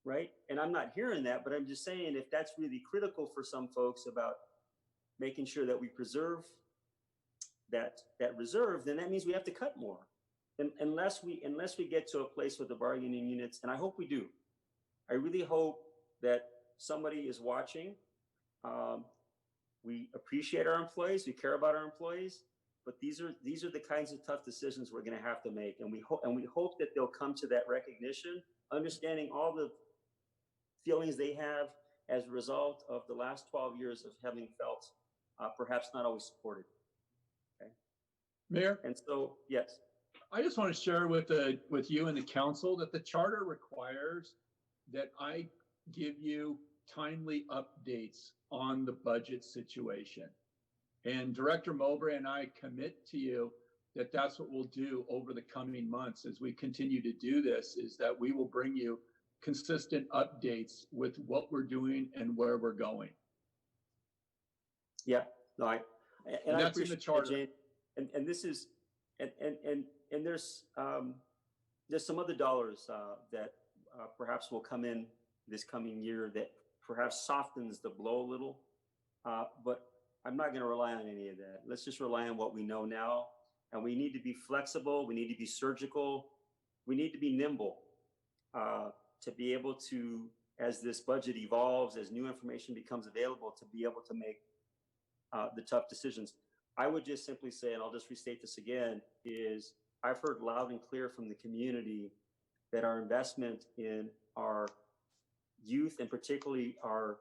B: right? And I'm not hearing that, but I'm just saying if that's really critical for some folks about making sure that we preserve that reserve, then that means we have to cut more. And unless we get to a place with the bargaining units, and I hope we do. I really hope that somebody is watching. We appreciate our employees, we care about our employees, but these are the kinds of tough decisions we're going to have to make, and we hope that they'll come to that recognition, understanding all the feelings they have as a result of the last 12 years of having felt perhaps not always supported. Okay,
A: Mayor?
B: And so, yes.
A: I just want to share with you and the council that the charter requires that I give you timely updates on the budget situation. And Director Mowbray and I commit to you that that's what we'll do over the coming months as we continue to do this, is that we will bring you consistent updates with what we're doing and where we're going.
B: Yeah, no, and
A: that's in the charter.
B: Jane, and this is, and there's some other dollars that perhaps will come in this coming year that perhaps softens the blow a little, but I'm not going to rely on any of that. Let's just rely on what we know now, and we need to be flexible. We need to be surgical. We need to be nimble to be able to, as this budget evolves, as new information becomes available, to be able to make the tough decisions. I would just simply say, and I'll just restate this again, is I've heard loud and clear from the community that our investment in our youth, and particularly our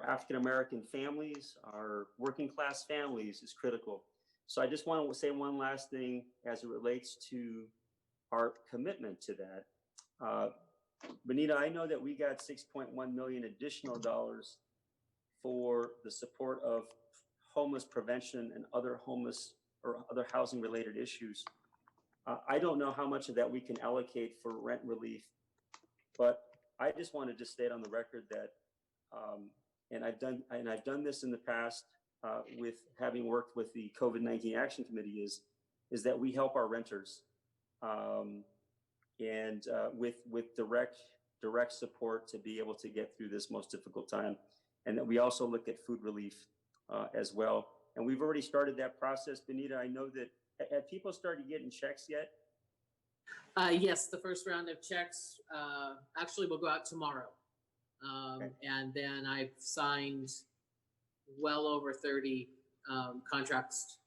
B: African-American families, our working class families, is critical. So I just want to say one last thing as it relates to our commitment to that. Benita, I know that we got 6.1 million additional dollars for the support of homeless prevention and other homeless or other housing related issues. I don't know how much of that we can allocate for rent relief, but I just want to just state on the record that, and I've done this in the past with having worked with the COVID-19 Action Committee, is that we help our renters and with direct support to be able to get through this most difficult time, and that we also look at food relief as well. And we've already started that process. Benita, I know that, have people started getting checks yet?
L: Yes, the first round of checks actually will go out tomorrow. Okay. And then I've signed well over 30 contracts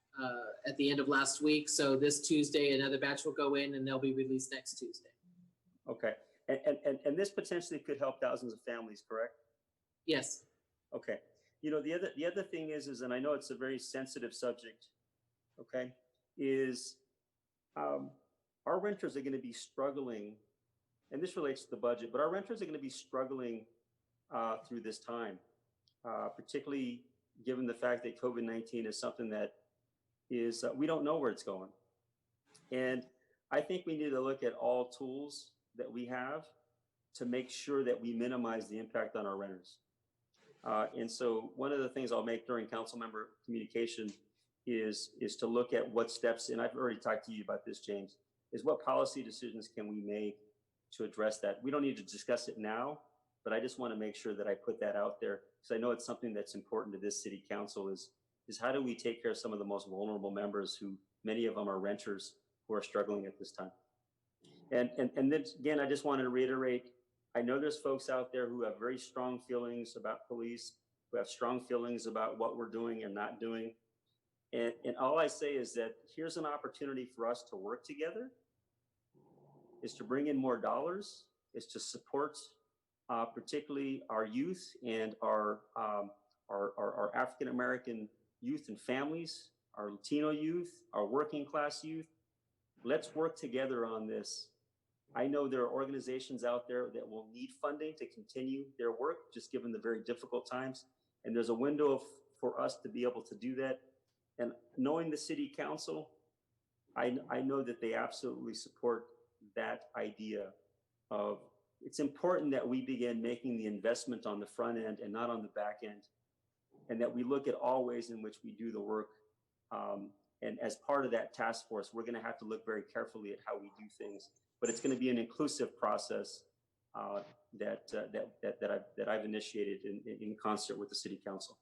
L: at the end of last week. So this Tuesday, another batch will go in and they'll be released next Tuesday.
B: Okay. And this potentially could help thousands of families, correct?
L: Yes.
B: Okay. You know, the other thing is, and I know it's a very sensitive subject, okay, is our renters are going to be struggling, and this relates to the budget, but our renters are going to be struggling through this time, particularly given the fact that COVID-19 is something that is, we don't know where it's going. And I think we need to look at all tools that we have to make sure that we minimize the impact on our renters. And so one of the things I'll make during council member communication is to look at what steps, and I've already talked to you about this, James, is what policy decisions can we make to address that? We don't need to discuss it now, but I just want to make sure that I put that out there because I know it's something that's important to this city council is how do we take care of some of the most vulnerable members who, many of them are renters who are struggling at this time. And then again, I just wanted to reiterate, I know there's folks out there who have very strong feelings about police, who have strong feelings about what we're doing and not doing. And all I say is that here's an opportunity for us to work together, is to bring in more dollars, is to support particularly our youth and our African-American youth and families, our Latino youth, our working class youth. Let's work together on this I know there are organizations out there that will need funding to continue their work, just given the very difficult times. And there's a window for us to be able to do that. And knowing the city council, I know that they absolutely support that idea of it's important that we begin making the investment on the front end and not on the back end, and that we look at all ways in which we do the work. And as part of that task force, we're going to have to look very carefully at how we do things. But it's going to be an inclusive process that I've initiated in concert with the city council.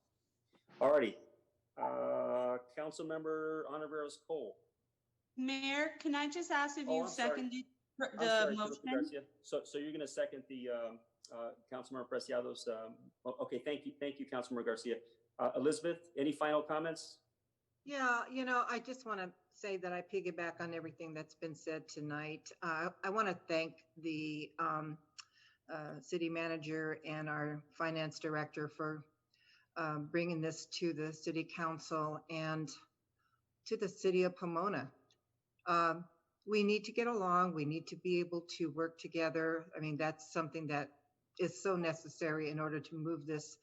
B: Alrighty, Councilmember Ontiveros Cole.
F: Mayor, can I just ask if you've
B: I'm sorry.
F: seconded
B: I'm
F: the
B: sorry,
F: motion?
B: Garcia. So you're going to second the Councilmember Preciado's. Okay, thank you, Councilmember Garcia. Elizabeth, any final comments?
D: Yeah, I just want to say that I piggyback on everything that's been said tonight. I want to thank the city manager and our finance director for bringing this to the city council and to the city of Pomona. We need to get along. We need to be able to work together. I mean, that's something that is so necessary in order to move this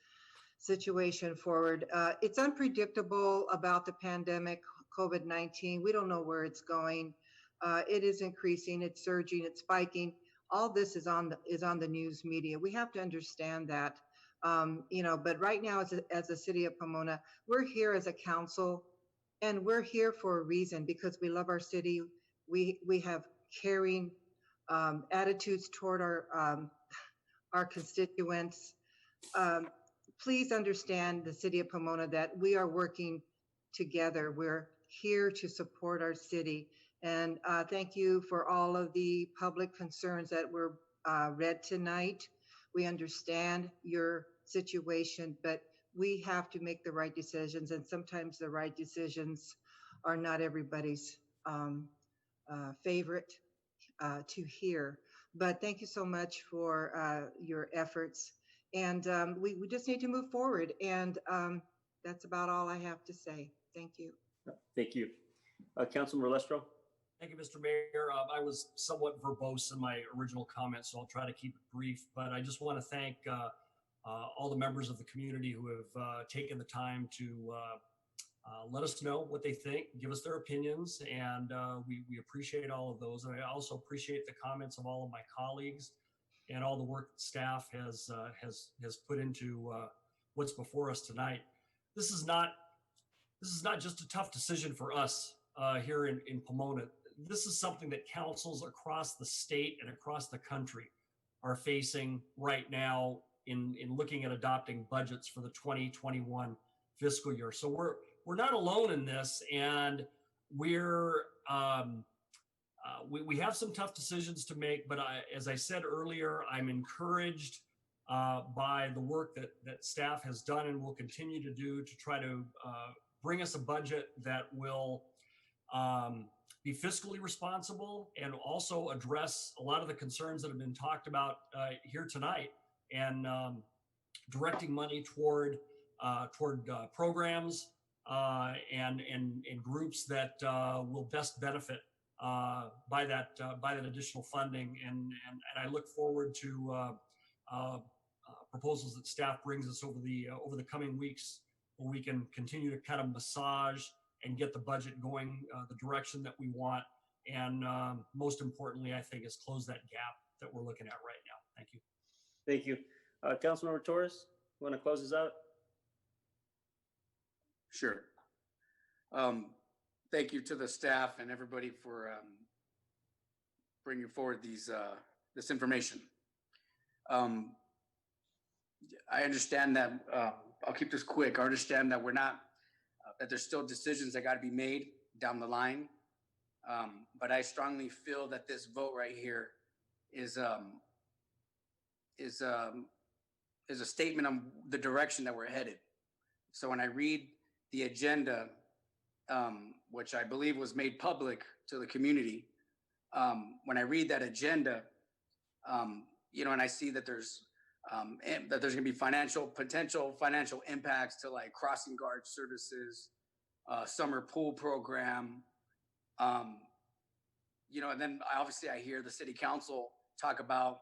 D: situation forward. It's unpredictable about the pandemic, COVID-19. We don't know where it's going. It is increasing, it's surging, it's spiking. All this is on the news media. We have to understand that. But right now, as a city of Pomona, we're here as a council, and we're here for a reason, because we love our city. We have caring attitudes toward our constituents. Please understand, the city of Pomona, that we are working together. We're here to support our city. And thank you for all of the public concerns that were read tonight. We understand your situation, but we have to make the right decisions. And sometimes the right decisions are not everybody's favorite to hear. But thank you so much for your efforts. And we just need to move forward. And that's about all I have to say. Thank you.
B: Thank you. Councilmember Lestro.
J: Thank you, Mr. Mayor. I was somewhat verbose in my original comments, so I'll try to keep it brief. But I just want to thank all the members of the community who have taken the time to let us know what they think, give us their opinions, and we appreciate all of those. And I also appreciate the comments of all of my colleagues and all the work that staff has put into what's before us tonight. This is not just a tough decision for us here in Pomona. This is something that councils across the state and across the country are facing right now in looking at adopting budgets for the 2021 fiscal year. So we're not alone in this, and we have some tough decisions to make. But as I said earlier, I'm encouraged by the work that staff has done and will continue to do to try to bring us a budget that will be fiscally responsible and also address a lot of the concerns that have been talked about here tonight, and directing money toward programs and groups that will best benefit by that additional funding. And I look forward to proposals that staff brings us over the coming weeks, where we can continue to kind of massage and get the budget going the direction that we want. And most importantly, I think, is close that gap that we're looking at right now. Thank you.
B: Thank you. Councilmember Torres, you want to close this out?
M: Sure. Thank you to the staff and everybody for bringing forward this information. I understand that, I'll keep this quick. I understand that we're not, that there's still decisions that got to be made down the line. But I strongly feel that this vote right here is a statement on the direction that we're headed. So when I read the agenda, which I believe was made public to the community, when I read that agenda, and I see that there's going to be potential financial impacts to like crossing guard services, summer pool program, and then obviously I hear the city council talk about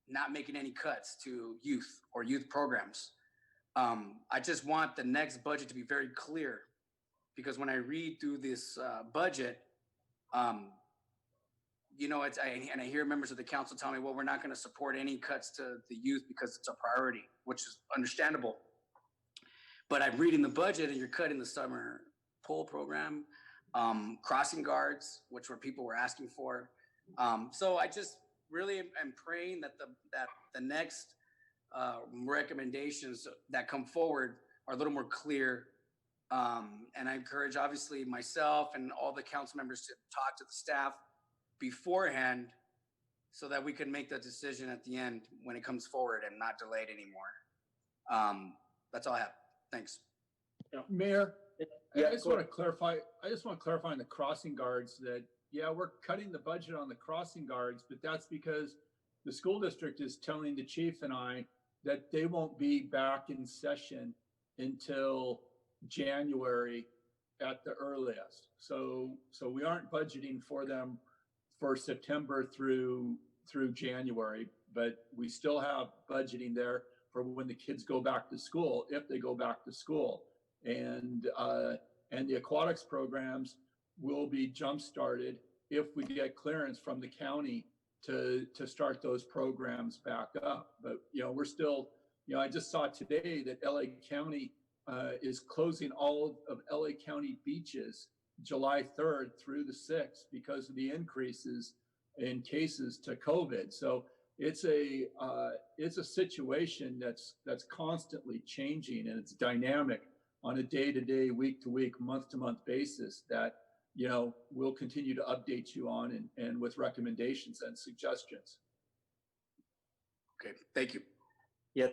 M: not making any cuts to youth or youth programs. I just want the next budget to be very clear, because when I read through this budget, and I hear members of the council tell me, well, we're not going to support any cuts to the youth because it's a priority, which is understandable. But I'm reading the budget and you're cutting the summer pool program, crossing guards, which were people were asking for. So I just really am praying that the next recommendations that come forward are a little more clear. And I encourage, obviously, myself and all the council members to talk to the staff beforehand so that we can make the decision at the end when it comes forward and not delayed anymore. That's all I have. Thanks.
A: Mayor,
B: Yeah,
A: I just want to clarify on the crossing guards that, yeah, we're cutting the budget on the crossing guards, but that's because the school district is telling the chief and I that they won't be back in session until January at the earliest. So we aren't budgeting for them for September through January, but we still have budgeting there for when the kids go back to school, if they go back to school. And the aquatics programs will be jump-started if we get clearance from the county to start those programs back up. But, we're still, I just saw today that LA County is closing all of LA County beaches July 3rd through the 6th because of the increases in cases to COVID. So it's a situation that's constantly changing, and it's dynamic on a day-to-day, week-to-week, month-to-month basis that, we'll continue to update you on and with recommendations and suggestions.
M: Okay, thank you.
B: Yeah,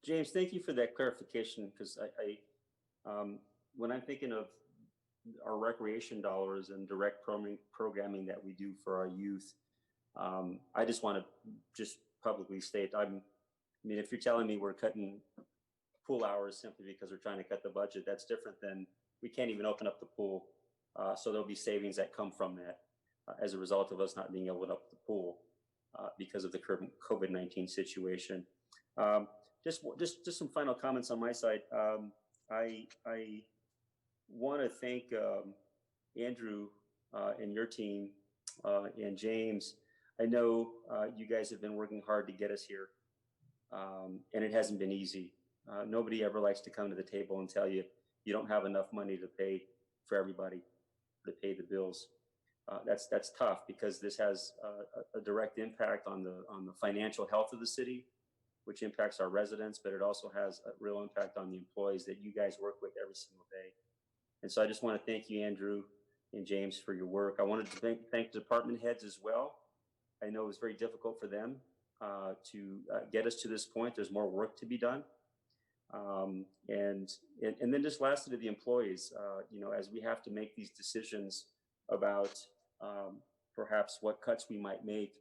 B: James, thank you for that clarification, because when I'm thinking of our recreation dollars and direct programming that we do for our youth, I just want to publicly state, if you're telling me we're cutting pool hours simply because we're trying to cut the budget, that's different than we can't even open up the pool. So there'll be savings that come from that as a result of us not being able to open up the pool because of the current COVID-19 situation. Just some final comments on my side. I want to thank Andrew and your team and James. I know you guys have been working hard to get us here, and it hasn't been easy. Nobody ever likes to come to the table and tell you you don't have enough money to pay for everybody, to pay the bills. That's tough, because this has a direct impact on the financial health of the city, which impacts our residents, but it also has a real impact on the employees that you guys work with every single day. And so I just want to thank you, Andrew and James, for your work. I wanted to thank department heads as well. I know it was very difficult for them to get us to this point. There's more work to be done. And then just lastly, to the employees, as we have to make these decisions about perhaps what cuts we might make,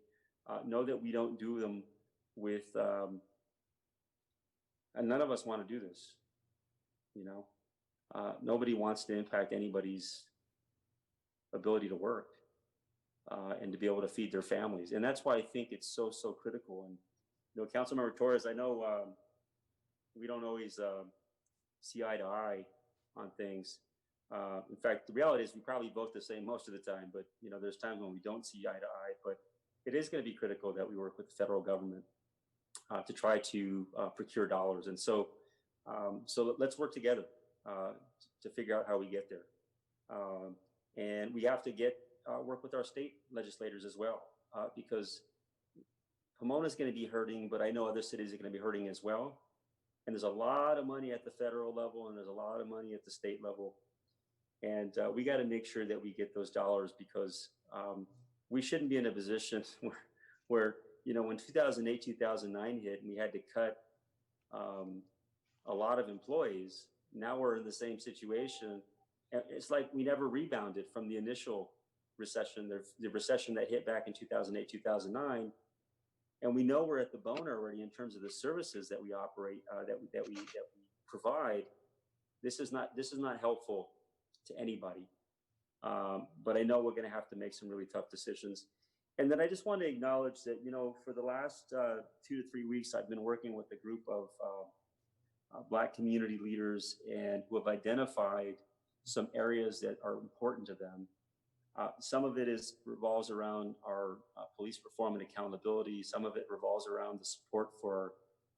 B: know that we don't do them with, and none of us want to do this, nobody wants to impact anybody's ability to work and to be able to feed their families. And that's why I think it's so critical. And, Councilmember Torres, I know we don't always see eye to eye on things. In fact, the reality is we probably vote the same most of the time, but there's times when we don't see eye to eye. But it is going to be critical that we work with the federal government to try to procure dollars. And so let's work together to figure out how we get there. And we have to work with our state legislators as well, because Pomona is going to be hurting, but I know other cities are going to be hurting as well. And there's a lot of money at the federal level, and there's a lot of money at the state level. And we got to make sure that we get those dollars, because we shouldn't be in a position where when 2008, 2009 hit and we had to cut a lot of employees, now we're in the same situation. It's like we never rebounded from the initial recession, the recession that hit back in 2008, 2009. And we know we're at the bone already in terms of the services that we operate, that we provide. This is not helpful to anybody. But I know we're going to have to make some really tough decisions. And then I just want to acknowledge that, you know, for the last 2 to 3 weeks, I've been working with a group of Black community leaders and who have identified some areas that are important to them. Some of it revolves around our police reform and accountability. Some of it revolves around the support for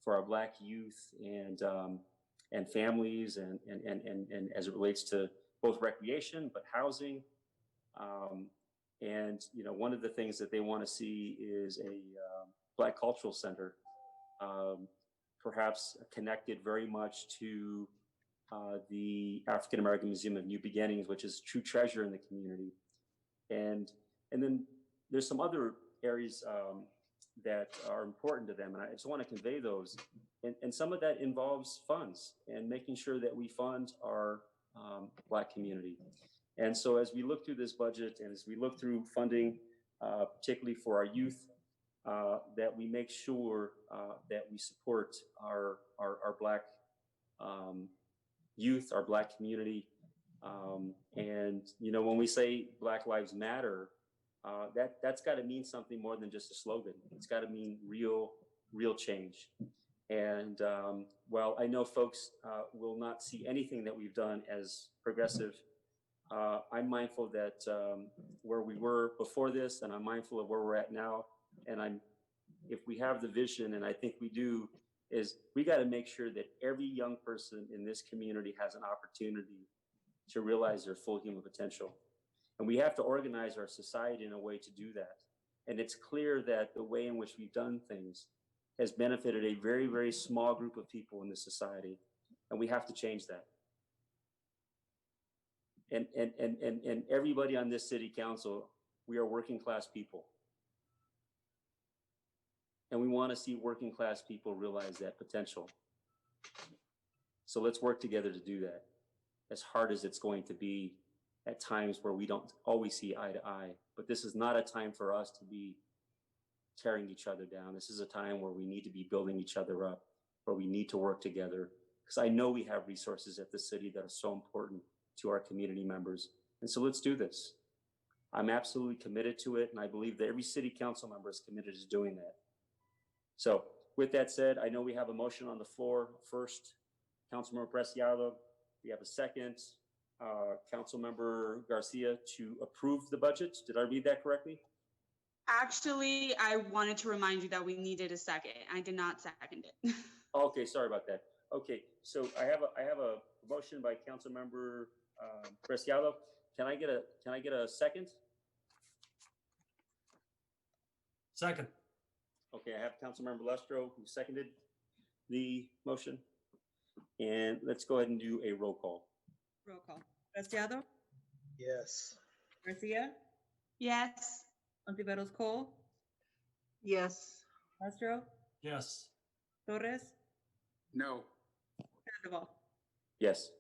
B: our Black youth and families and as it relates to both recreation, but housing. And, you know, one of the things that they want to see is a Black cultural center, perhaps connected very much to the African American Museum of New Beginnings, which is a true treasure in the community. And then there's some other areas that are important to them, and I just want to convey those. And some of that involves funds and making sure that we fund our Black community. And so as we look through this budget and as we look through funding, particularly for our youth, that we make sure that we support our Black youth, our Black community. And, you know, when we say Black Lives Matter, that's got to mean something more than just a slogan. It's got to mean real change. And while I know folks will not see anything that we've done as progressive, I'm mindful that where we were before this, and I'm mindful of where we're at now. And if we have the vision, and I think we do, is we got to make sure that every young person in this community has an opportunity to realize their full human potential. And we have to organize our society in a way to do that. And it's clear that the way in which we've done things has benefited a very, very small group of people in this society. And we have to change that. And everybody on this city council, we are working class people. And we want to see working class people realize that potential. So let's work together to do that, as hard as it's going to be at times where we don't always see eye to eye. But this is not a time for us to be tearing each other down. This is a time where we need to be building each other up, where we need to work together. Because I know we have resources at the city that are so important to our community members. And so let's do this. I'm absolutely committed to it. And I believe that every city council member is committed to doing that. So with that said, I know we have a motion on the floor. First, Councilmember Preciado. We have a second, Councilmember Garcia, to approve the budget. Did I read that correctly?
F: Actually, I wanted to remind you that we needed a second. I did not second it.
B: Okay, sorry about that. Okay, so I have a motion by Councilmember Preciado. Can I get a second?
J: Second.
B: Okay, I have Councilmember Lustro who seconded the motion. And let's go ahead and do a roll call.
E: Roll call. Preciado?
I: Yes.
E: Garcia?
F: Yes.
E: Ontiveros Cole?
D: Yes.
E: Castro?
J: Yes.
E: Torres?
M: No.
E: Sandoval?
B: Yes.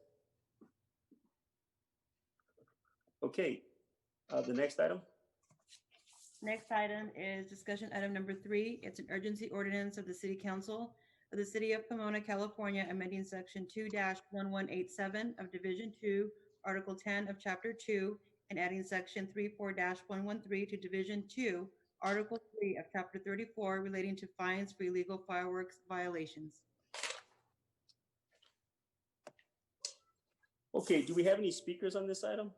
B: Okay, the next item.
E: Next item is discussion item number 3. It's an urgency ordinance of the City Council of the City of Pomona, California, amending Section 2-1187 of Division 2, Article 10 of Chapter 2, and adding Section 34-113 to Division 2, Article 3 of Chapter 34, relating to fines for illegal fireworks violations.
B: Okay, do we have any speakers on this item?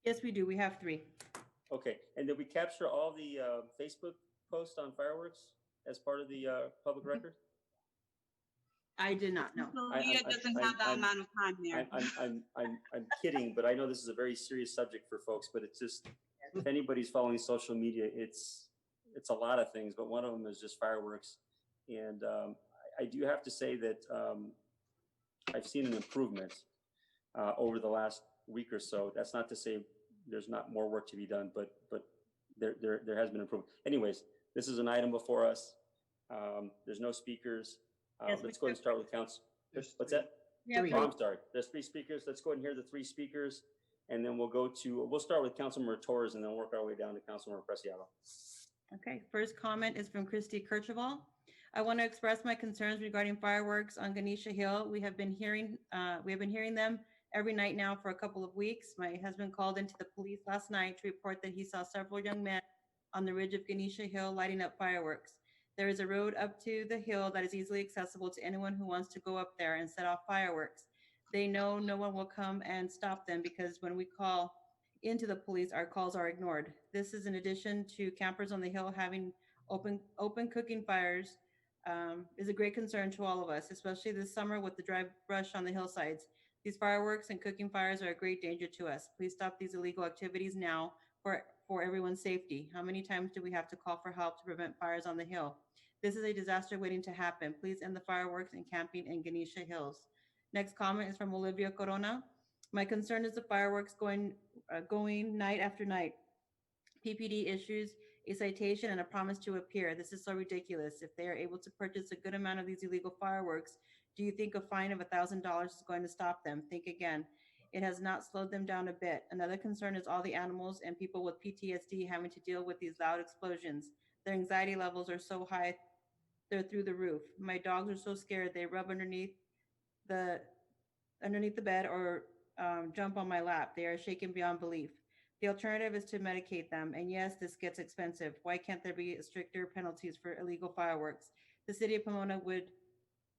E: Yes, we do. We have 3.
B: Okay, and did we capture all the Facebook posts on fireworks as part of the public record?
E: I did not know.
F: Leah doesn't have that amount of time there.
B: I'm kidding, but I know this is a very serious subject for folks, but it's just, if anybody's following social media, it's a lot of things, but one of them is just fireworks. And I do have to say that I've seen an improvement over the last week or so. That's not to say there's not more work to be done, but there has been improvement. Anyways, this is an item before us. There's no speakers.
E: Yes,
B: let's go ahead and start with council. What's that?
E: Yeah,
B: Oh, I'm sorry. There's 3 speakers. Let's go ahead and hear the 3 speakers, and then we'll start with Councilmember Torres and then work our way down to Councilmember Preciado.
E: Okay, first comment is from Christy Kirchhoff. I want to express my concerns regarding fireworks on Ganesha Hill. We have been hearing them every night now for a couple of weeks. My husband called into the police last night to report that he saw several young men on the ridge of Ganesha Hill lighting up fireworks. There is a road up to the hill that is easily accessible to anyone who wants to go up there and set off fireworks. They know no one will come and stop them because when we call into the police, our calls are ignored. This is in addition to campers on the hill having open cooking fires, is a great concern to all of us, especially this summer with the dry brush on the hillsides. These fireworks and cooking fires are a great danger to us. Please stop these illegal activities now for everyone's safety. How many times do we have to call for help to prevent fires on the hill? This is a disaster waiting to happen. Please end the fireworks and camping in Ganesha Hills. Next comment is from Olivia Corona. My concern is the fireworks going night after night. PPD issues a citation and a promise to appear. This is so ridiculous. If they are able to purchase a good amount of these illegal fireworks, do you think a fine of $1,000 is going to stop them? Think again. It has not slowed them down a bit. Another concern is all the animals and people with PTSD having to deal with these loud explosions. Their anxiety levels are so high, they're through the roof. My dogs are so scared they rub underneath the bed or jump on my lap. They are shaken beyond belief. The alternative is to medicate them. And yes, this gets expensive. Why can't there be stricter penalties for illegal fireworks? The city of Pomona would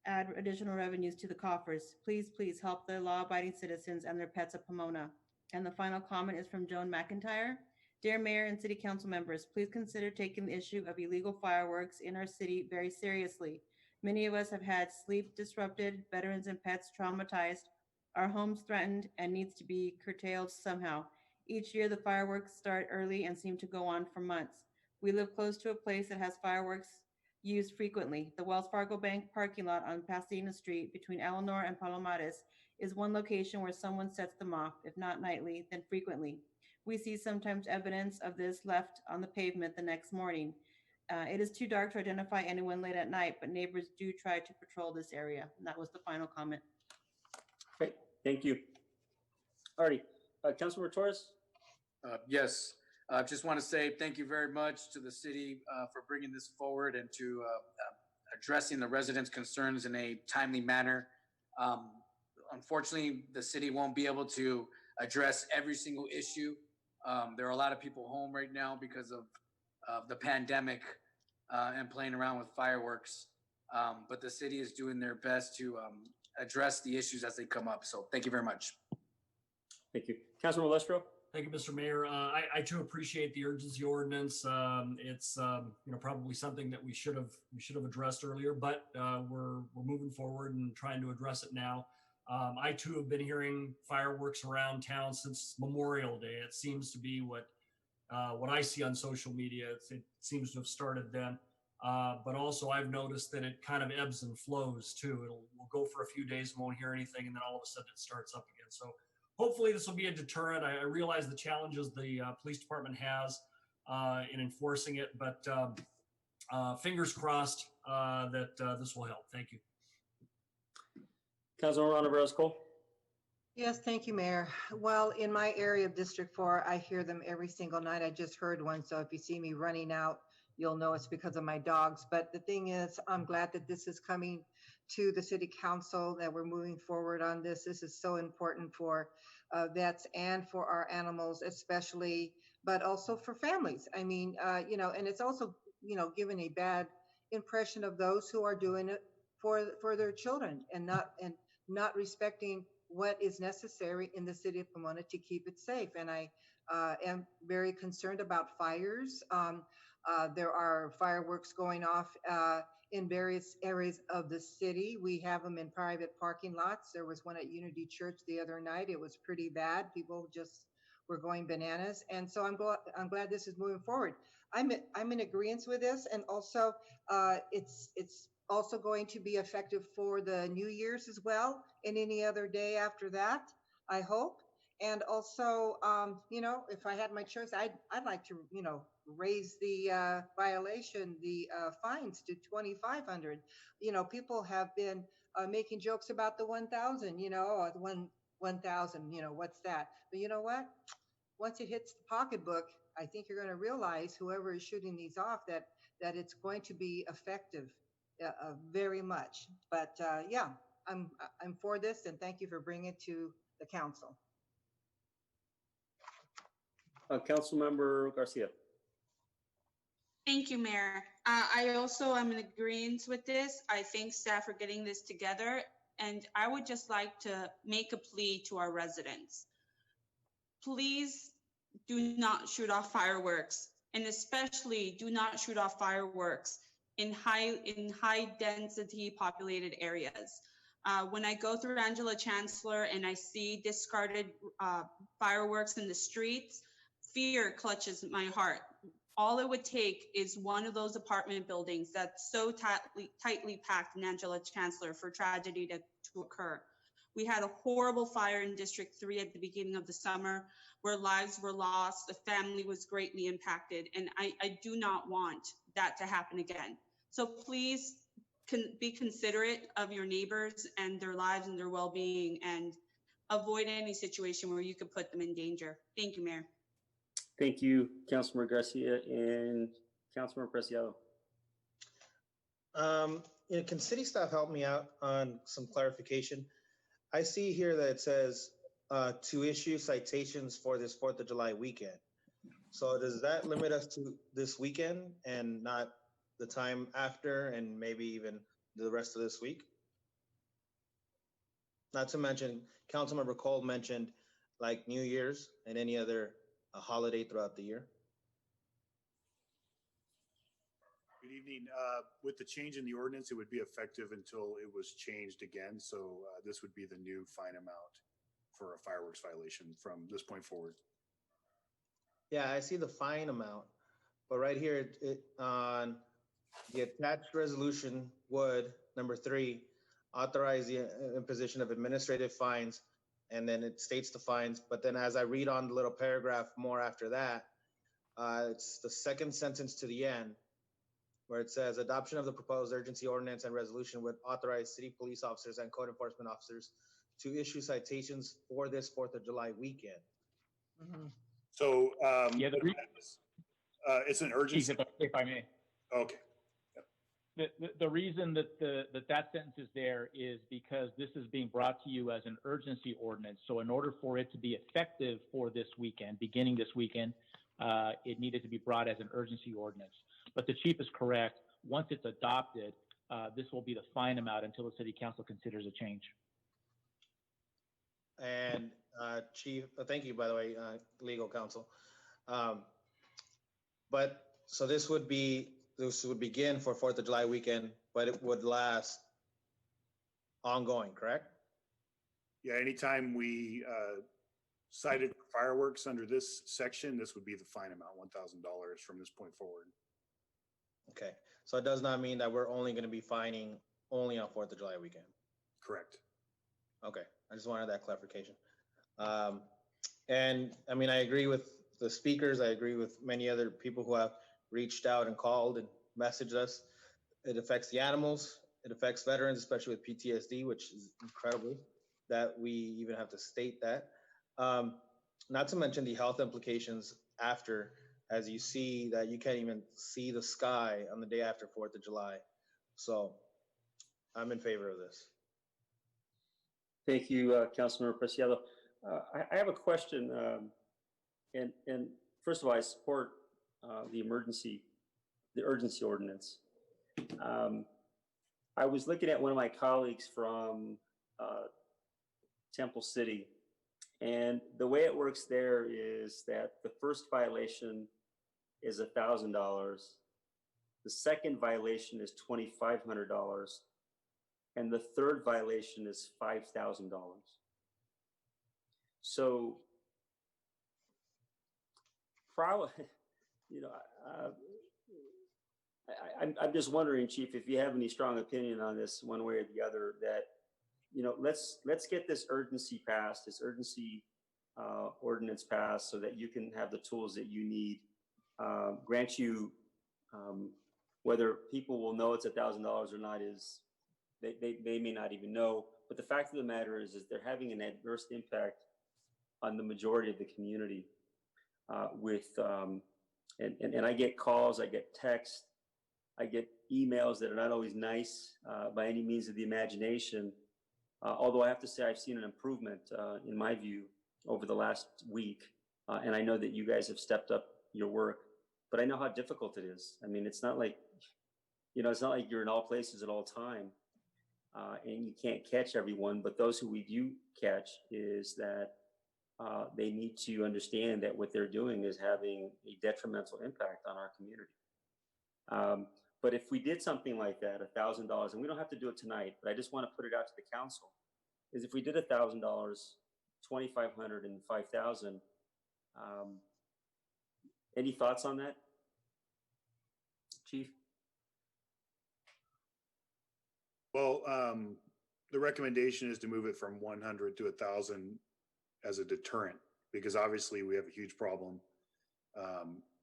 E: add additional revenues to the coffers. Please, please help the law-abiding citizens and their pets of Pomona. And the final comment is from Joan McIntyre. Dear Mayor and City Council members, please consider taking the issue of illegal fireworks in our city very seriously. Many of us have had sleep disrupted, veterans and pets traumatized, our homes threatened, and needs to be curtailed somehow. Each year, the fireworks start early and seem to go on for months. We live close to a place that has fireworks used frequently. The Wells Fargo Bank parking lot on Pasadena Street between Eleanor and Palomares is one location where someone sets them off, if not nightly, then frequently. We see sometimes evidence of this left on the pavement the next morning. It is too dark to identify anyone late at night, but neighbors do try to patrol this area. And that was the final comment.
B: Great, thank you. Alrighty, Councilmember Torres?
M: Yes, I just want to say thank you very much to the city for bringing this forward and to addressing the residents' concerns in a timely manner. Unfortunately, the city won't be able to address every single issue. There are a lot of people home right now because of the pandemic and playing around with fireworks. But the city is doing their best to address the issues as they come up. So thank you very much.
B: Thank you. Councilmember Lestro?
J: Thank you, Mr. Mayor. I too appreciate the urgency ordinance. It's probably something that we should have addressed earlier, but we're moving forward and trying to address it now. I too have been hearing fireworks around town since Memorial Day. It seems to be what I see on social media. It seems to have started then. But also I've noticed that it kind of ebbs and flows too. We'll go for a few days and won't hear anything, and then all of a sudden it starts up again. So hopefully this will be a deterrent. I realize the challenges the police department has in enforcing it, but fingers crossed that this will help. Thank you.
B: Councilmember Rhonda Roscoe?
D: Yes, thank you, Mayor. Well, in my area of District 4, I hear them every single night. I just heard one, so if you see me running out, you'll know it's because of my dogs. But the thing is, I'm glad that this is coming to the City Council, that we're moving forward on this. This is so important for vets and for our animals, especially, but also for families. I mean, and it's also, given a bad impression of those who are doing it for their children and not respecting what is necessary in the city of Pomona to keep it safe. And I am very concerned about fires. There are fireworks going off in various areas of the city. We have them in private parking lots. There was one at Unity Church the other night. It was pretty bad. People just were going bananas. And so I'm glad this is moving forward. I'm in agreement with this, and also it's also going to be effective for the New Year's as well, and any other day after that, I hope. And also, if I had my choice, I'd like to, raise the violation, the fines to $2,500. People have been making jokes about the 1,000. The 1,000. What's that? But you know what? Once it hits the pocketbook, I think you're going to realize, whoever is shooting these off, that it's going to be effective very much. But yeah, I'm for this, and thank you for bringing it to the council.
B: Councilmember Garcia.
F: Thank you, Mayor. I also am in agreement with this. I thank staff for getting this together. And I would just like to make a plea to our residents. Please do not shoot off fireworks, and especially do not shoot off fireworks in high density populated areas. When I go through Angela Chancellor and I see discarded fireworks in the streets, fear clutches my heart. All it would take is one of those apartment buildings that's so tightly packed in Angela Chancellor for tragedy to occur. We had a horrible fire in District 3 at the beginning of the summer where lives were lost, the family was greatly impacted, and I do not want that to happen again. So please be considerate of your neighbors and their lives and their well-being, and avoid any situation where you could put them in danger. Thank you, Mayor.
B: Thank you, Councilmember Garcia and Councilmember Preciado.
I: Can city staff help me out on some clarification? I see here that it says to issue citations for this 4th of July weekend. So does that limit us to this weekend and not the time after and maybe even the rest of this week? Not to mention, Councilmember Cole mentioned like New Year's and any other holiday throughout the year.
O: Good evening. With the change in the ordinance, it would be effective until it was changed again. So this would be the new fine amount for a fireworks violation from this point forward.
I: Yeah, I see the fine amount, but right here on the attached resolution would, number 3, authorize the imposition of administrative fines, and then it states the fines. But then as I read on the little paragraph more after that, it's the second sentence to the end where it says adoption of the proposed urgency ordinance and resolution would authorize city police officers and code enforcement officers to issue citations for this 4th of July weekend.
D: Mhm.
O: So
C: Yeah,
O: it's an urgency.
C: If I may.
O: Okay.
C: The reason that that sentence is there is because this is being brought to you as an urgency ordinance. So in order for it to be effective for this weekend, beginning this weekend, it needed to be brought as an urgency ordinance. But the chief is correct. Once it's adopted, this will be the fine amount until the city council considers a change.
I: And Chief, thank you, by the way, legal counsel. But so this would begin for 4th of July weekend, but it would last ongoing, correct?
O: Yeah, anytime we cited fireworks under this section, this would be the fine amount, $1,000 from this point forward.
I: Okay, so it does not mean that we're only going to be fining only on 4th of July weekend?
O: Correct.
I: Okay, I just wanted that clarification. And I mean, I agree with the speakers. I agree with many other people who have reached out and called and messaged us. It affects the animals. It affects veterans, especially with PTSD, which is incredible that we even have to state that. Not to mention the health implications after, as you see that you can't even see the sky on the day after 4th of July. So I'm in favor of this.
B: Thank you, Councilmember Preciado. I have a question, and first of all, I support the urgency ordinance. I was looking at one of my colleagues from Temple City, and the way it works there is that the first violation is $1,000, the second violation is $2,500, and the third violation is $5,000. So probably, you know, I'm just wondering, Chief, if you have any strong opinion on this one way or the other, that, you know, let's get this urgency passed, this urgency ordinance passed, so that you can have the tools that you need. Grant you, whether people will know it's $1,000 or not is, they may not even know. But the fact of the matter is they're having an adverse impact on the majority of the community. And I get calls, I get texts, I get emails that are not always nice by any means of the imagination. Although I have to say I've seen an improvement in my view over the last week. And I know that you guys have stepped up your work, but I know how difficult it is. I mean, it's not like, it's not like you're in all places at all time and you can't catch everyone, but those who we do catch is that they need to understand that what they're doing is having a detrimental impact on our community. But if we did something like that, $1,000, and we don't have to do it tonight, but I just want to put it out to the council, is if we did $1,000, $2,500 and $5,000, any thoughts on that, Chief?
O: Well, the recommendation is to move it from 100 to 1,000 as a deterrent, because obviously we have a huge problem.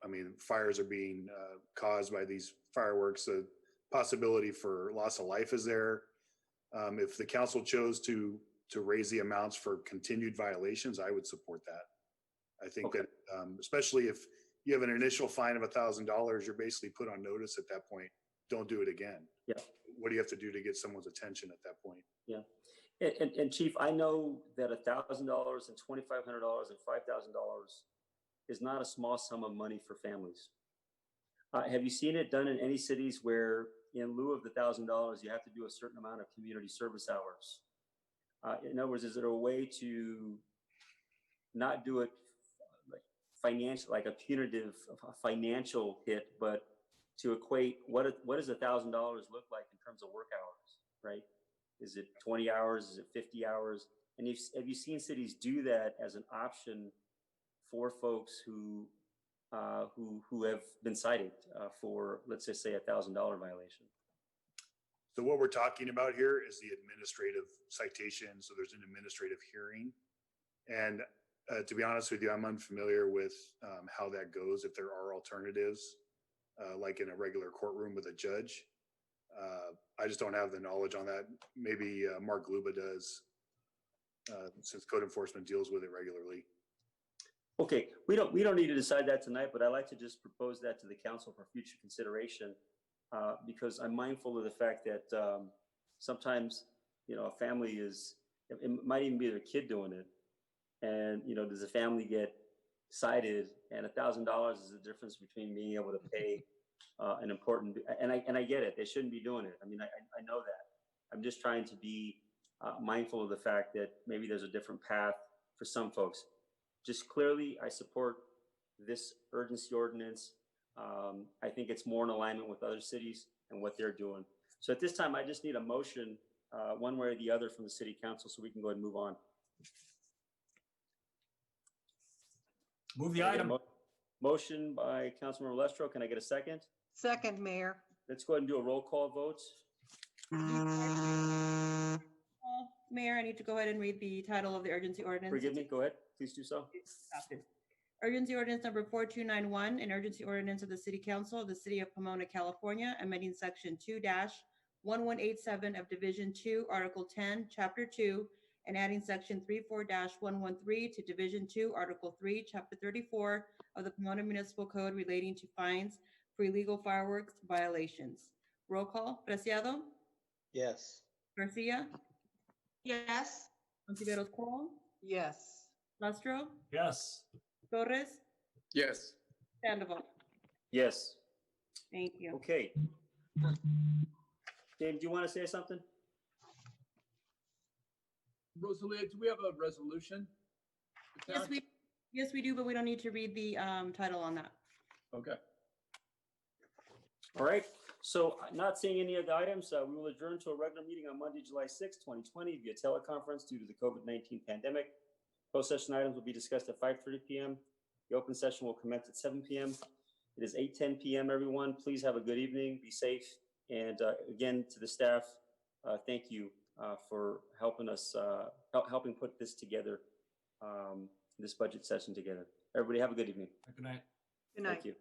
O: I mean, fires are being caused by these fireworks. The possibility for loss of life is there. If the council chose to raise the amounts for continued violations, I would support that. I think that, especially if you have an initial fine of $1,000, you're basically put on notice at that point. Don't do it again.
B: Yeah.
O: What do you have to do to get someone's attention at that point?
B: Yeah. And Chief, I know that $1,000 and $2,500 and $5,000 is not a small sum of money for families. Have you seen it done in any cities where in lieu of the $1,000, you have to do a certain amount of community service hours? In other words, is there a way to not do it like financial, like a punitive financial hit, but to equate what does $1,000 look like in terms of work hours, right? Is it 20 hours? Is it 50 hours? And have you seen cities do that as an option for folks who have been cited for, let's just say, $1,000 violation?
O: So what we're talking about here is the administrative citation. So there's an administrative hearing. And to be honest with you, I'm unfamiliar with how that goes, if there are alternatives, like in a regular courtroom with a judge. I just don't have the knowledge on that. Maybe Mark Luba does, since code enforcement deals with it regularly.
B: Okay, we don't need to decide that tonight, but I'd like to just propose that to the council for future consideration, because I'm mindful of the fact that sometimes, a family it might even be their kid doing it. And, does the family get cited? And $1,000 is the difference between being able to pay an important, and I get it, they shouldn't be doing it. I mean, I know that. I'm just trying to be mindful of the fact that maybe there's a different path for some folks. Just clearly, I support this urgency ordinance. I think it's more in alignment with other cities and what they're doing. So at this time, I just need a motion one way or the other from the city council so we can go ahead and move on.
J: Move the item.
B: Motion by Councilmember Lestro. Can I get a second?
D: Second, Mayor.
B: Let's go ahead and do a roll call vote.
E: Mayor, I need to go ahead and read the title of the urgency ordinance.
B: Forgive me, go ahead. Please do so.
E: Urgency ordinance number 4291, an urgency ordinance of the City Council of the City of Pomona, California, amending section 2-1187 of Division 2, Article 10, Chapter 2, and adding section 34-113 to Division 2, Article 3, Chapter 34 of the Pomona Municipal Code relating to fines for illegal fireworks violations. Roll call. Preciado?
I: Yes.
E: Garcia?
F: Yes.
E: Ontiveros Cole?
D: Yes.
E: Lastro?
J: Yes.
E: Torres?
M: Yes.
E: Sandoval?
B: Yes.
E: Thank you.
B: Okay. Dave, do you want to say something?
A: Rosalia, do we have a resolution?
E: Yes, we do, but we don't need to read the title on that.
A: Okay.
B: All right. So not seeing any of the items, we will adjourn to a regular meeting on Monday, July 6, 2020 via teleconference due to the COVID-19 pandemic. Closed session items will be discussed at 5:30 p.m. The open session will commence at 7 p.m. It is 8:10 p.m. everyone. Please have a good evening. Be safe. And again, to the staff, thank you for helping us, helping put this together, this budget session together. Everybody have a good evening.
J: Good night.
D: Good night.
B: Thank you.